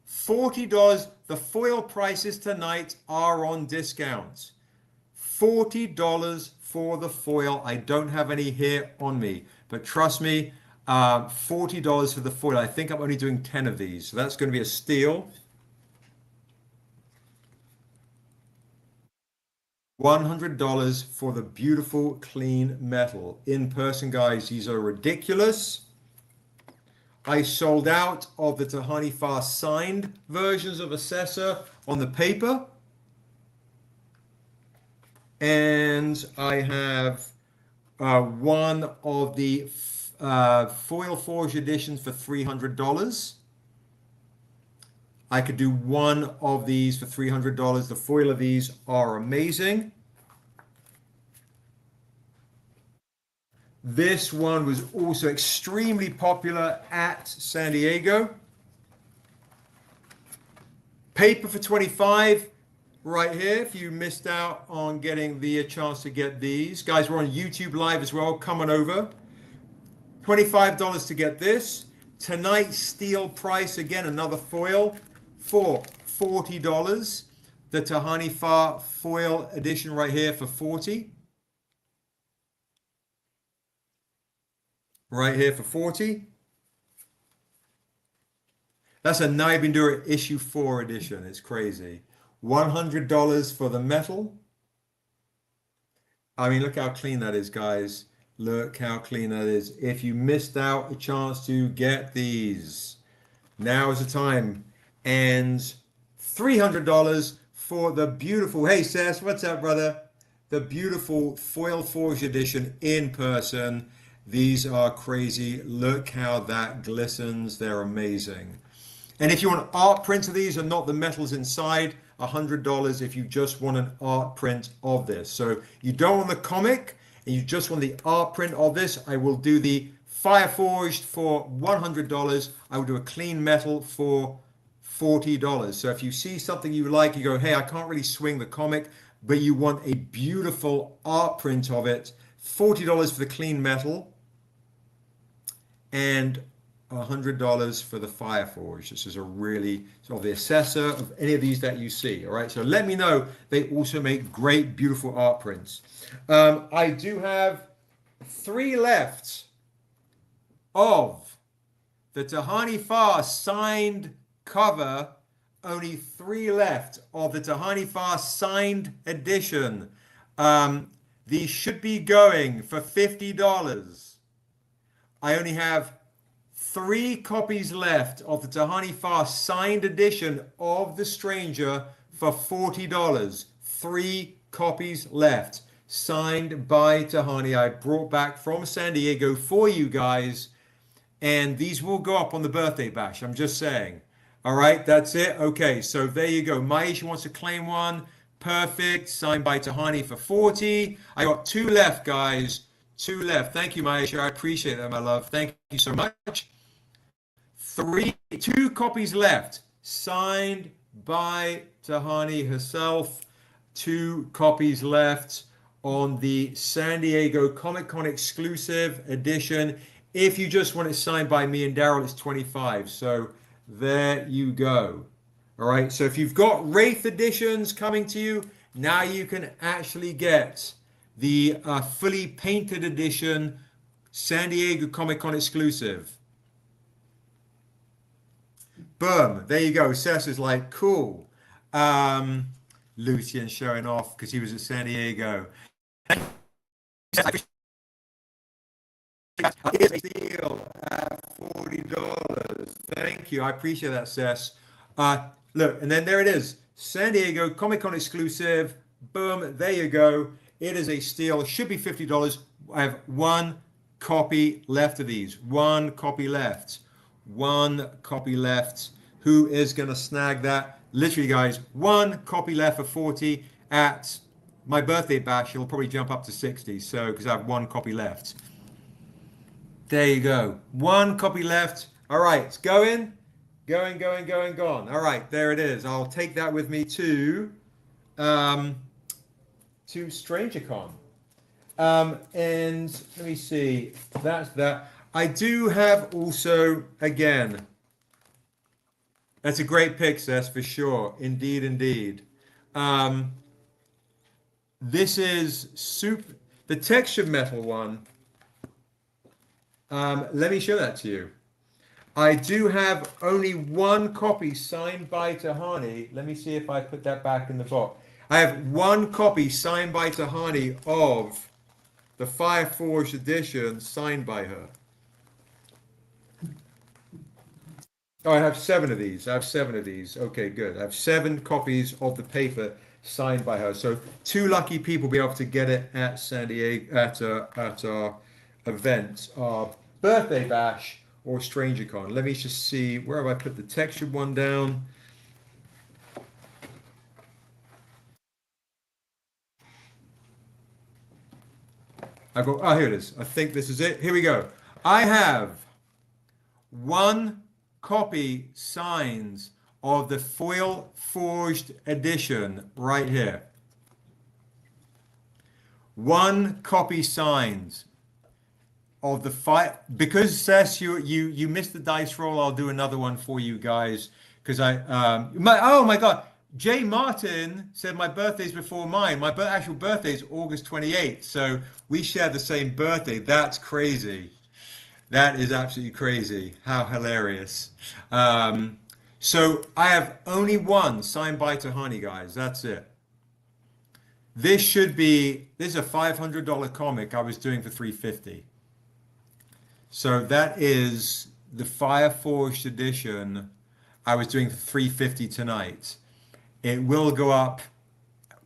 $40. The foil prices tonight are on discounts. $40 for the foil. I don't have any here on me, but trust me, $40 for the foil. I think I'm only doing 10 of these, so that's going to be a steal. $100 for the beautiful clean metal. In person, guys, these are ridiculous. I sold out of the Tahani Fast signed versions of Assessor on the paper. And I have one of the foil forge editions for $300. I could do one of these for $300. The foil of these are amazing. This one was also extremely popular at San Diego. Paper for $25 right here if you missed out on getting the chance to get these. Guys, we're on YouTube Live as well. Come on over. $25 to get this. Tonight's steel price, again, another foil for $40. The Tahani Fa foil edition right here for $40. Right here for $40. That's a Niobe Endura issue 4 edition. It's crazy. $100 for the metal. I mean, look how clean that is, guys. Look how clean that is. If you missed out a chance to get these, now is the time. And $300 for the beautiful, hey Sess, what's up, brother? The beautiful foil forged edition in person. These are crazy. Look how that glistens. They're amazing. And if you want art prints of these and not the metals inside, $100 if you just want an art print of this. So you don't want the comic and you just want the art print of this, I will do the fire forged for $100. I will do a clean metal for $40. So if you see something you like, you go, hey, I can't really swing the comic, but you want a beautiful art print of it, $40 for the clean metal and $100 for the fire forge. This is a really sort of the assessor of any of these that you see. All right, so let me know. They also make great, beautiful art prints. I do have 3 left of the Tahani Fast signed cover. Only 3 left of the Tahani Fast signed edition. These should be going for $50. I only have 3 copies left of the Tahani Fast signed edition of The Stranger for $40. 3 copies left. Signed by Tahani. I brought back from San Diego for you guys. And these will go up on the birthday bash. I'm just saying. All right, that's it. Okay, so there you go. Maisha wants to claim one. Perfect. Signed by Tahani for $40. I got 2 left, guys. 2 left. Thank you, Maisha. I appreciate that, my love. Thank you so much. 2 copies left, signed by Tahani herself. 2 copies left on the San Diego Comic-Con exclusive edition. If you just want it signed by me and Daryl, it's $25. So there you go. All right. So if you've got Wraith editions coming to you, now you can actually get the fully painted edition San Diego Comic-Con exclusive. Boom, there you go. Sess is like, cool. Lucian showing off because he was at San Diego. Here's a deal at $40. Thank you. I appreciate that, Sess. Look, and then there it is. San Diego Comic-Con exclusive. Boom, there you go. It is a steal. Should be $50. I have 1 copy left of these. 1 copy left. 1 copy left. Who is going to snag that? Literally, guys, 1 copy left for $40 at my birthday bash. It'll probably jump up to $60. So, because I have 1 copy left. There you go. 1 copy left. All right, it's going. Gone. All right, there it is. I'll take that with me to StrangerCon. And let me see. That's that. I do have also, again, that's a great pick, Sess, for sure. Indeed. This is super, the textured metal one. Let me show that to you. I do have only 1 copy signed by Tahani. Let me see if I put that back in the box. I have one copy signed by Tahani of the Fireforged edition signed by her. Oh, I have 7 of these. I have 7 of these. Okay, good. I have 7 copies of the paper signed by her. So 2 lucky people will be able to get it at San Diego at our event, our birthday bash or StrangerCon. Let me just see, where have I put the textured one down? I've got, oh, here it is. I think this is it. Here we go. I have 1 copy signed of the foil forged edition right here. 1 copy signed of the because Sess, you missed the dice roll. I'll do another one for you guys because oh my God, Jay Martin said my birthday's before mine. My actual birthday is August 28th, so we share the same birthday. That's crazy. That is absolutely crazy. How hilarious. So I have only 1 signed by Tahani, guys. That's it. This is a $500 comic I was doing for $350. So that is the Fireforged edition I was doing for $350 tonight. It will go up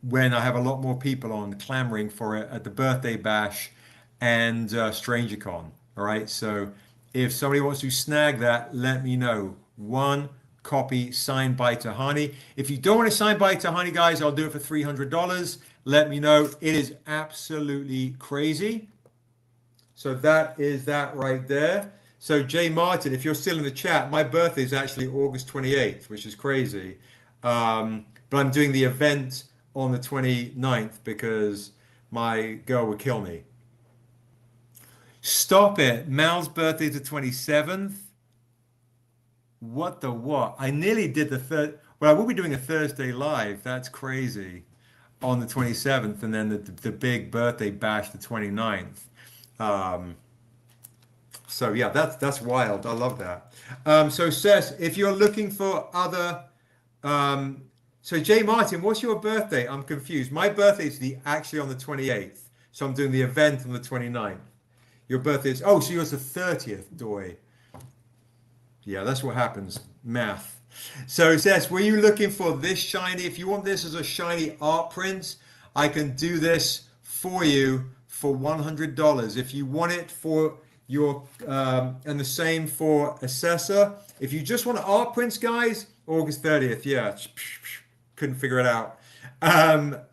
when I have a lot more people on clamoring for it at the birthday bash and StrangerCon. All right, so if somebody wants to snag that, let me know. 1 copy signed by Tahani. If you don't want to sign by Tahani, guys, I'll do it for $300. Let me know. It is absolutely crazy. So that is that right there. So Jay Martin, if you're still in the chat, my birthday is actually August 28th, which is crazy. But I'm doing the event on the 29th because my girl would kill me. Stop it. Mal's birthday is the 27th. What the what? I nearly did the third. Well, I will be doing a Thursday live. That's crazy. On the 27th, and then the big birthday bash the 29th. So yeah, that's wild. I love that. So Sess, if you're looking for other, so Jay Martin, what's your birthday? I'm confused. My birthday is actually on the 28th, so I'm doing the event on the 29th. Your birthday is, oh, so yours the 30th, Doy. Yeah, that's what happens. Math. So Sess, were you looking for this shiny? If you want this as a shiny art print, I can do this for you for $100. If you want it for your, and the same for Assessor. If you just want art prints, guys, August 30th. Yeah, couldn't figure it out.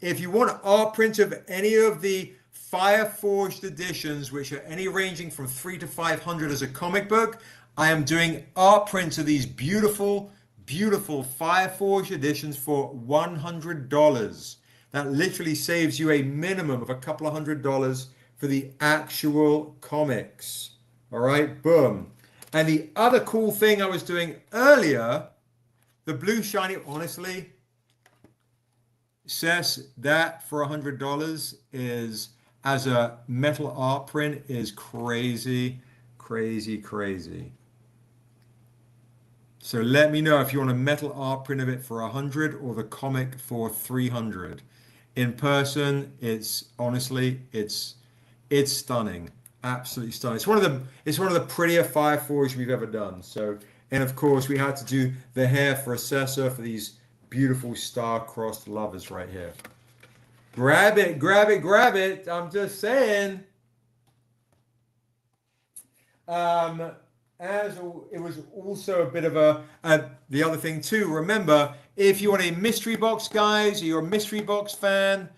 If you want art print of any of the Fireforged editions, which are any ranging from 300 to 500 as a comic book, I am doing art prints of these beautiful, beautiful Fireforged editions for $100. That literally saves you a minimum of a couple of $100 for the actual comics. All right, boom. And the other cool thing I was doing earlier, the blue shiny, honestly, says that for $100 is, as a metal art print, is crazy, crazy, crazy. So let me know if you want a metal art print of it for 100 or the comic for 300. In person, it's honestly, it's stunning, absolutely stunning. It's one of the prettier Fireforged we've ever done. So, and of course, we had to do the hair for Assessor for these beautiful star-crossed lovers right here. Grab it, grab it, grab it. I'm just saying. As it was also a bit of the other thing too, remember, if you want a mystery box, guys, or you're a mystery box fan,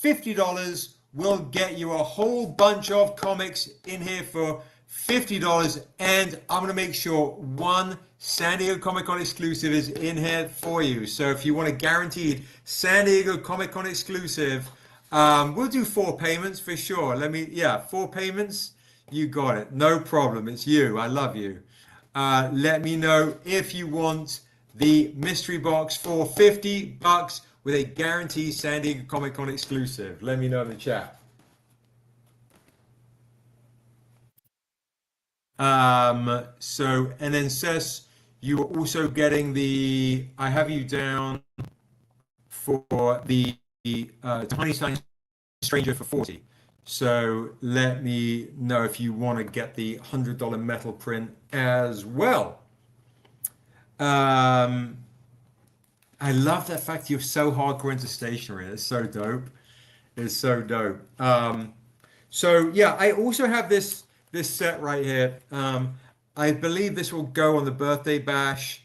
$50 will get you a whole bunch of comics in here for $50, and I'm going to make sure 1 San Diego Comic-Con exclusive is in here for you. So if you want a guaranteed San Diego Comic-Con exclusive, we'll do 4 payments for sure. 4 payments. You got it. No problem. It's you. I love you. Let me know if you want the mystery box for $50 with a guaranteed San Diego Comic-Con exclusive. Let me know in the chat. And then Sess, you are also getting I have you down for the Tiny Sign Stranger for 40. So let me know if you want to get the $100 metal print as well. I love that fact you're so hardcore into stationery. It's so dope. It's so dope. So yeah, I also have this set right here. I believe this will go on the birthday bash.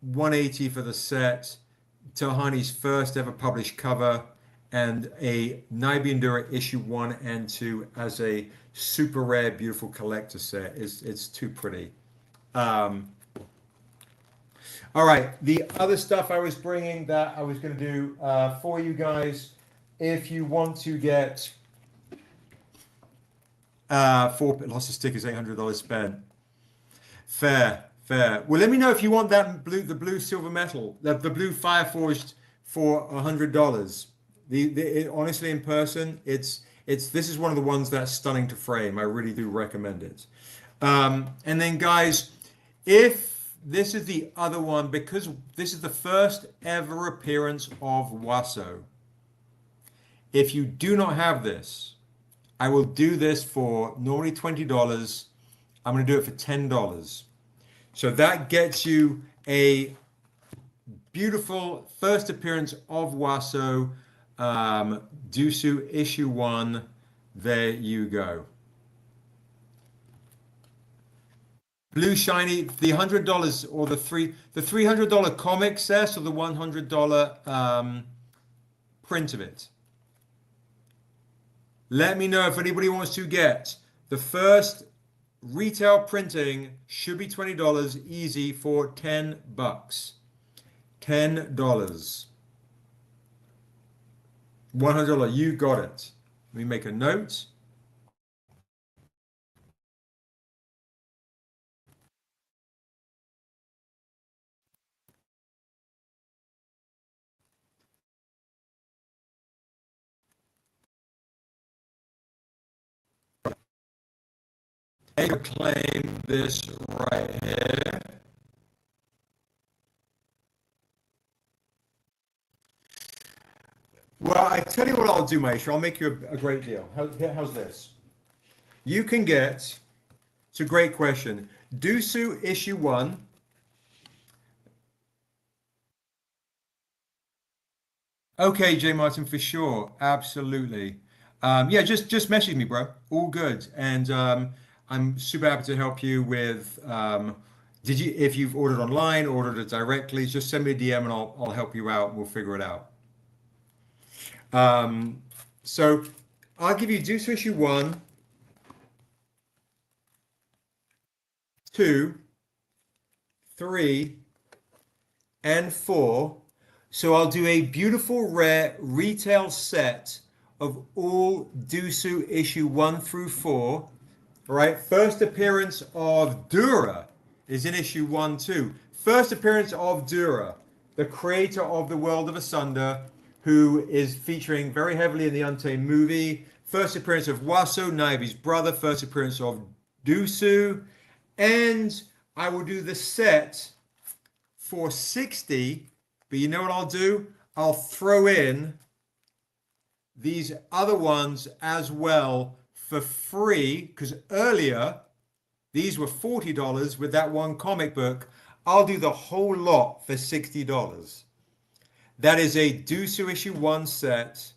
180 for the set. Tahani's first ever published cover, and a Niobe Endura issue 1 and 2 as a super rare, beautiful collector set. It's too pretty. All right, the other stuff I was bringing that I was going to do for you guys, if you want to get lots of stickers, $800 spent. Fair. Well, let me know if you want the blue silver metal, the blue fire forged for $100. Honestly, in person, this is one of the ones that's stunning to frame. I really do recommend it. And then, guys, if this is the other one, because this is the first ever appearance of Waso. If you do not have this, I will do this for normally $20. I'm going to do it for $10. So that gets you a beautiful first appearance of Waso, Dusu issue 1. There you go. Blue shiny, the $100 or the $300 comic set, or the $100 print of it. Let me know if anybody wants to get the first retail printing. Should be $20 easy for $10. $10. $100. You got it. Let me make a note. Claim this right here. Well, I tell you what I'll do, Maisha. I'll make you a great deal. How's this? You can get, it's a great question, Dusu issue 1. Okay, J. Martin, for sure. Absolutely. Yeah, just message me, bro. All good. And I'm super happy to help you with, if you've ordered online, ordered it directly, just send me a DM and I'll help you out and we'll figure it out. So I'll give you Dusu issue 1, 2, 3, and 4. So I'll do a beautiful rare retail set of all Dusu issue 1 through 4. All right, first appearance of Dura is in issue 1 too. First appearance of Dura, the creator of the World of Asunder, who is featuring very heavily in the Untamed movie. First appearance of Waso, Niobe's brother. First appearance of Dusu. And I will do the set for $60. But you know what I'll do? I'll throw in these other ones as well for free, because earlier these were $40 with that one comic book. I'll do the whole lot for $60. That is a Dusu issue 1 set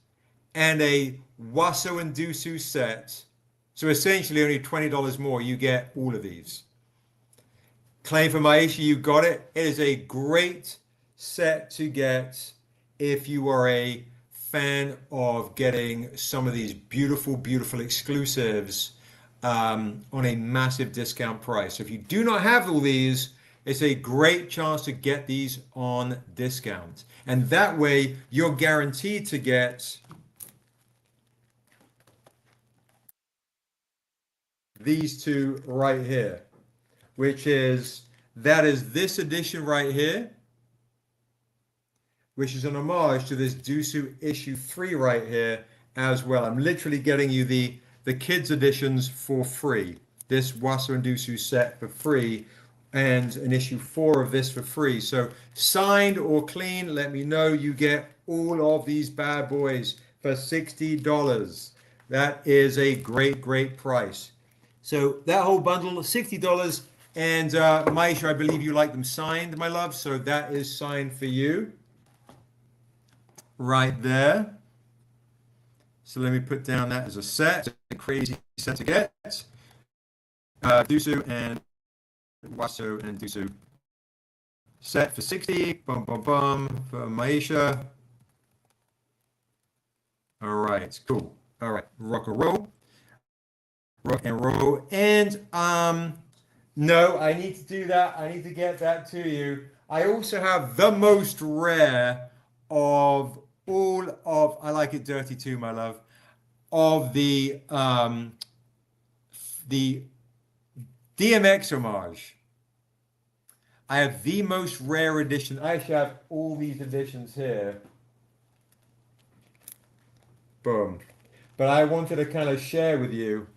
and a Waso and Dusu set. So essentially only $20 more, you get all of these. Claim for Maisha, you got it. It is a great set to get if you are a fan of getting some of these beautiful exclusives on a massive discount price. So if you do not have all these, it's a great chance to get these on discount. And that way you're guaranteed to get these two right here, that is this edition right here, which is an homage to this Dusu issue 3 right here as well. I'm literally getting you the kids editions for free. This Waso and Dusu set for free, and an issue 4 of this for free. So signed or clean, let me know. You get all of these bad boys for $60. That is a great, great price. So that whole bundle, $60. And Maisha, I believe you like them signed, my love. So that is signed for you right there. So let me put down that as a set. It's a crazy set to get. Dusu and Waso and Dusu. Set for 60. Bum, bum, bum. For Maisha. All right, cool. All right, rock and roll. Rock and roll. And no, I need to do that. I need to get that to you. I also have the most rare of all of, I like it dirty too, my love, of the DMX homage. I have the most rare edition. I actually have all these editions here. Boom. But I wanted to kind of share with you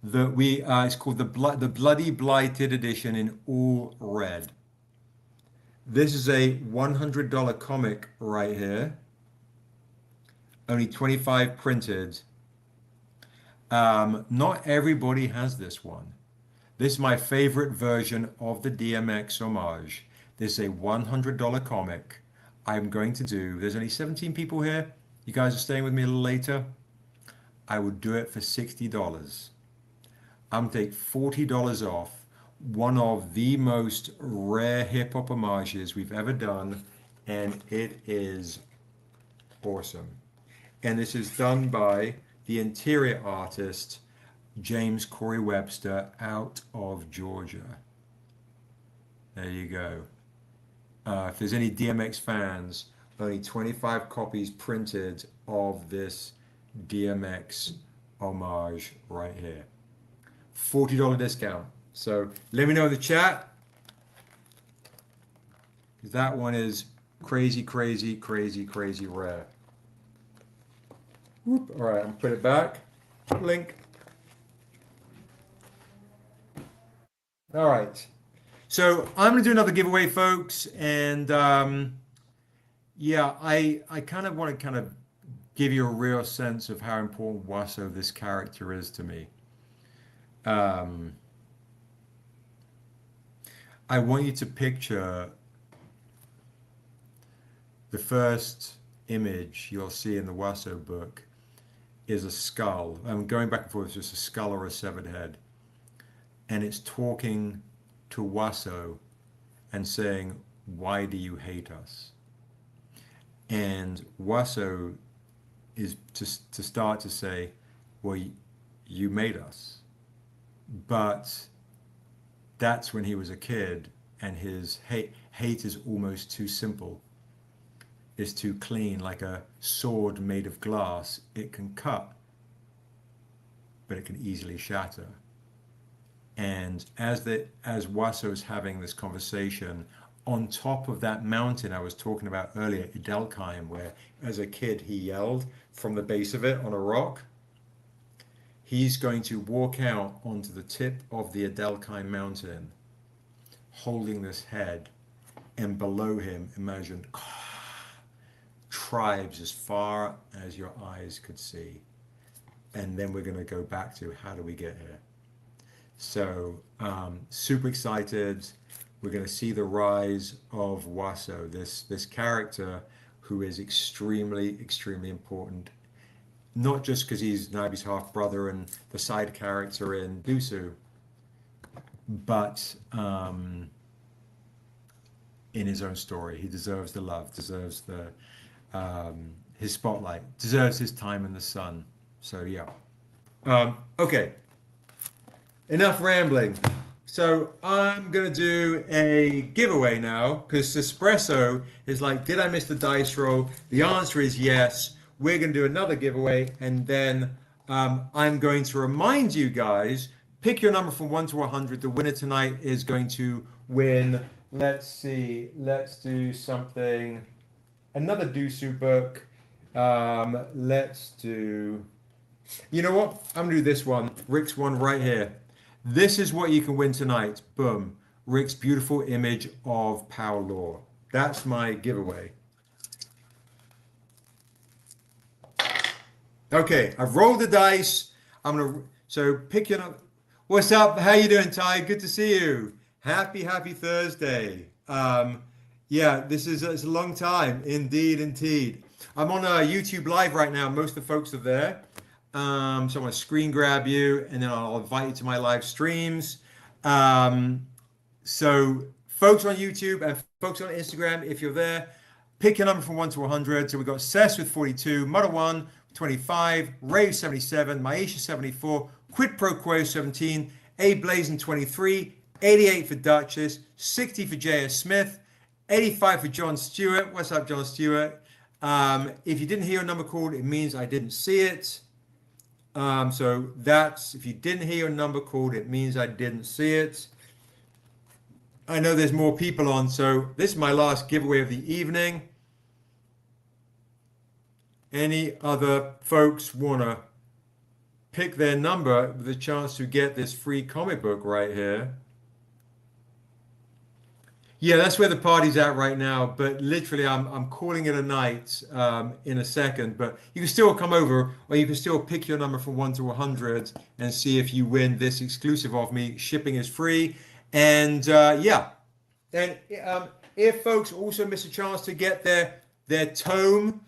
that it's called the Bloody Blighted edition in all red. This is a $100 comic right here. Only 25 printed. Not everybody has this one. This is my favorite version of the DMX homage. This is a $100 comic. I'm going to do, there's only 17 people here. You guys are staying with me a little later. I would do it for $60. I'm going to take $40 off one of the most rare hip hop homages we've ever done, and it is awesome. And this is done by the interior artist James Corey Webster out of Georgia. There you go. If there's any DMX fans, only 25 copies printed of this DMX homage right here. $40 discount. So let me know in the chat. That one is crazy, crazy, crazy, crazy rare. Whoop. All right, I'm gonna put it back. Link. All right. So I'm gonna do another giveaway, folks, and yeah, I kind of want to kind of give you a real sense of how important Waso, this character, is to me. I want you to picture the first image you'll see in the Waso book is a skull. I'm going back and forth, it's just a skull or a severed head. And it's talking to Waso and saying, "Why do you hate us?" And Waso is to start to say, "Well, you made us." But that's when he was a kid, and his hate is almost too simple. It's too clean, like a sword made of glass. It can cut, but it can easily shatter. And as Waso's having this conversation, on top of that mountain I was talking about earlier, Idelkheim, where as a kid he yelled from the base of it on a rock, he's going to walk out onto the tip of the Idelkheim mountain holding this head, and below him, imagine tribes as far as your eyes could see. And then we're going to go back to how do we get here. So super excited. We're going to see the rise of Waso, this character who is extremely, extremely important. Not just because he's Niobe's half brother and the side character in Dusu, but in his own story. He deserves the love, deserves the his spotlight, deserves his time in the sun. So yeah. Okay. Enough rambling. So I'm gonna do a giveaway now because Espresso is like, did I miss the dice roll? The answer is yes. We're gonna do another giveaway, and then I'm going to remind you guys, pick your number from 1 to 100. The winner tonight is going to win. Let's see. Let's do something. Another Dusu book. Let's do. You know what? I'm gonna do this one. Rick's one right here. This is what you can win tonight. Boom. Rick's beautiful image of Power Law. That's my giveaway. Okay, I've rolled the dice. So pick your number. What's up? How you doing, Ty? Good to see you. Happy Thursday. Yeah, this is it's a long time, indeed, indeed. I'm on YouTube Live right now. Most of the folks are there. So I'm gonna screen grab you, and then I'll invite you to my live streams. Um, so folks on YouTube and folks on Instagram, if you're there, pick your number from 1 to 100. So we've got Sess with 42, Mother 1, 25, Rave 77, Maisha 74, Quid Pro Quo 17, A Blazing 23, 88 for Duchess, 60 for J.S. Smith, 85 for John Stewart. What's up, John Stewart? If you didn't hear your number called, it means I didn't see it. So that's, if you didn't hear your number called, it means I didn't see it. I know there's more people on, so this is my last giveaway of the evening. Any other folks want to pick their number with a chance to get this free comic book right here? Yeah, that's where the party's at right now, but literally I'm calling it a night in a second, but you can still come over, or you can still pick your number from 1 to 100 and see if you win this exclusive of me. Shipping is free. And yeah, and if folks also miss a chance to get their tome,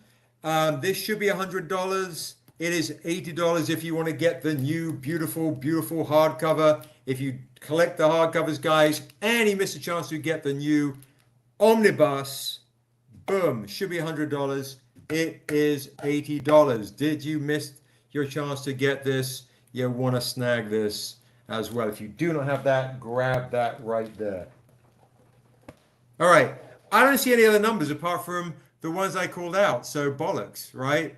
this should be $100. It is $80 if you want to get the new beautiful hardcover. If you collect the hardcovers, guys, and you miss a chance to get the new omnibus, boom, should be $100. It is $80. Did you miss your chance to get this? You want to snag this as well. If you do not have that, grab that right there. All right. I don't see any other numbers apart from the ones I called out. So bollocks, right?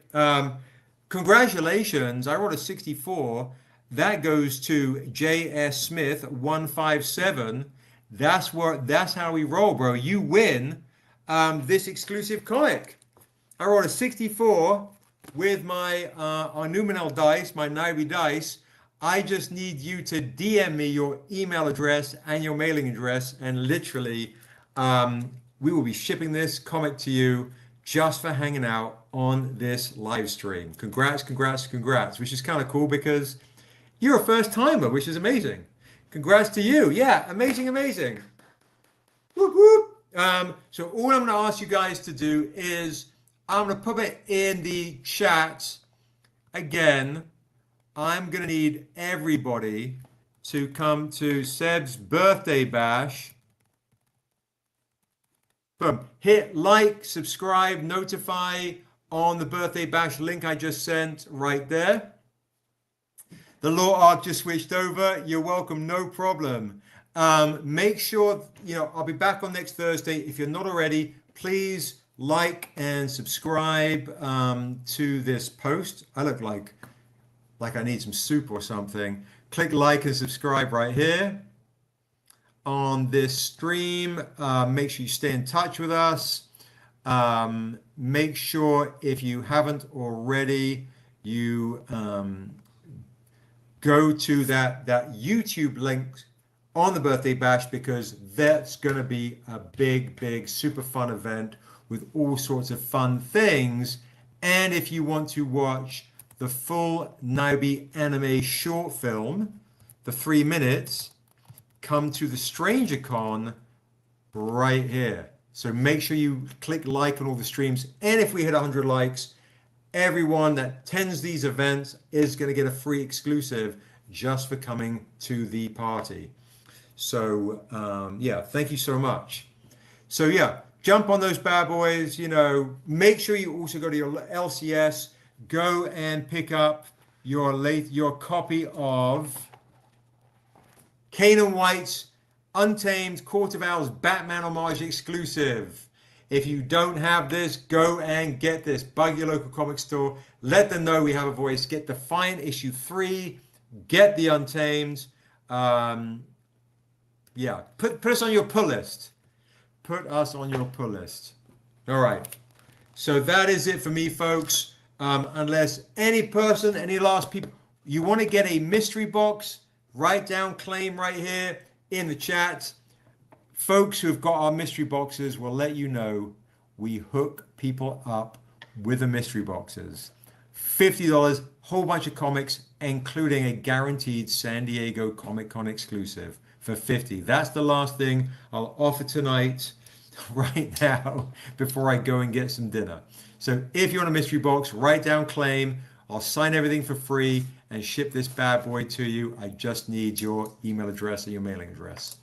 Congratulations. I rolled a 64. That goes to J.S. Smith 157. That's how we roll, bro. You win this exclusive comic. I rolled a 64 with my Numenel dice, my Niobe dice. I just need you to DM me your email address and your mailing address, and literally we will be shipping this comic to you just for hanging out on this live stream. Congrats, which is kind of cool because you're a first timer, which is amazing. Congrats to you. Yeah, amazing. Whoop, whoop. So all I'm going to ask you guys to do is I'm going to put it in the chat again. I'm going to need everybody to come to Seb's birthday bash. Boom. Hit like, subscribe, notify on the birthday bash link I just sent right there. The law arc just switched over. You're welcome, no problem. Make sure, I'll be back on next Thursday. If you're not already, please like and subscribe to this post. I look like I need some soup or something. Click like and subscribe right here on this stream. Make sure you stay in touch with us. Make sure if you haven't already, you go to that YouTube link on the birthday bash, because that's going to be a big super fun event with all sorts of fun things. And if you want to watch the full Niobe anime short film, the 3 minutes, come to the Stranger Con right here. So make sure you click like on all the streams. And if we hit 100 likes, everyone that attends these events is going to get a free exclusive just for coming to the party. So yeah, thank you so much. So yeah, jump on those bad boys. Make sure you also go to your LCS, go and pick up your copy of Kanan White's Untamed Court of Owls Batman Homage exclusive. If you don't have this, go and get this. Bug your local comic store. Let them know we have a voice. Get Defiant issue 3. Get the Untamed. Yeah, put us on your pull list. Put us on your pull list. All right. So that is it for me, folks. Unless any last people, you want to get a mystery box, write down claim right here in the chat. Folks who've got our mystery boxes will let you know we hook people up with the mystery boxes. $50, whole bunch of comics, including a guaranteed San Diego Comic Con exclusive for 50. That's the last thing I'll offer tonight, right now, before I go and get some dinner. So if you want a mystery box, write down claim. I'll sign everything for free and ship this bad boy to you. I just need your email address and your mailing address.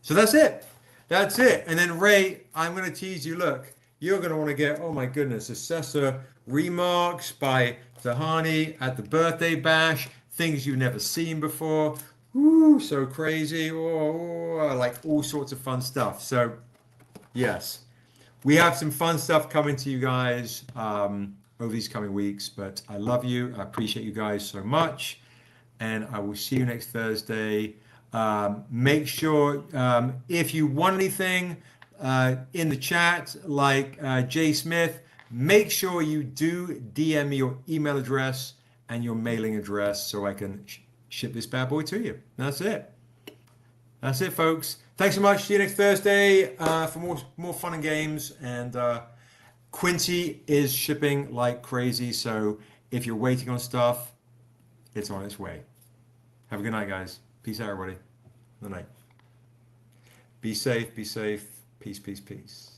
So that's it. That's it. And then Ray, I'm going to tease you. Look, you're going to want to get, oh my goodness, assessor remarks by Tahani at the birthday bash, things you've never seen before. Ooh, so crazy. Oh, like all sorts of fun stuff. So yes, we have some fun stuff coming to you guys over these coming weeks, but I love you. I appreciate you guys so much. And I will see you next Thursday. Make sure if you want anything in the chat, like Jay Smith, make sure you do DM me your email address and your mailing address so I can ship this bad boy to you. That's it. That's it, folks. Thanks so much. See you next Thursday for more fun and games. And Quincy is shipping like crazy. So if you're waiting on stuff, it's on its way. Have a good night, guys. Peace out, everybody. Good night. Be safe, be safe. Peace, peace, peace.